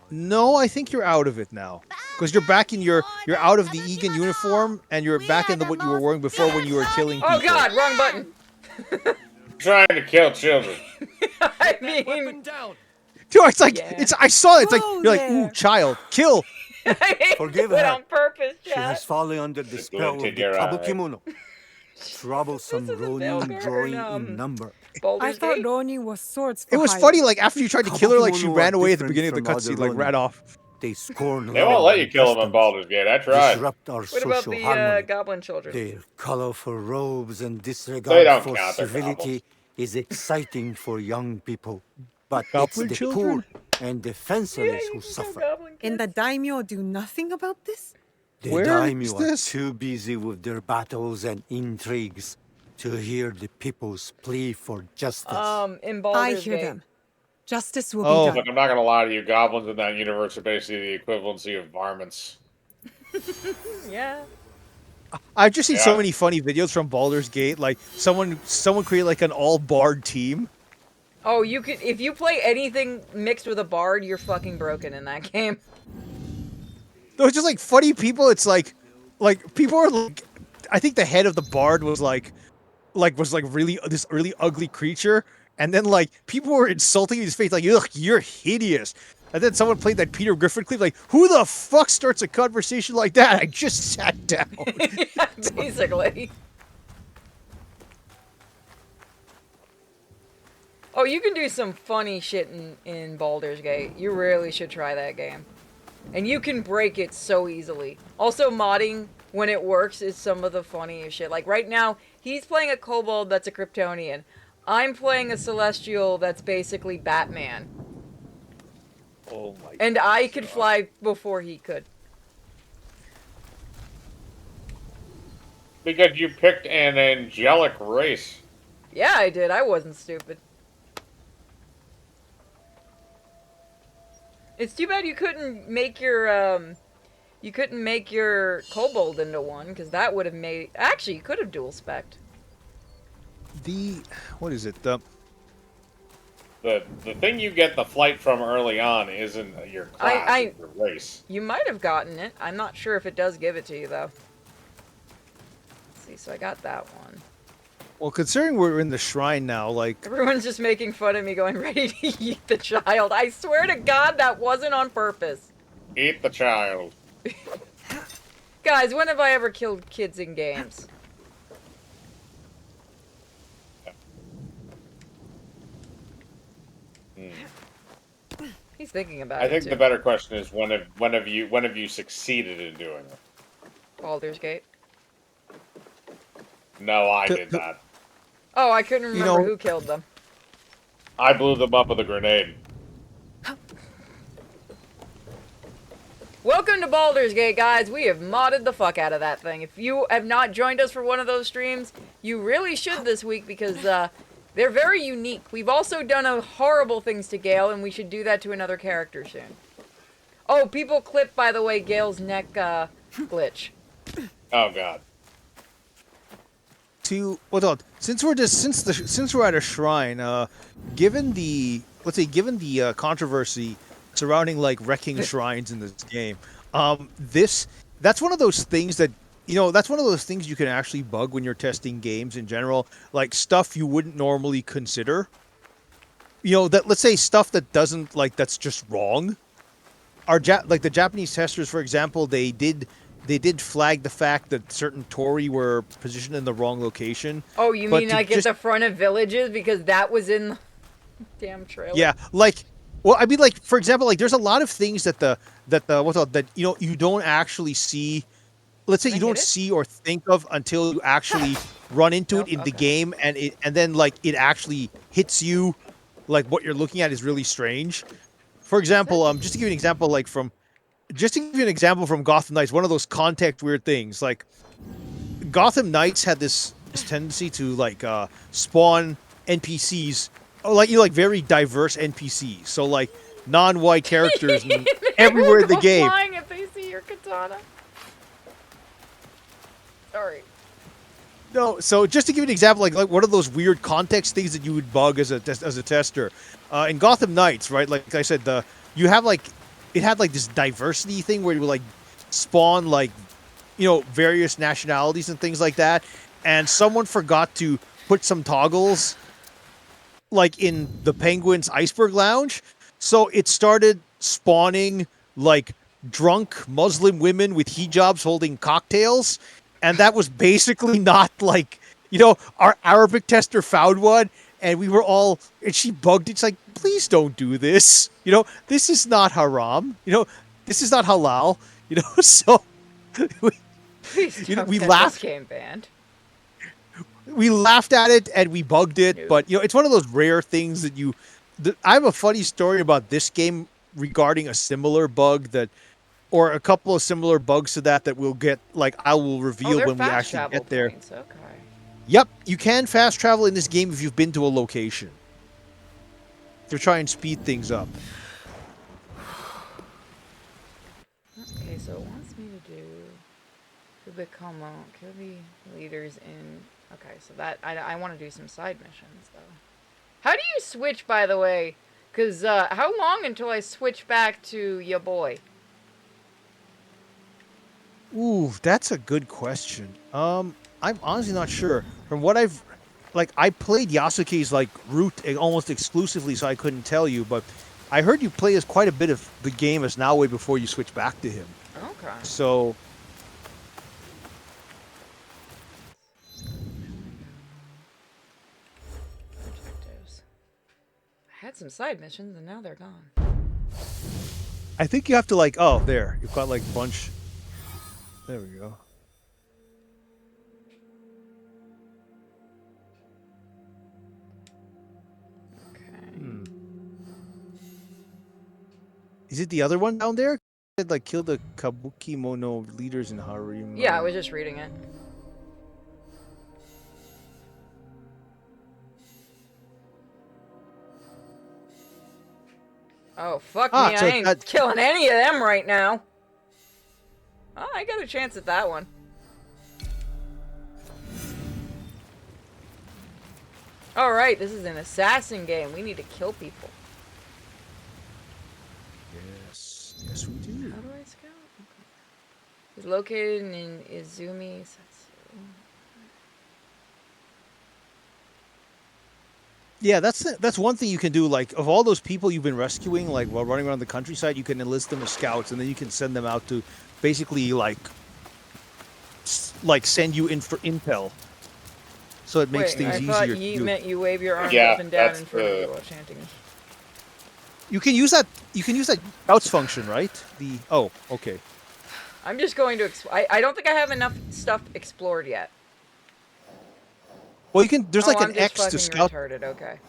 No, I think you're out of it now. Because you're back in you're out of the Egan uniform and you're back in what you were wearing before when you were killing people. Oh god, wrong button. Trying to kill children. I mean, Dude, it's like Yeah. I saw it. It's like Whoa you're like, there. ooh, child, kill. Forgive do it her. on purpose, She has chat. fallen under the Just spell going of to the your eye. Kabukimono. Troublesome This isn't Ronin Belgar, drawing um, in number. I Baldur's thought Gate? Ronin was swords for It was hire. funny, like after you tried to kill her, like she Kabukimono ran are away at the different beginning of the from other cutscene, like ran Ronin. off. They scorn They won't law let and you kill them in customs, Baldur's Gate. I tried. disrupt our What about social the harmony. goblin children? Their colorful robes and They disregard don't for count, they're civility is exciting for young people. But it's Goblin the children? poor and Yeah, defenseless you who can go suffer. goblin kids. And the daimyo do nothing about this? The Where is daimyo are this? too busy with their battles and intrigues to hear the people's plea for justice. In I Baldur's hear Gate. them. Justice will Oh. be done. Look, I'm not gonna lie to you. Goblins in that universe are basically the equivalency of varmints. Yeah. I've just seen so Yeah. many funny videos from Baldur's Gate. Like someone created like an all bard team. Oh, you could if you play anything mixed with a bard, you're fucking broken in that game. No, it's just like funny people. It's like people are like, I think the head of the bard was like really this really ugly creature, and then like people were insulting his face, like, ugh, you're hideous. And then someone played that Peter Griffin clip, like, who the fuck starts a conversation like that? I just sat down. Yeah, basically. Oh, you can do some funny shit in Baldur's Gate. You really should try that game. And you can break it so easily. Also, modding, when it works, is some of the funniest shit. Like, right now, he's playing a kobold that's a Kryptonian. I'm playing a Celestial that's basically Batman. Oh my! And I could fly before he could. Because you picked an angelic race. Yeah, I did. I wasn't stupid. It's too bad you couldn't make your kobold into one, because that would have made. Actually, you could have dual spec'd. What is it? The thing you get the flight from early on isn't your class, it's your race. You might have gotten it. I'm not sure if it does give it to you though. Let's see, so I got that one. Well, considering we're in the shrine now, like Everyone's just making fun of me going ready to eat the child. I swear to God that wasn't on purpose. Eat the child. Guys, when have I ever killed kids in games? He's thinking about I it think too. the better question is when have you succeeded in doing it? Baldur's Gate. No, I did that. Oh, I couldn't remember who killed them. I blew them up with a grenade. Welcome to Baldur's Gate, guys. We have modded the fuck out of that thing. If you have not joined us for one of those streams, you really should this week because they're very unique. We've also done horrible things to Gale, and we should do that to another character soon. Oh, people clip, by the way, Gale's neck glitch. Oh god. Since we're at a shrine, given the controversy surrounding like wrecking shrines in this game, that's one of those things that that's one of those things you can actually bug when you're testing games in general, like stuff you wouldn't normally consider. That let's say stuff that doesn't that's just wrong. Like the Japanese testers, for example, they did flag the fact that certain Tori were positioned in the wrong location. Oh, you mean like at the front of villages because that was in the damn trailer? Yeah, I mean, for example, there's a lot of things that you don't actually see. Let's say you don't see or think of until you actually run into it in the game, and then it actually hits you, like what you're looking at is really strange. For example, just to give you an example from Gotham Knights, one of those context weird things, like Gotham Knights had this tendency to spawn NPCs, very diverse NPCs. So non-white characters everywhere in the game. Flying if they see your katana. Sorry. No, so just to give you an example, like one of those weird context things that you would bug as a tester, in Gotham Knights, right? Like I said, you have it had this diversity thing where you would spawn various nationalities and things like that, and someone forgot to put some toggles in the Penguin's Iceberg Lounge, so it started spawning drunk Muslim women with hijabs holding cocktails, and that was basically not our Arabic tester found one, and we were all, and she bugged it. It's like, please don't do this. This is not haram. This is not halal. So we laughed. Game banned. We laughed at it and we bugged it, but it's one of those rare things that I have a funny story about this game regarding a similar bug or a couple of similar bugs to that we'll get, I will reveal when we actually get there. Points. Okay. Yep, you can fast travel in this game if you've been to a location. To try and speed things up. Okay, so it wants me to become kill the leaders in. Okay, so that I want to do some side missions though. How do you switch, by the way? Cause how long until I switch back to your boy? Ooh, that's a good question. I'm honestly not sure. From what I played Yasuke's route almost exclusively, so I couldn't tell you. But I heard you play as quite a bit of the game as Naoe before you switch back to him. Okay. So. Objectives. I had some side missions and now they're gone. I think you have to oh, there. You've got bunch. There we go. Is it the other one down there? It kill the Kabuki Mono leaders in Harem. Yeah, I was just reading it. Oh, fuck Ah, me. so I ain't that- killing any of them right now. Oh, I got a chance at that one. Alright, this is an assassin game. We need to kill people. Yes, we do. How do I scout? Okay. He's located in Izumi. Yeah, that's one thing you can do. Like, of all those people you've been rescuing, like while running around the countryside, you can enlist them as scouts, and then you can send them out to basically like send you in for intel. So it makes Wait, things I easier thought to ye do. meant you wave your arms Yeah, up and down that's in front of the- you while chanting. You can use that. You can use that scouts function, right? Okay. I'm just going to. I don't think I have enough stuff explored yet. Well, you can. There's like I'm an just X to fucking scout. retarded. Okay.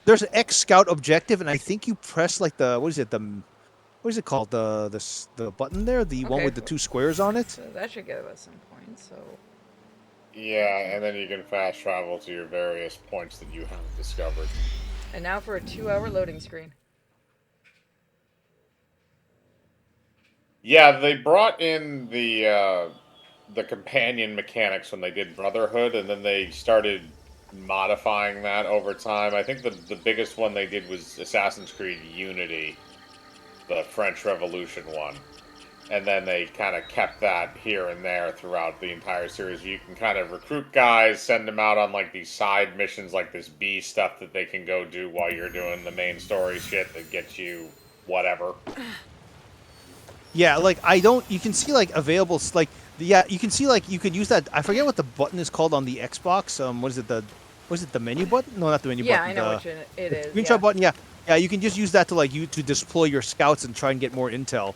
There's an X scout objective, and I think you press like what is it called the button there, the one Okay, with the 2 squares on it. So that should get us some points. So. Yeah, and then you can fast travel to your various points that you have discovered. And now for a 2-hour loading screen. Yeah, they brought in the companion mechanics when they did Brotherhood, and then they started modifying that over time. I think the biggest one they did was Assassin's Creed Unity, the French Revolution one. And then they kind of kept that here and there throughout the entire series. You can kind of recruit guys, send them out on like these side missions, like this B stuff that they can go do while you're doing the main story shit that gets you whatever. Yeah, like you can see like available like you can see like you could use that. I forget what the button is called on the Xbox. What is it the menu button? No, not the menu Yeah, button. I know the, which it is. Screenshot Yeah. button. Yeah, you can just use that to to deploy your scouts and try and get more intel.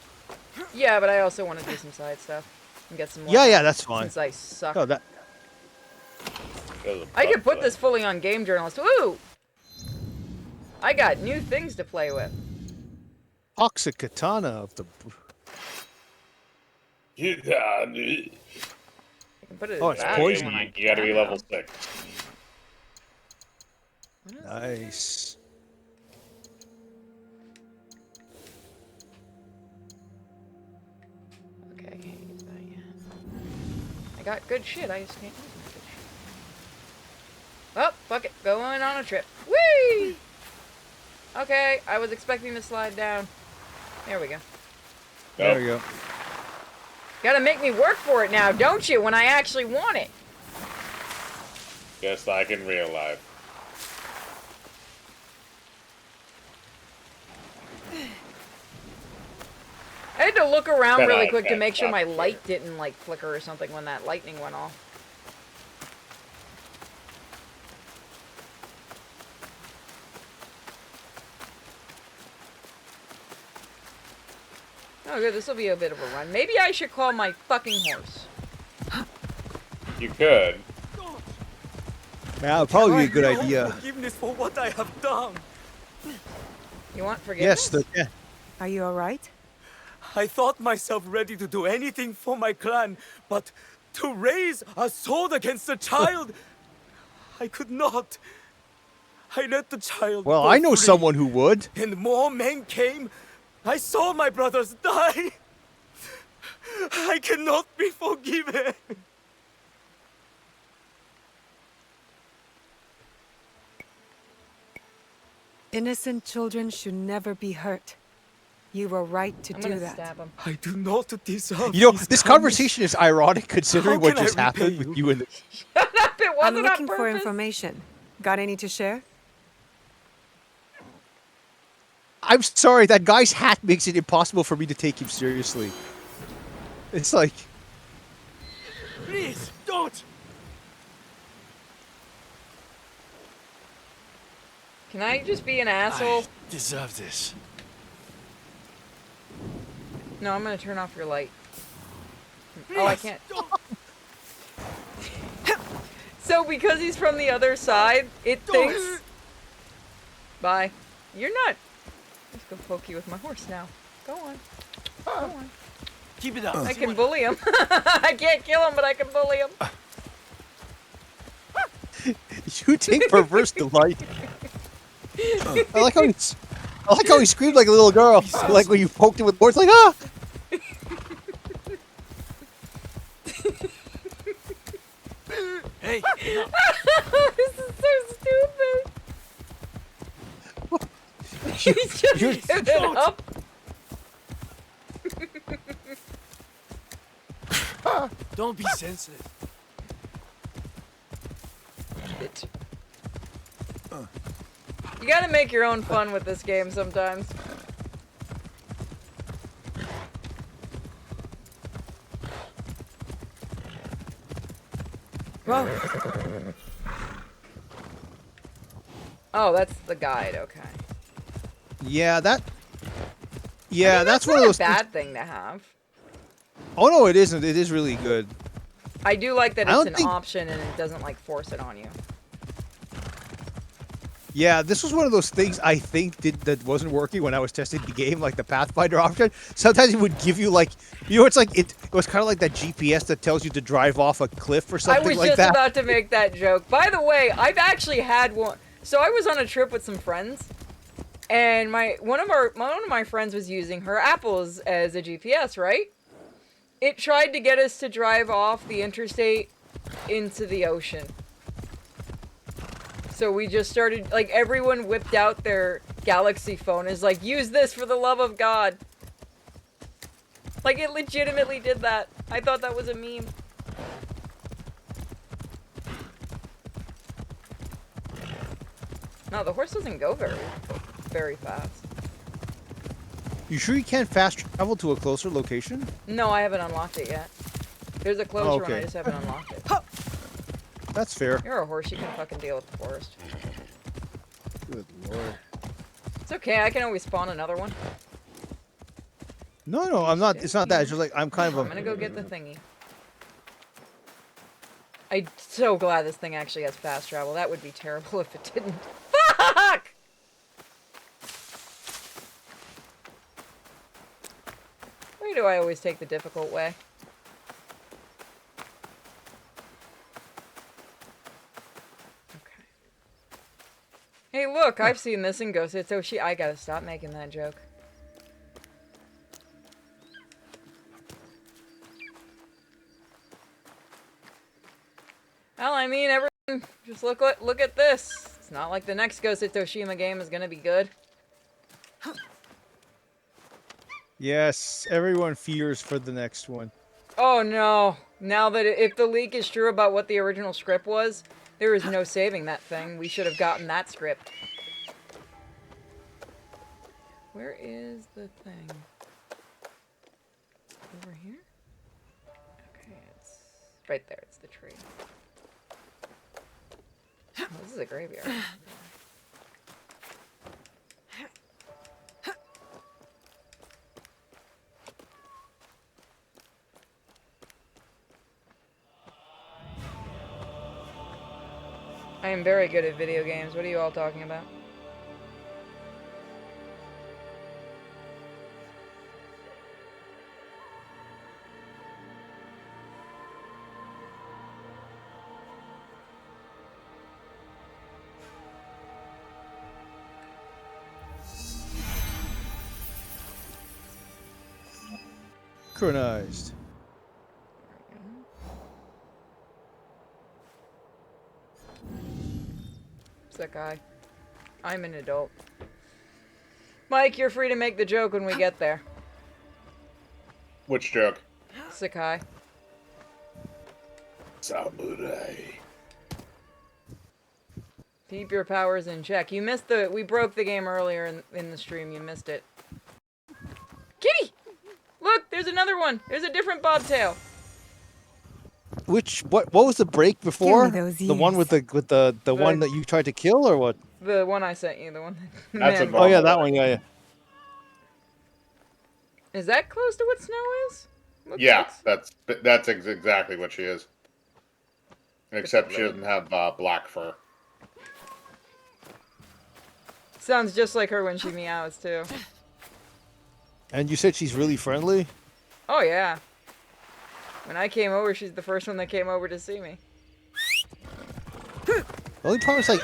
Yeah, but I also want to do some side stuff and get some more. Yeah, that's fine. Since I suck. Oh, that I could put this fully on Game Journalist. Woo! I got new things to play with. toxic katana of the. I can put it Oh, as it's that poison. when I You gotta be can. level 6. What is Nice. Okay, I can't use that yet. I got good shit, I just can't use my good shit. Oh, fuck it. Going on a trip. Whee! Okay, I was expecting to slide down. There we go. There we go. Gotta make me work for it now, don't you, when I actually want it? Just like in real life. I had to look around Then really I quick to can't make sure stop my here. light didn't, like, flicker or something when that lightning went off. Oh, good. This will be a bit of a run. Maybe I should call my fucking horse. You could. Yeah, it'd probably be a good I know idea. Forgiveness for what I have done. You want forgiveness? Yes, Are you alright? I thought myself ready to do anything for my clan, but to raise a sword against a child, I could not. I let the child Well, go I know free, someone who would. and more men came. I saw my brothers die. I cannot be forgiven. Innocent children should never be hurt. You were right to I'm do gonna that. stab him. I do not deserve You know, these this kindness. conversation is ironic considering How what can I just repay happened you? with you and the. Shut up! It I'm wasn't looking on for purpose. information. Got any to share? I'm sorry, that guy's hat makes it impossible for me to take him seriously. It's like, Please, don't. Can I just be an asshole? Deserve this. No, I'm gonna turn off your light. Oh, I can't. So because he's from the other side, it thinks. Bye. You're not. I'm just gonna poke you with my horse now. Go on. Go on. Keep it up. I can bully him. I can't kill him, but I can bully him. you take perverse delight. I like how I like how he screamed like a little girl. Like when you poked him with boards, like, ah! Hey, This is so stupid. He's just giving up. don't be sensitive. You gotta make your own fun with this game sometimes. Oh, that's the guide. Okay. Yeah, that. I Yeah, mean, that's one of not those. a bad thing to have. Oh no, it isn't. It is really good. I do like that I it's don't an think- option and it doesn't like force it on you. Yeah, this was one of those things I think that wasn't working when I was testing the game, like the Pathfinder option. Sometimes it would give you like, it's like it was kind of like that GPS that tells you to drive off a cliff or I something was like just that. about to make that joke. By the way, I've actually had one. So I was on a trip with some friends, and one of my friends was using her Apples as a GPS, right? It tried to get us to drive off the interstate into the ocean. So we just started, like, everyone whipped out their Galaxy phone, is like, use this for the love of God. Like, it legitimately did that. I thought that was a meme. No, the horse doesn't go very fast. You sure you can't fast travel to a closer location? No, I haven't unlocked it yet. There's a closer one, I okay. just haven't unlocked it. That's fair. You're a horse, you can fucking deal with the forest. Good lord. It's okay, I can always spawn another one. No, I'm not. It's not that. It's just like I'm kind of I'm gonna go get the thingy. I'm so glad this thing actually has fast travel. That would be terrible if it didn't. Fuck! Why do I always take the difficult way? Okay. Hey, look, I've seen this in Ghost of Tsushima. I gotta stop making that joke. Well, I mean, everyone, just look at this. It's not like the next Ghost of Tsushima game is gonna be good. Yes, everyone fears for the next one. Oh no! Now that if the leak is true about what the original script was, there is no saving that thing. We should have gotten that script. Where is the thing? Over here? Okay, it's right there. It's the tree. Oh, this is a graveyard. I am very good at video games. What are you all talking about? Synchronized. Sakai. I'm an adult. Mike, you're free to make the joke when we get there. Which joke? Sakai. Samurai. Keep your powers in check. You missed the... We broke the game earlier in the stream. You missed it. Kitty! Look, there's another one. There's a different bobtail. What was the break before? those The one with the one that you tried to kill, or what? The one I sent you. The one that... That's a Man, bomb. Oh yeah, that one. Yeah. is that close to what Snow is? Looks Yeah, like- that's exactly what she is. Except she doesn't have black fur. Sounds just like her when she meows, too. And you said she's really friendly. Oh, yeah. When I came over, she's the first one that came over to see me. The only problem is like,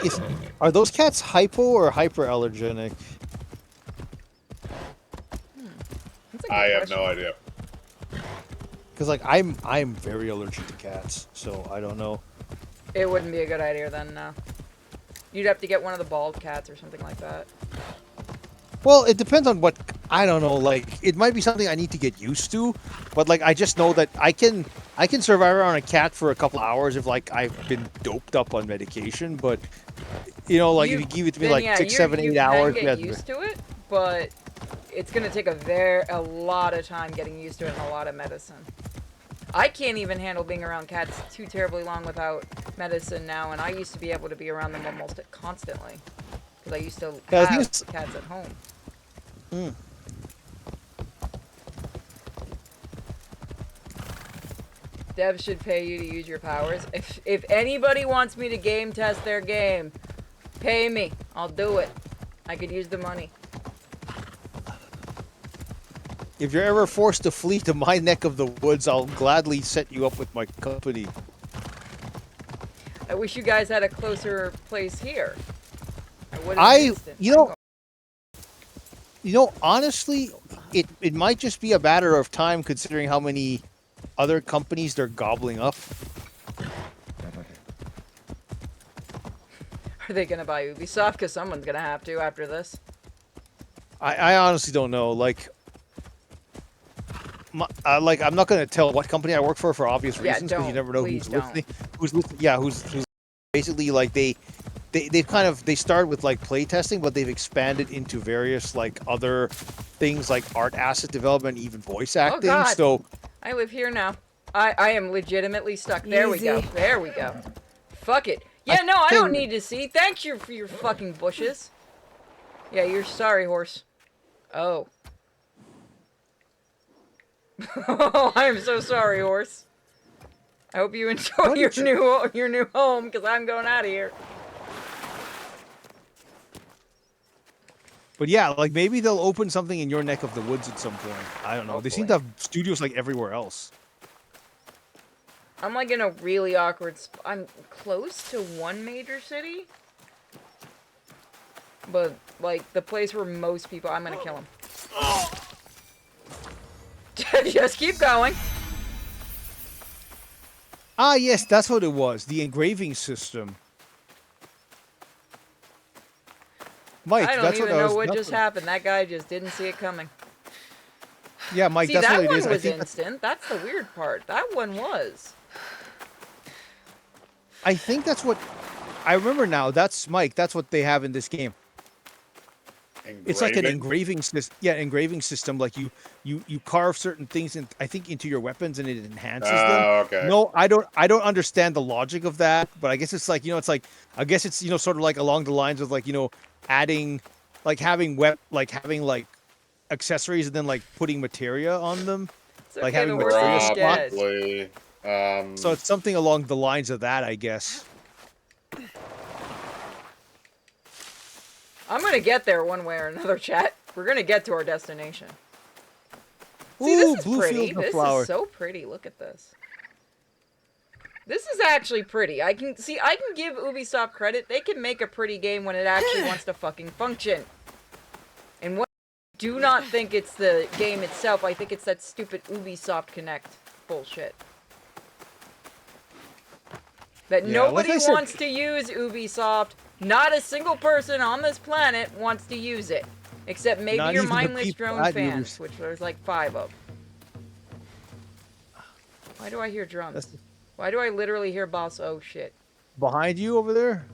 are those cats hypo or hyperallergenic? I have question. no idea. Because like I'm very allergic to cats, so I don't know. It wouldn't be a good idea then, no. You'd have to get one of the bald cats or something like that. Well, it depends on what, I don't know. Like it might be something I need to get used to, but like I just know that I can survive around a cat for a couple hours if like I've been doped up on medication. But you know, like if you give it to me then like yeah, 6, you 7, 8 can hours, get yeah, used to it, but it's gonna take a lot of time getting used to it and a lot of medicine. I can't even handle being around cats too terribly long without medicine now, and I used to be able to be around them almost constantly because I used to Yeah, I think have it's- cats at home. Dev should pay you to use your powers. If anybody wants me to game test their game, pay me. I'll do it. I could use the money. if you're ever forced to flee to my neck of the woods, I'll gladly set you up with my company. I wish you guys had a closer place here. I would You know, honestly, it might just be a matter of time considering how many other companies they're gobbling up. Are they gonna buy Ubisoft? Because someone's gonna have to after this. I honestly don't know. Like, I'm not gonna tell what company I work for obvious Yeah, reasons because you never know please who's don't. listening. Who's listening? Yeah, who's basically like they've kind of they started with like playtesting, but they've expanded into various like other things like art asset development, even voice acting. God. So I live here now. I am legitimately stuck. There we go. Easy. There we go. Fuck it. Yeah, no, I tell don't you- need to see. Thanks you for your fucking bushes. Yeah, you're sorry, horse. Oh. Oh, I am so sorry, horse. I hope you enjoy your new home, because I'm going out of here. But yeah, like maybe they'll open something in your neck of the woods at some point. I don't know. They seem to have studios like everywhere else. I'm like in a really awkward I'm close to one major city. But, like, the place where most people... I'm gonna kill him. Just keep going. Ah, yes, that's what it was. The engraving system. Mike, I don't that's even what I know was. what that's just happened. That guy just didn't see it coming. Yeah, Mike, See, that's that what it one is. I was think instant. That's the weird part. That one was. I think that's what I remember now. That's Mike. That's what they have in this game. It's like an engraving system. Yeah, engraving system. Like you carve certain things in, I think, into your weapons, and it enhances them. Okay. No, I don't understand the logic of that, but I guess it's like it's like I guess it's sort of like along the lines of like adding, like having having accessories and then like putting materia on them, It's like okay, having the horse materia is dead. Probably. So it's something along the lines of that, I guess. I'm gonna get there one way or another, chat. We're gonna get to our destination. See, Ooh, this is blue pretty. fields of This flower. is so pretty. Look at this. This is actually pretty. I can give Ubisoft credit. They can make a pretty game when it actually wants to fucking function. And what I do not think it's the game itself. I think it's that stupid Ubisoft Connect bullshit. That Yeah, nobody like I said- wants to use Ubisoft. Not a single person on this planet wants to use it. Except maybe Not your even the mindless people drone at fans, Ubis- which there's like 5 of. Why do I hear drums? That's- Why do I literally hear boss? Oh shit. Behind you over there.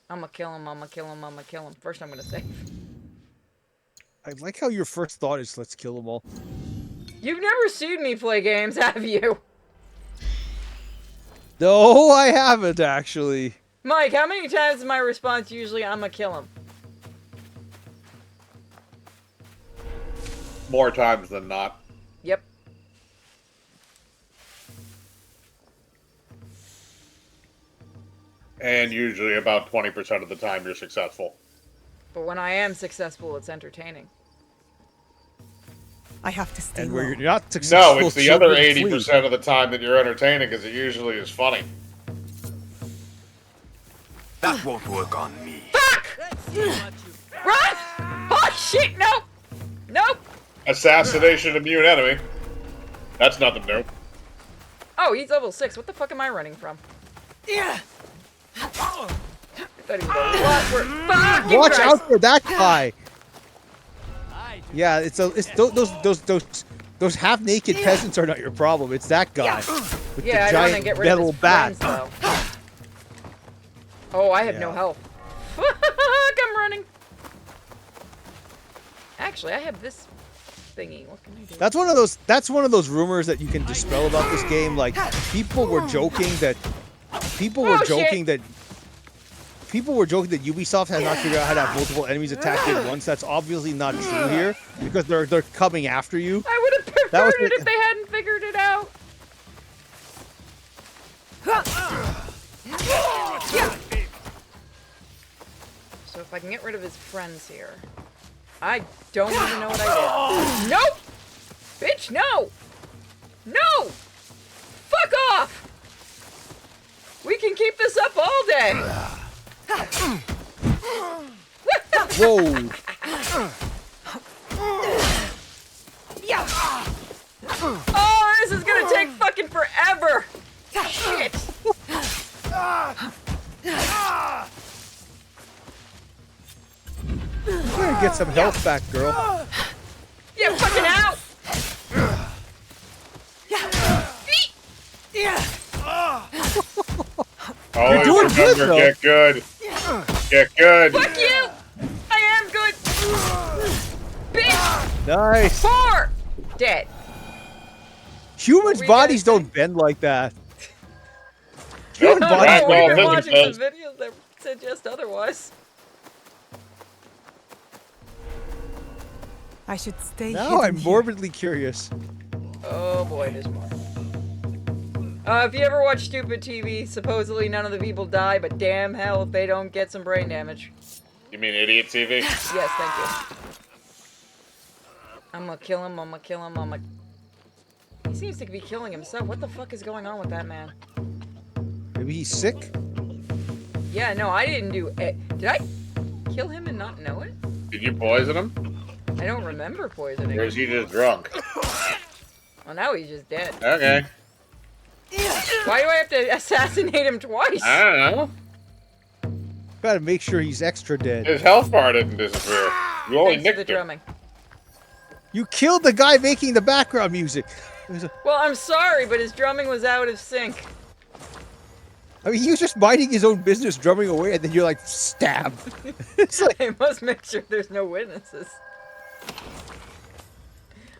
I'm gonna kill him, I'm gonna kill him, I'm gonna kill him. First I'm gonna save. I like how your first thought is let's kill them all. You've never seen me play games, have you? No, I haven't actually. Mike, how many times is my response usually I'm gonna kill him? More times than not. Yep. And usually about 20% of the time you're successful. But when I am successful, it's entertaining. I have to stay And where low. you're not successful, No, it's the other children flee. 80% of the time that you're entertaining because it usually is funny. That won't work on me. Run! Oh shit, no! Nope. Assassination immune enemy. That's nothing new. Oh, he's level 6. What the fuck am I running from? Yeah. I thought he was a lot worse. Fucking Watch Christ. out for that guy. Yeah, it's those half-naked peasants are not your problem. It's that guy with Yeah, the I want to giant get rid of metal his bat. friends, though. Oh, I have no Yeah. health. Fuck, I'm running. Actually, I have this thingy. What can I do? That's one of those. That's one of those rumors that you can dispel about this game. Like people were joking that people were joking that Ubisoft has not figured out how to have multiple enemies attack you at once. That's obviously not true here because they're coming after you. I would have That was preferred it it. if they hadn't figured it out. So if I can get rid of his friends here. I don't even know what I did. Nope! Bitch, no! No! Fuck off! We can keep this up all day! Whoa! Oh, this is gonna take fucking forever! Shit! You better get some health back, girl. Get fucking out! Always doing good, remember, though. get good. Get good. Fuck you! I am good! Bitch! Nice. 4! Dead. Humans' What were you bodies gonna don't bend like that. Nope, Human Oh, bodies right, no, well, we've been physics watching does. some videos that suggest otherwise. I should stay Now hidden I'm here. morbidly curious. Oh boy, there's more. If you ever watch stupid TV, supposedly none of the people die, but damn hell if they don't get some brain damage. You mean idiot TV? Yes, thank you. I'm gonna kill him, I'm gonna kill him, I'm gonna... He seems to be killing himself. What the fuck is going on with that man? Maybe he's sick. Yeah, no, I didn't do it. Did I kill him and not know it? Did you poison him? I don't remember poisoning Or him. is he just drunk? Well, now he's just dead. Okay. Why do I have to assassinate him twice? I don't know. Gotta make sure he's extra dead. His health bar didn't disappear. You only Thanks for the nicked him. drumming. You killed the guy making the background music. Well, I'm sorry, but his drumming was out of sync. I mean, he was just minding his own business, drumming away, and then you're like, stab. It's like, I must make sure there's no witnesses.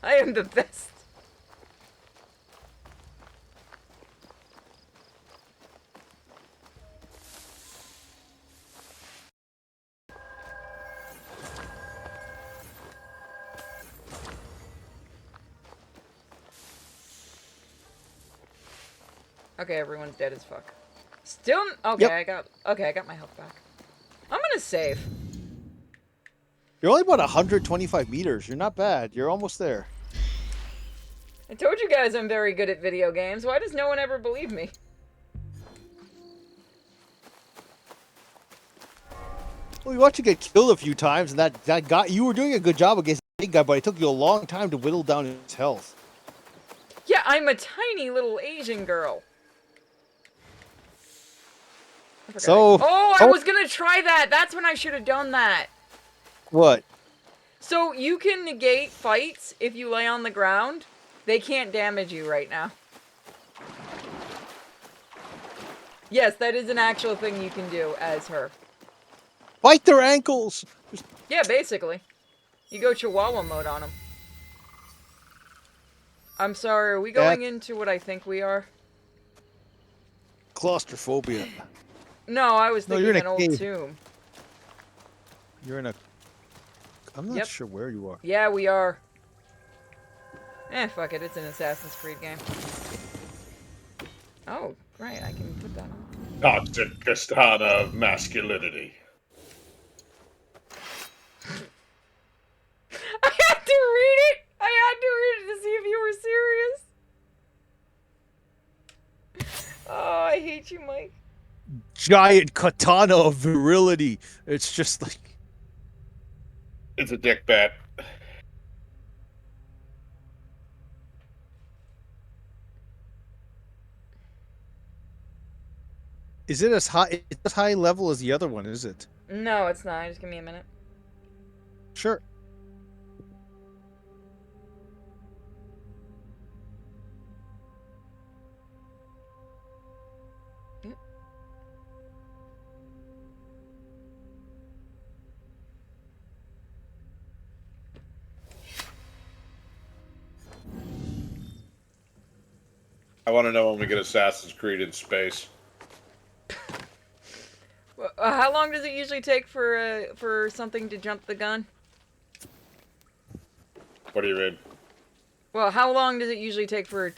I am the best. Okay, everyone's dead as fuck. Still, okay, Yep. I got my health back. I'm gonna save. you're only about 125 meters. You're not bad. You're almost there. I told you guys I'm very good at video games. Why does no one ever believe me? Well, you watched you get killed a few times, and that guy, you were doing a good job against the big guy, but it took you a long time to whittle down his health. Yeah, I'm a tiny little Asian girl. I forgot So- oh, I was gonna try that. That's when I should have done that. What? So you can negate fights if you lay on the ground. They can't damage you right now. Yes, that is an actual thing you can do as her. Bite their ankles! Yeah, basically. You go Chihuahua mode on them. I'm sorry, are we going into what I think we are? Claustrophobia. No, I was No, thinking you're in an a old cave. tomb. You're in a... I'm not Yep. sure where you are. Yeah, we are. Fuck it, it's an Assassin's Creed game. Oh, right, I can put that on. Toxic Castana of masculinity. I had to read it! I had to read it to see if you were serious. Oh, I hate you, Mike. Giant katana of virility. It's just like... It's a dick bat. Is it as high? It's as high level as the other one, is it? No, it's not. Just give me a minute. Sure. I want to know when we get Assassin's Creed in space. Well, how long does it usually take for something to jump the gun? What do you mean? Well, how long does it usually take for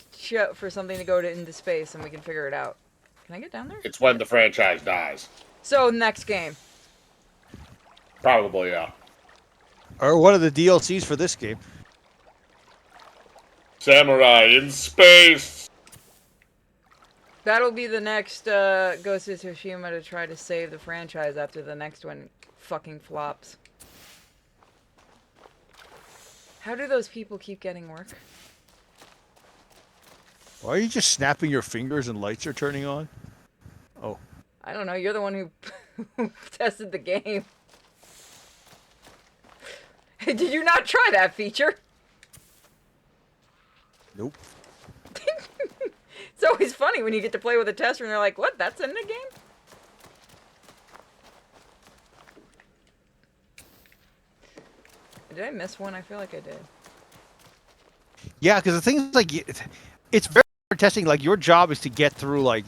something to go into space and we can figure it out? Can I get down there? It's when the franchise dies. So next game. Probably, yeah. Or what are the DLCs for this game? Samurai in space! That'll be the next Ghost of Tsushima to try to save the franchise after the next one fucking flops. How do those people keep getting work? Why are you just snapping your fingers and lights are turning on? Oh. I don't know, you're the one who tested the game. Did you not try that feature? Nope. It's always funny when you get to play with a tester and they're like, what, that's in the game? Did I miss one? I feel like I did. Yeah, because the thing is, like, it's very hard testing. Like, your job is to get through, like,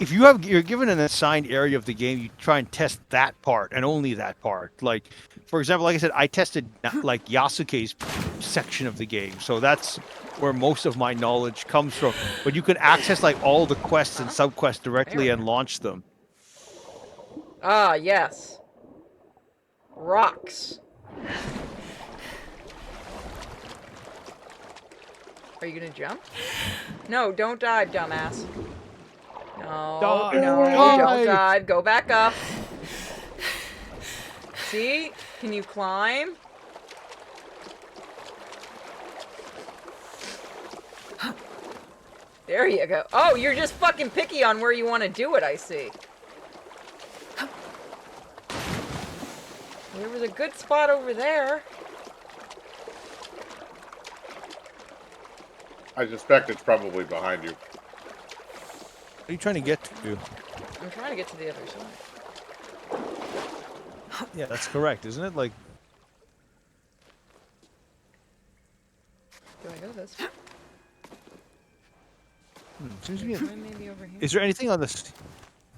if you're given an assigned area of the game, you try and test that part and only that part. Like, for example, like I said, I tested like Yasuke's section of the game, so that's where most of my knowledge comes from. But you can access like all the quests and subquests directly and launch them. Ah, yes. Rocks. Are you gonna jump? No, don't dive, dumbass. No, Dive. no, Dive. don't dive. Go back up. See? Can you climb? There you go. Oh, you're just fucking picky on where you want to do it, I see. There was a good spot over there. I suspect it's probably behind you. What are you trying to get to? I'm trying to get to the other side. Yeah, that's correct, isn't it? Like, Do I go this way? seems to be. Maybe over here. Is there anything on the?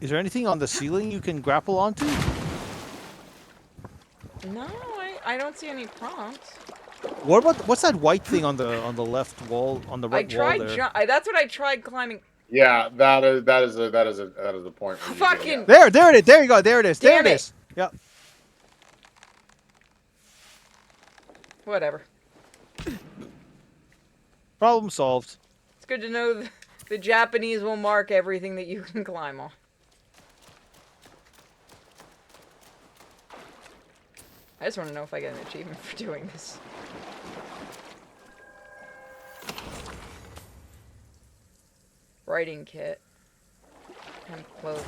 Is there anything on the ceiling you can grapple onto? No, I don't see any prompts. What about what's that white thing on the left wall on the I right wall tried there? that's what I tried climbing. Yeah, that is a point. Where you Fucking There it is. There you go. There it is. There Damn it it. is. Yep. whatever. Problem solved. It's good to know the Japanese will mark everything that you can climb on. I just want to know if I get an achievement for doing this. Writing kit. And clothing.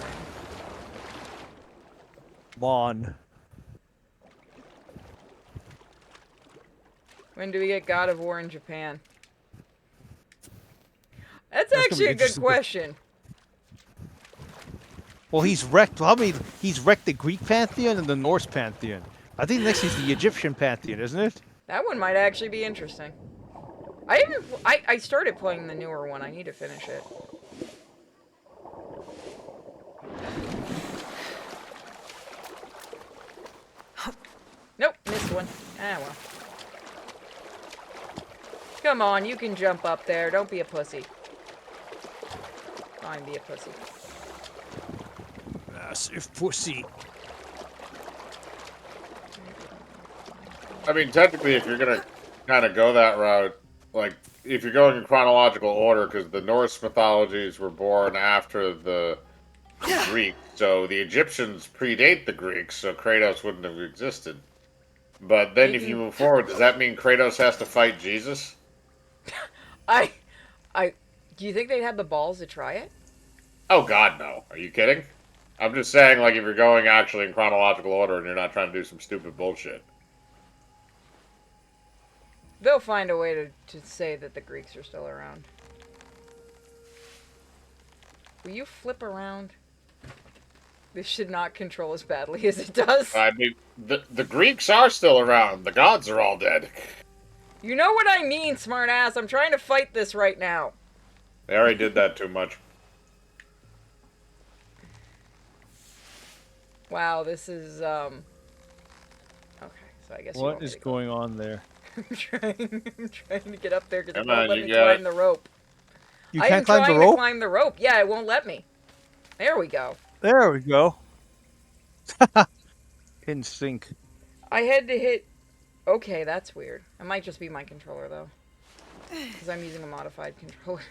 Come on. When do we get God of War in Japan? That's That's gonna actually be a good interesting. question. Well, he's wrecked. He's wrecked the Greek pantheon and the Norse pantheon. I think next is the Egyptian pantheon, isn't it? That one might actually be interesting. I started playing the newer one. I need to finish it. Nope, missed one. Ah, well. Come on, you can jump up there. Don't be a pussy. Fine, be a pussy. Massive pussy. I mean, technically, if you're gonna kind of go that route, like if you're going in chronological order, because the Norse mythologies were born after the Greek, so the Egyptians predate the Greeks, so Kratos wouldn't have existed. But then, if you move forward, does that mean Kratos has to fight Jesus? Do you think they'd have the balls to try it? Oh God, no. Are you kidding? I'm just saying, like, if you're going actually in chronological order and you're not trying to do some stupid bullshit. They'll find a way to say that the Greeks are still around. Will you flip around? This should not control as badly as it does. I mean, the Greeks are still around. The gods are all dead. You know what I mean, smartass. I'm trying to fight this right now. They already did that too much. Wow, this is, Okay, so I guess you want What me is to go. going on there? I'm trying to get up there because it Come won't on, let you me got climb it. the rope. You I can't am climb the trying to rope? climb the rope. Yeah, it won't let me. There we go. There we go. In sync. I had to hit... Okay, that's weird. It might just be my controller, though. Because I'm using a modified controller.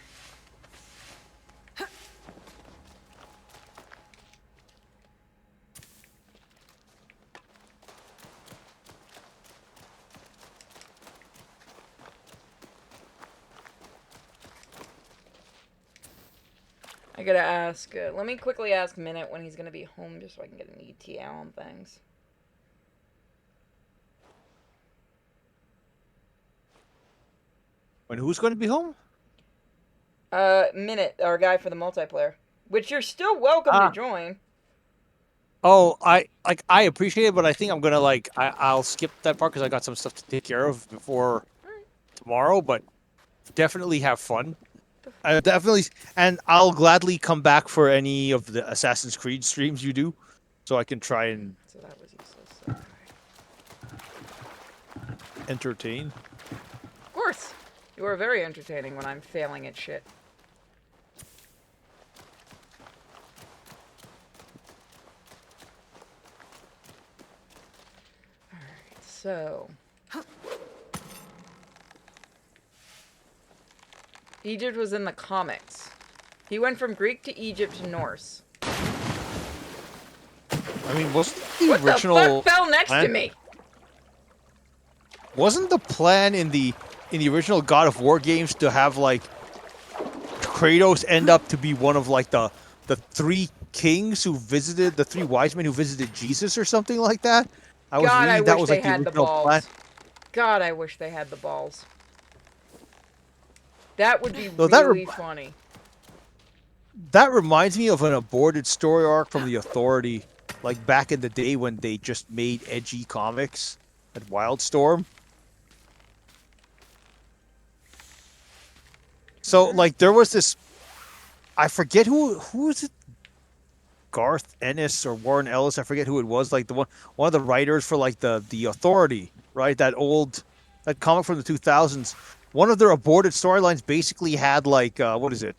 I gotta ask... let me quickly ask Minute when he's gonna be home just so I can get an ETA on things. When who's going to be home? Minute, our guy for the multiplayer. Which you're still welcome to join. Oh, I appreciate it, but I think I'm gonna I'll skip that part because I got some stuff to take care of before tomorrow. But definitely have fun. I definitely, and I'll gladly come back for any of the Assassin's Creed streams you do, so I can try and So that was useless. Okay. entertain. Of course. You are very entertaining when I'm failing at shit. Alright, so... Egypt was in the comics. He went from Greek to Egypt to Norse. I mean, wasn't the What original the fuck fell next to plan- me? Wasn't the plan in the original God of War games to have like Kratos end up to be one of like the three kings who visited the three wise men who visited Jesus or something like that? I was God, I reading that wish was they like the had the original balls. plan. God, I wish they had the balls. That would be So that really funny. That reminds me of an aborted story arc from the Authority, like back in the day when they just made edgy comics at Wildstorm. So, like, there was this, I forget who is it? Garth Ennis or Warren Ellis, I forget who it was. Like one of the writers for like the Authority, right? That comic from the 2000s. One of their aborted storylines basically had like what is it?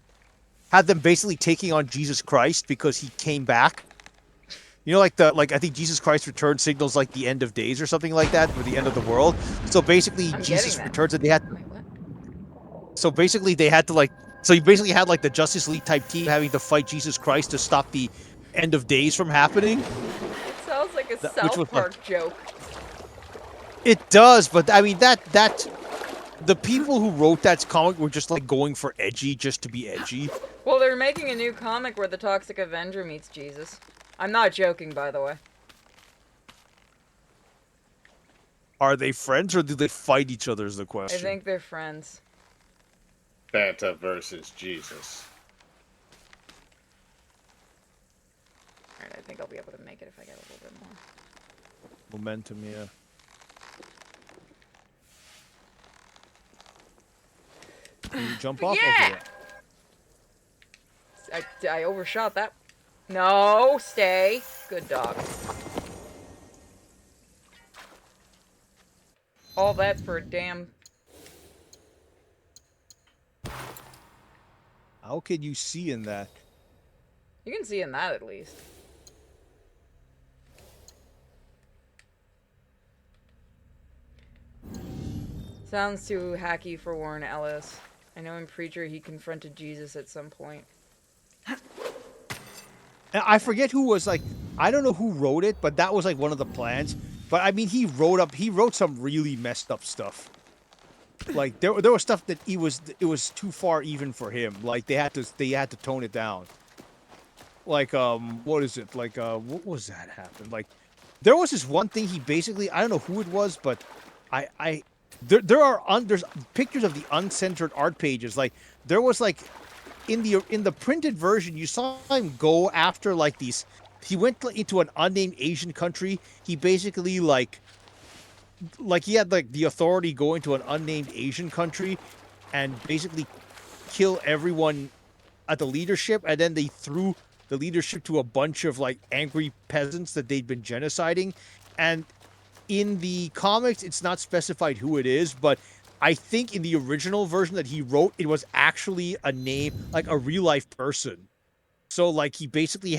Had them basically taking on Jesus Christ because he came back. You know, I think Jesus Christ return signals like the end of days or something like that, or the end of the world. So basically, I'm Jesus getting that. returns, and they had. Wait, what? So basically, they had to like. So you basically had like the Justice League type team having to fight Jesus Christ to stop the end of days from happening. It sounds like a Which was South Park joke. It does, but I mean that the people who wrote that comic were just like going for edgy just to be edgy. Well, they're making a new comic where the Toxic Avenger meets Jesus. I'm not joking, by the way. Are they friends or do they fight each other is the question. I think they're friends. Santa versus Jesus. Alright, I think I'll be able to make it if I get a little bit more. Momentum, yeah. Can you jump off? Yeah! Okay. I overshot that. No, stay. Good dog. All that for a damn... How can you see in that? You can see in that at least. Sounds too hacky for Warren Ellis. I know in Preacher he confronted Jesus at some point. And I forget who was like, I don't know who wrote it, but that was like one of the plans. But I mean, he wrote some really messed up stuff. Like there was stuff that it was too far even for him. Like they had to tone it down. like what is it? Like what was that happened? Like there was this one thing he basically, I don't know who it was, but I there's pictures of the uncensored art pages. Like there was like in the printed version, you saw him go after like these. He went into an unnamed Asian country. He basically like he had like the authority go into an unnamed Asian country and basically kill everyone at the leadership, and then they threw the leadership to a bunch of like angry peasants that they'd been genociding. And in the comics, it's not specified who it is, but I think in the original version that he wrote, it was actually a name, like a real life person. So like he basically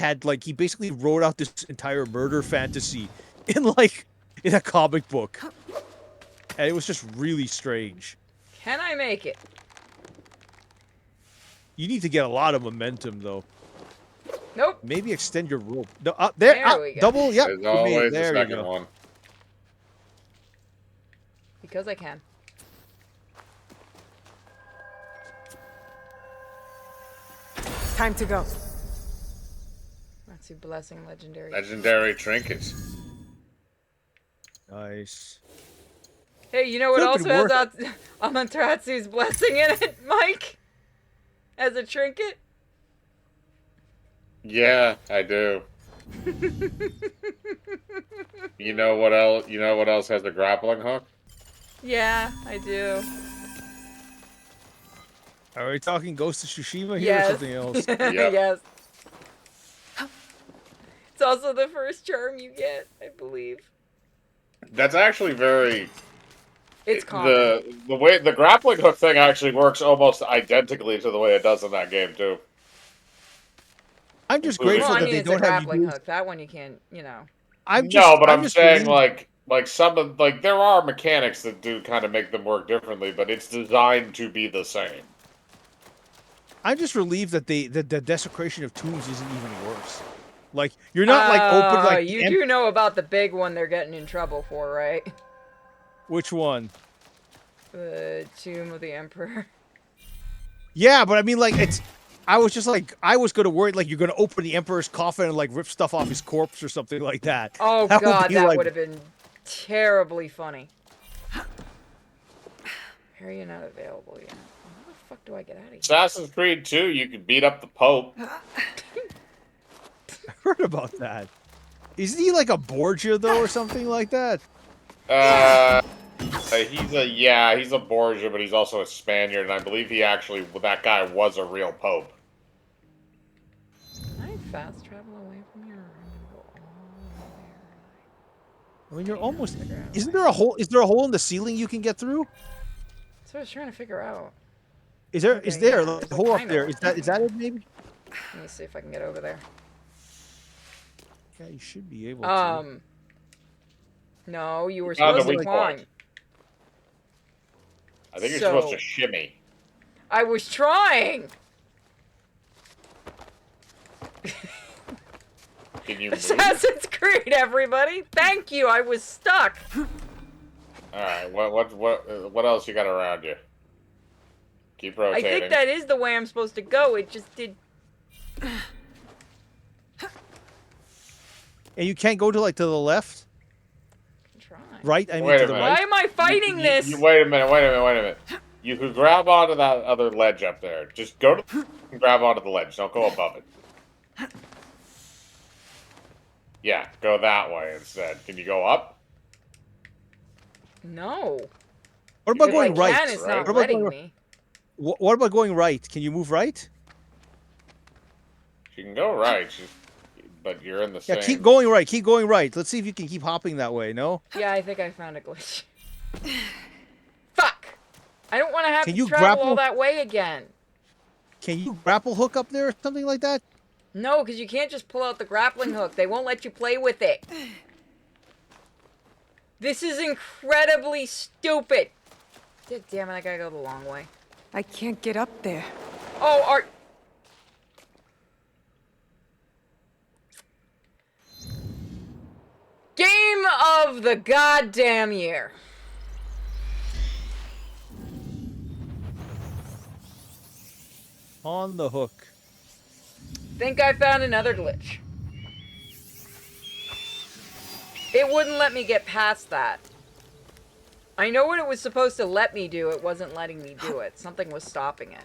wrote out this entire murder fantasy in like in a comic book. And it was just really strange. Can I make it? You need to get a lot of momentum though. Nope. Maybe extend your rope. No, up there, There up, we go. double. Yep, There's you made it. always the There you second go. one. Because I can. Time to go. Let's see, blessing legendary. Legendary trinkets. Nice. Hey, you know what Could've also been has Amaterasu's blessing in it, Mike? As a trinket? Yeah, I do. You know what else? You know what else has a grappling hook? Yeah, I do. Are we talking Ghost of Tsushima here Yes. or something else? Yes. It's also the first charm you get, I believe. That's actually very. It's common. The way the grappling hook thing actually works almost identically to the way it does in that game too. I'm just Well, grateful Well, I that mean, they it's a don't have you grappling do. hook. That one you can't, you know. No, but I'm just saying relieved- like some of like there are mechanics that do kind of make them work differently, but it's designed to be the same. I'm just relieved that the desecration of tombs isn't even worse. Like you're not like open like You do know about the big one they're getting in trouble for, right? which one? The Tomb of the Emperor. Yeah, but I mean like it's. I was just like I was gonna worry like you're gonna open the Emperor's coffin and like rip stuff off his corpse or something like that. Oh That would god, be, that like- would have been terribly funny. How are you not available yet? How the fuck do I get out of here? Assassin's Creed 2, you can beat up the Pope. I heard about that. Isn't he like a Borgia though or something like that? He's a Borgia, but he's also a Spaniard, and I believe that guy was a real Pope. Can I fast travel away from here? Or I'm gonna go all the way there. I mean you're almost. Figure out Isn't why. there a hole? Is there a hole in the ceiling you can get through? That's what I was trying to figure out. Is there? Okay, Is there yeah, like, there's a a hole up kind there? of Is that it? Maybe. Let me see if I can get over there. Yeah, you should be able to. No, you were On supposed the to weak climb. point. I think you're So- supposed to shimmy. I was trying! Can you move? Assassin's Creed, everybody! Thank you, I was stuck! Alright, what else you got around you? Keep I rotating. think that is the way I'm supposed to go, it just did... And you can't go to like to the left, Try. right? I mean Wait to a the minute. Why right. am I fighting this? Wait a minute. You could grab onto that other ledge up there. Just go to and grab onto the ledge. Don't go above it. Yeah, go that way instead. Can you go up? No. What about If going I right? can, it's right? not What about letting going- me. What about going right? Can you move right? You can go right, but you're in the Yeah, same. keep going right. Keep going right. Let's see if you can keep hopping that way. No. Yeah, I think I found a glitch. Fuck! I don't want to have Can to you travel all grapple? that way again. Can you grapple hook up there or something like that? No, because you can't just pull out the grappling hook. They won't let you play with it. This is incredibly stupid. Damn it, I gotta go the long way. I can't get up there. Oh, Art. Game of the goddamn year. On the hook. Think I found another glitch. It wouldn't let me get past that. I know what it was supposed to let me do. It wasn't letting me do it. Something was stopping it.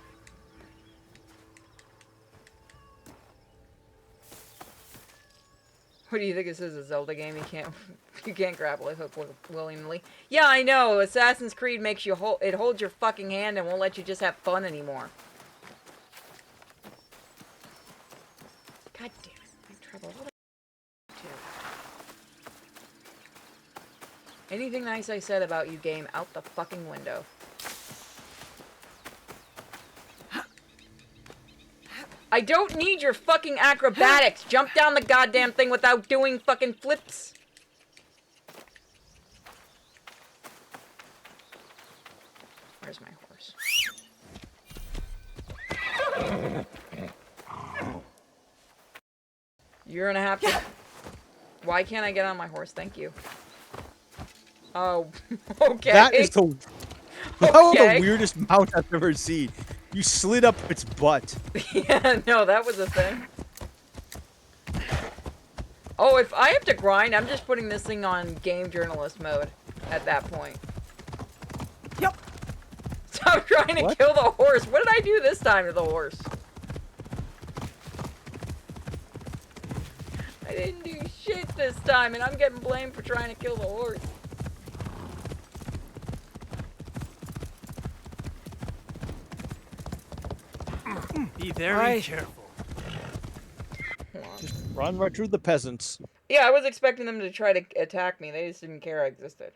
What do you think this is, a Zelda game? You can't grapple a hook willingly. Yeah, I know. Assassin's Creed makes you it holds your fucking hand and won't let you just have fun anymore. God damn it! I'm in trouble. What Anything nice I said about you, game, out the fucking window. I don't need your fucking acrobatics. Jump down the goddamn thing without doing fucking flips. Where's my horse? You're gonna have to... Why can't I get on my horse? Thank you. Oh, okay. That is the... That was the weirdest mount I've ever seen. You slid up its butt. Yeah, no, that was a thing. Oh, if I have to grind, I'm just putting this thing on game journalist mode at that point. Yep. Stop trying to kill the horse. What did I do this time to the horse? I didn't do shit this time, and I'm getting blamed for trying to kill the horse. Be very careful. Just run right through the peasants. Yeah, I was expecting them to try to attack me. They just didn't care I existed.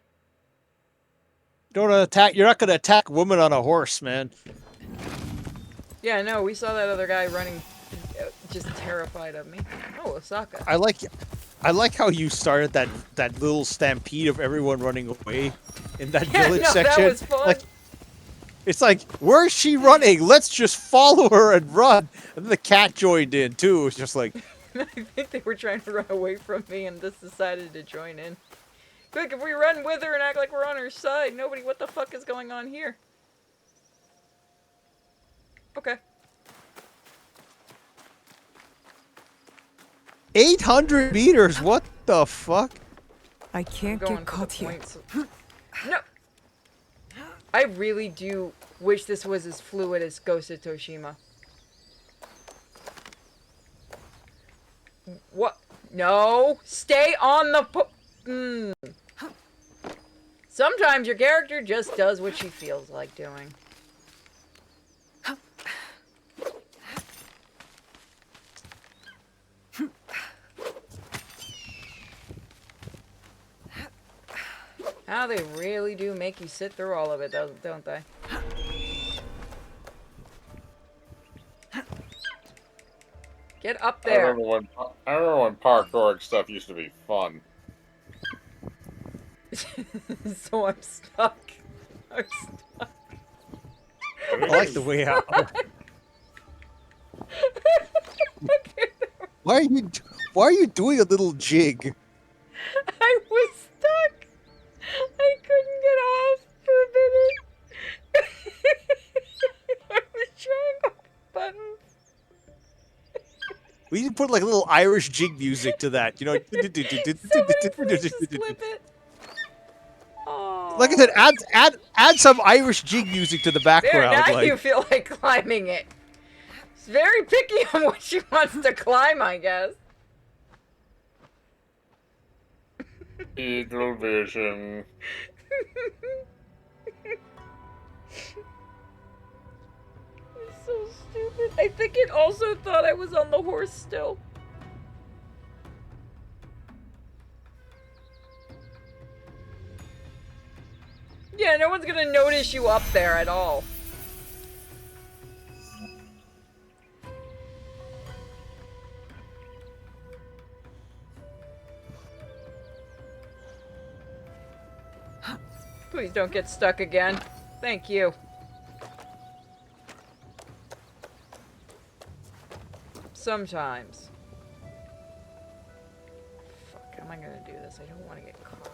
Don't attack. You're not gonna attack women on a horse, man. Yeah, no, we saw that other guy running, just terrified of me. Oh, Osaka. I like how you started that little stampede of everyone running away in that village section. That was fun. Like, it's like, where's she running? Let's just follow her and run. And then the cat joined in too. It's just like, I think they were trying to run away from me and just decided to join in. Quick, if we run with her and act like we're on her side, what the fuck is going on here? Okay. 800 meters. What the fuck? I can't get caught here. No. I really do wish this was as fluid as Ghost of Tsushima. What? No. Stay on the Sometimes your character just does what she feels like doing. How they really do make you sit through all of it, don't they? Get up there. I remember when parkour stuff used to be fun. So I'm stuck. I'm stuck. I like the way out. Why are you doing a little jig? I was stuck. I couldn't get off for a minute. I was trying to button. We need to put like a little Irish jig music to that, you know. Somebody please just clip it. Oh. Like I said, add some Irish jig music to the background. There, now like. you feel like climbing it. It's very picky on what she wants to climb, I guess. Eagle vision. It's so stupid. I think it also thought I was on the horse still. Yeah, no one's gonna notice you up there at all. Please don't get stuck again. Thank you. Sometimes. Fuck, how am I gonna do this? I don't want to get caught.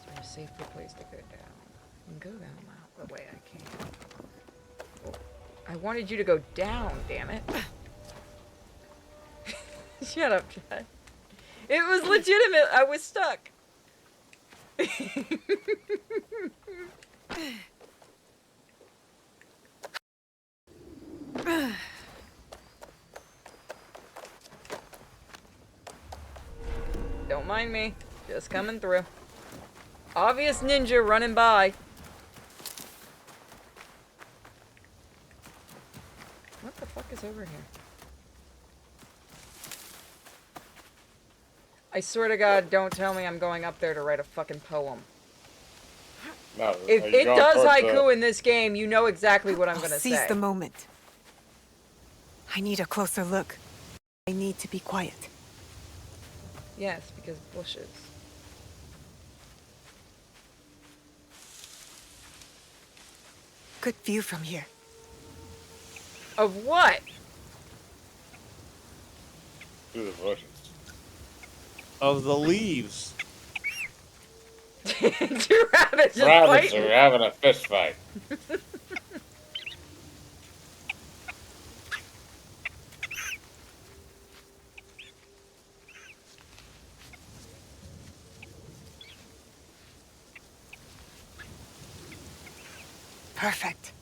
Is there a safer place to go down? I can go down the way I can. Oh. I wanted you to go down, damn it. Shut up, Chad. It was legitimate. I was stuck. Don't mind me. Just coming through. Obvious ninja running by. What the fuck is over here? I swear to God, don't tell me I'm going up there to write a fucking poem. No, If are you it going does towards haiku in this game, you know exactly what I'm I'll gonna seize say. the moment. I need a closer look. I need to be quiet. Yes, because bushes. Good view from here. Of what? through the bushes? Of the leaves. Two rabbits just Rabbits fighting. are having a fist fight. Perfect.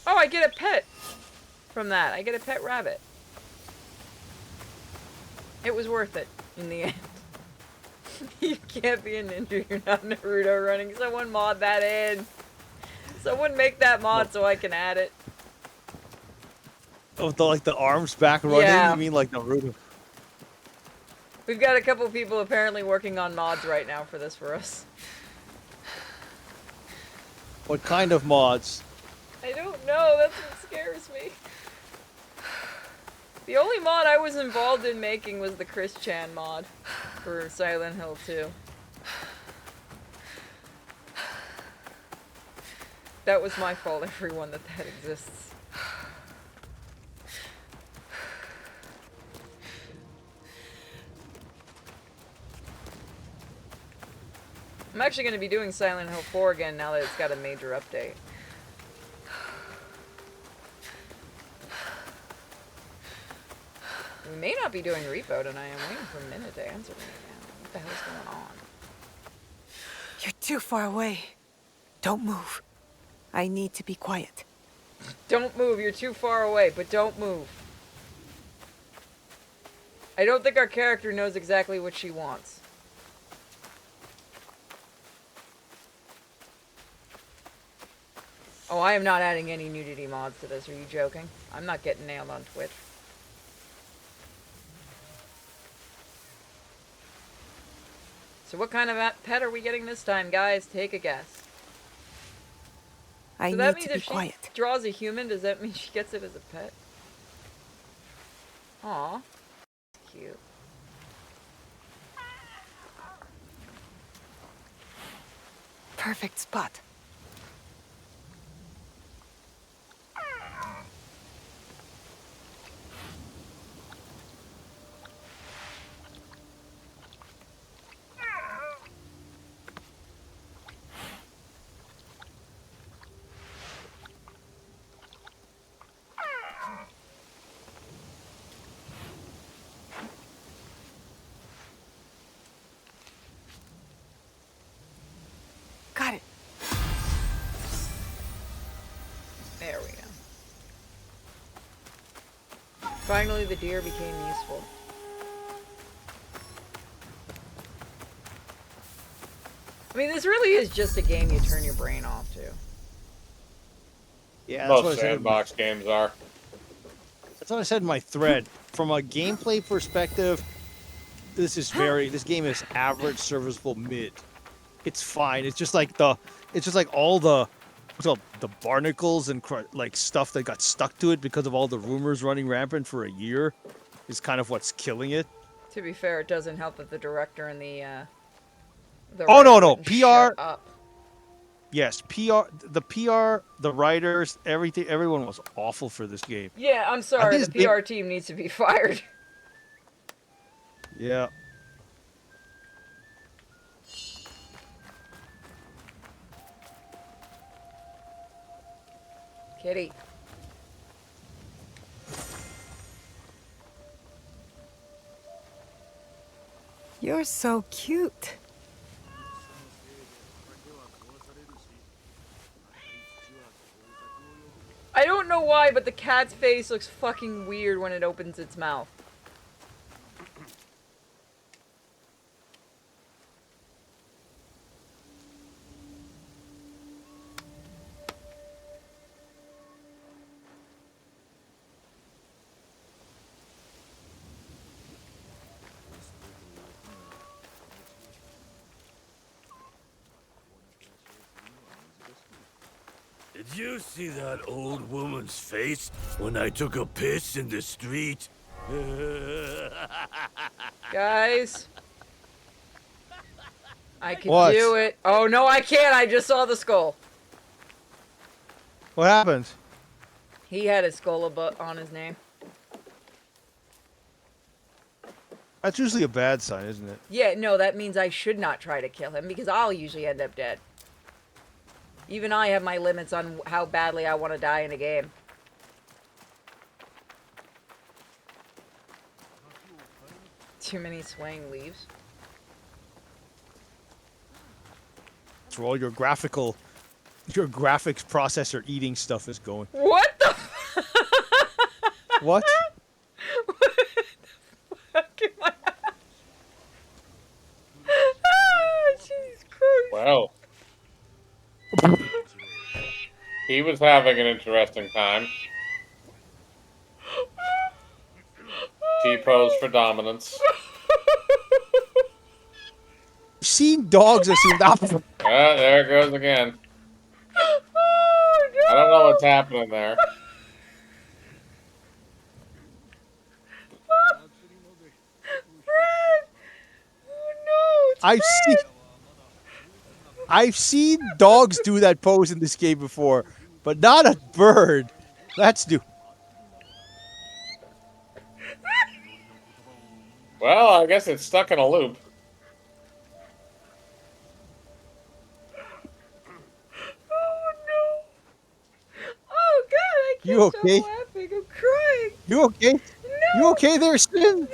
Oh, I get a pet from that. I get a pet rabbit. It was worth it in the end. You can't be a ninja. You're not Naruto running. Someone mod that in. Someone make that mod so I can add it. Of the like the arms back running. Yeah. You mean like Naruto? We've got a couple people apparently working on mods right now for this for us. What kind of mods? I don't know. That's what scares me. The only mod I was involved in making was the Chris Chan mod for Silent Hill 2. That was my fault, everyone, that exists. I'm actually going to be doing Silent Hill 4 again now that it's got a major update. We may not be doing Repo tonight. I'm waiting for Minna to answer me now. What the hell's going on? You're too far away. Don't move. I need to be quiet. Don't move. You're too far away, but don't move. I don't think our character knows exactly what she wants. Oh, I am not adding any nudity mods to this. Are you joking? I'm not getting nailed on Twitch. So what kind of pet are we getting this time, guys? Take a guess. I So that need means to be if she quiet. draws a human, does that mean she gets it as a pet? Aw. Cute. Perfect spot. Got it. There we go. Finally, the deer became useful. I mean, this really is just a game you turn your brain off to. Yeah, that's what I Most said. sandbox games are. That's what I said in my thread. From a gameplay perspective, this game is average, serviceable, mid. It's fine. It's just like all the what's it called, the barnacles and like stuff that got stuck to it because of all the rumors running rampant for a year is kind of what's killing it. To be fair, it doesn't help that the director and the Oh, no, writer no, wouldn't PR. shut up. Yes, the writers, everything, everyone was awful for this game. Yeah, I'm sorry. The PR team needs to be fired. Yeah. Kitty. You're so cute. I don't know why, but the cat's face looks fucking weird when it opens its mouth. Did you see that old woman's face when I took a piss in the street? Guys. I could What? do it. Oh, no, I can't. I just saw the skull. What happened? He had a skull on his name. That's usually a bad sign, isn't it? Yeah, no, that means I should not try to kill him because I'll usually end up dead. Even I have my limits on how badly I want to die in a game. Too many swaying leaves. That's where all your graphics processor eating stuff is going. What the What? fuck am I? Ah, Jesus Christ. Well. He was having an interesting time. T-pose for dominance. I've seen dogs that seem that. Ah, there it goes again. Oh, no. I don't know what's happening there. Fred! Oh, no, it's I've seen dogs do that pose in this game before, but not a bird. That's new. Well, I guess it's stuck in a loop. Oh, no. Oh, God, I can't You okay? stop laughing. I'm crying. You okay? No. You okay there, Sin?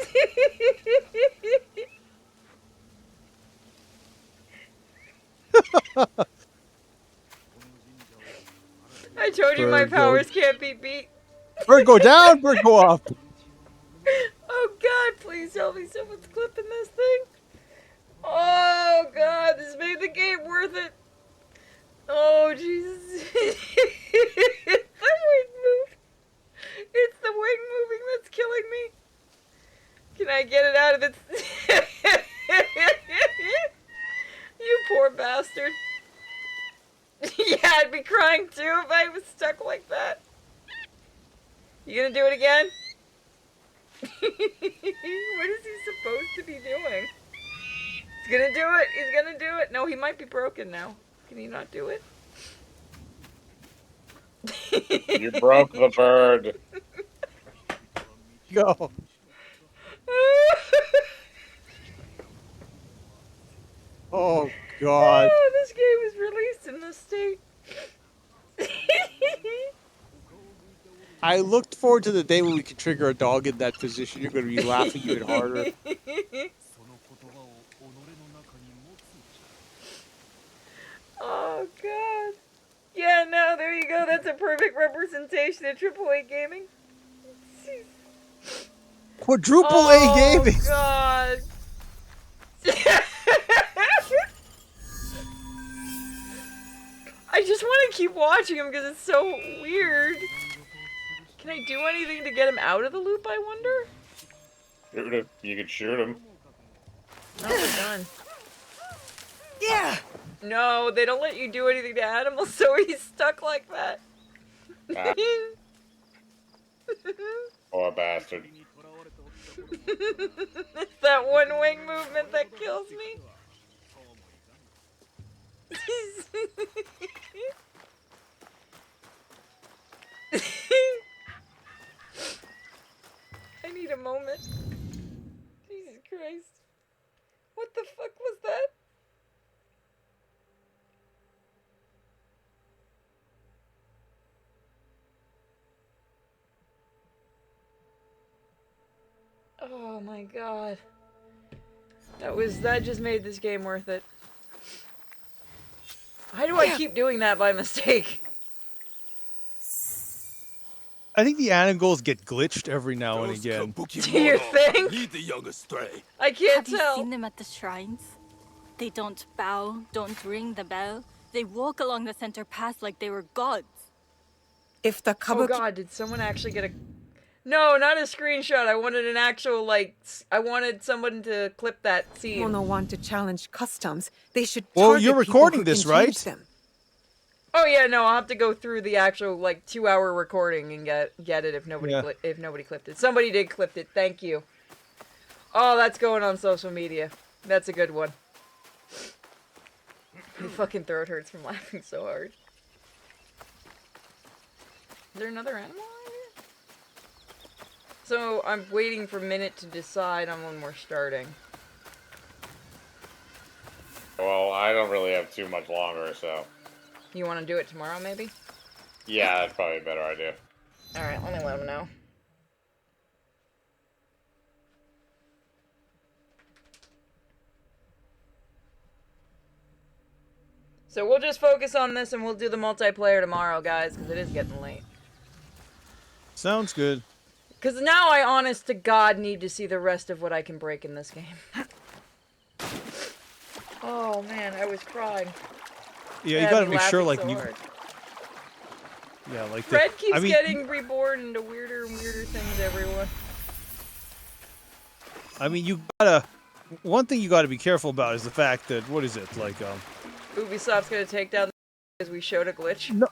I told you my Bird, powers can't be beat. Bird go down, bird go up. Oh, God, please tell me someone's clipping this thing. Oh, God, this made the game worth it. Oh, Jesus. It's the wing move. It's the wing moving that's killing me. Can I get it out of its... You poor bastard. Yeah, I'd be crying too if I was stuck like that. You gonna do it again? What is he supposed to be doing? He's gonna do it. He's gonna do it. No, he might be broken now. Can he not do it? You broke the bird. Go. Oh God. Oh, this game was released in this state. I looked forward to the day when we could trigger a dog in that position. You're going to be laughing even harder. Oh, God. Yeah, no, there you go. That's a perfect representation of AAA gaming. Quadruple A Oh, gaming. God. I just want to keep watching him because it's so weird. Can I do anything to get him out of the loop, I wonder? Shoot him. You could shoot him. No, we're done. Yeah! No, they don't let you do anything to animals, so he's stuck like that. Ah, poor bastard. It's that one wing movement that kills me. I need a moment. Jesus Christ. What the fuck was that? Oh my god. That just made this game worth it. Why do I keep doing that by mistake? I think the angles get glitched every now and again. Do you think? Lead the young astray. I can't Have you tell. seen them at the shrines? They don't bow, don't ring the bell. They walk along the center path like they were gods. If the Oh kabuki... god, did someone actually get a... No, not a screenshot. I wanted an actual, like... I wanted someone to clip that scene. Mono want to challenge customs, they should Well, target you're people recording who this, can right? change them. Oh yeah, no, I'll have to go through the actual, like, 2-hour recording and get it if nobody Yeah. if nobody clipped it. Somebody did clip it. Thank you. Oh, that's going on social media. That's a good one. My fucking throat hurts from laughing so hard. Is there another animal out here? So, I'm waiting for Minute to decide on when we're starting. Well, I don't really have too much longer, so You want to do it tomorrow, maybe? yeah, that's probably a better idea. Alright, let me let him know. So we'll just focus on this and we'll do the multiplayer tomorrow, guys, because it is getting late. Sounds good. Because now I, honest to God, need to see the rest of what I can break in this game. Oh, man, I was crying. Yeah, I you had gotta me make sure, laughing like, so you... hard. Yeah, like... Fred keeps I mean, getting reborn into weirder and weirder things, everyone. I mean, you gotta... One thing you gotta be careful about is the fact that, what is it, like, Ubisoft's gonna take down because we showed a glitch. No.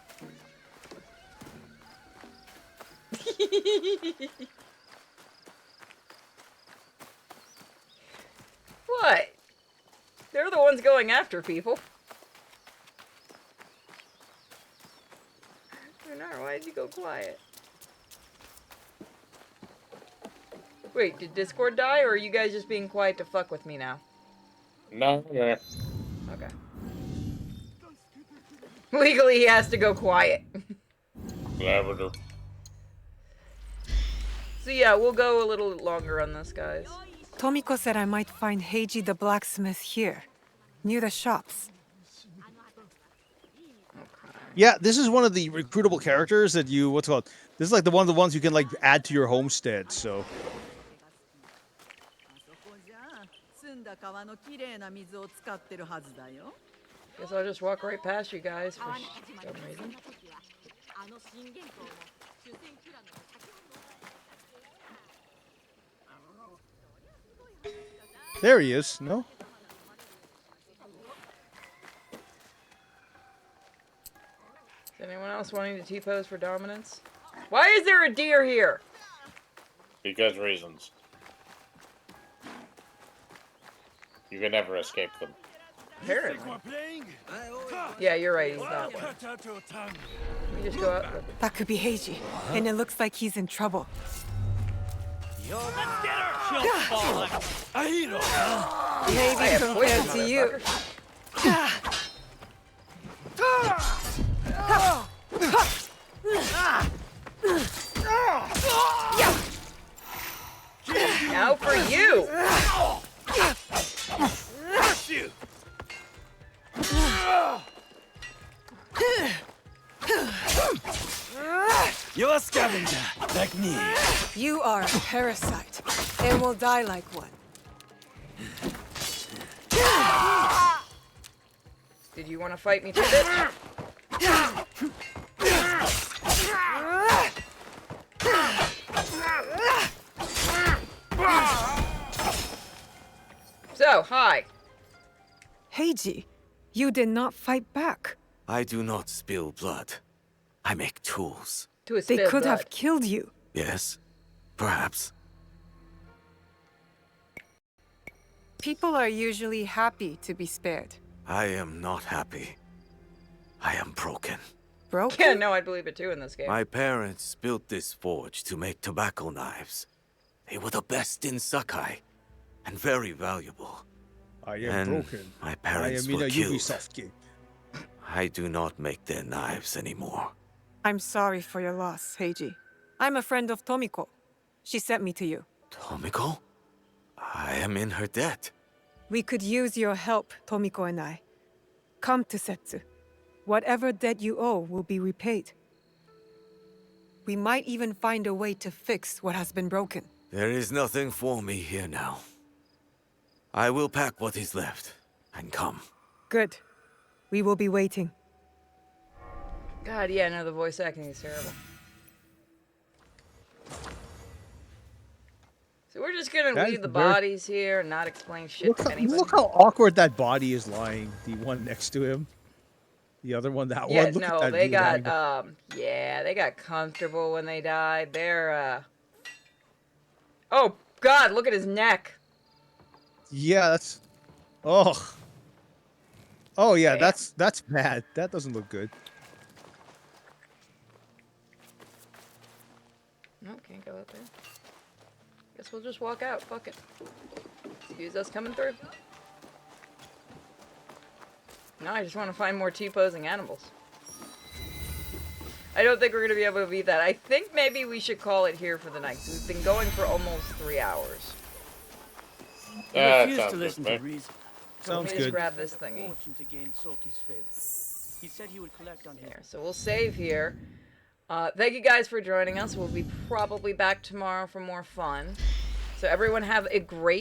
What? They're the ones going after people. Bernard, why did you go quiet? Wait, did Discord die, or are you guys just being quiet to fuck with me now? No, yeah. Okay. Legally, he has to go quiet. Lavender. So yeah, we'll go a little longer on this, guys. Tomiko said I might find Heiji the blacksmith here, near the shops. Yeah, this is one of the recruitable characters that you... What's it called? This is like one of the ones you can, like, add to your homestead, so... Guess I'll just walk right past you guys for some reason. There he is, no? Is anyone else wanting to T-pose for dominance? Why is there a deer here? Because reasons. You can never escape them. Apparently. Yeah, you're right, he's not one. Let me just go up. That could be Heiji, and it looks like he's in trouble. Maybe compared to you. Now for you! You're a scavenger, like me. You are a parasite, and will die like one. Did you want to fight me to this? So, hi. Heiji, you did not fight back. I do not spill blood. I make tools. To a They spit could blood. have killed you. Yes, perhaps. People are usually happy to be spared. I am not happy. I am broken. Broken? Yeah, no, I believe it too in this game. My parents built this forge to make tobacco knives. They were the best in Sakai, and very valuable. I am And broken. my I parents am in were a killed. Ubisoft game. I do not make their knives anymore. I'm sorry for your loss, Heiji. I'm a friend of Tomiko. She sent me to you. Tomiko? I am in her debt. We could use your help, Tomiko and I. Come to Setsu. Whatever debt you owe will be repaid. We might even find a way to fix what has been broken. There is nothing for me here now. I will pack what is left and come. Good. We will be waiting. God, yeah, no, the voice acting is terrible. So we're just gonna That leave is the very- body here and not explain shit Look, to anybody. look how awkward that body is lying. The one next to him. The other one, that Yeah, one. Look at no, that they weird got, angle. yeah, they got comfortable when they died. They're, oh, God, look at his neck. Yeah, that's. Oh. Oh yeah, Damn. that's bad. That doesn't look good. No, can't go up there. Guess we'll just walk out. Fuck it. Excuse us coming through. No, I just want to find more T-posing animals. I don't think we're going to be able to beat that. I think maybe we should call it here for the night. We've been going for almost 3 hours. He That refused sounds to good listen to me. to reason. Sounds Let me good. just grab this thingy. Fortune to gain Soki's favor. He said he would collect on him. There. So we'll save here. Thank you guys for joining us. We'll be probably back tomorrow for more fun. So everyone have a great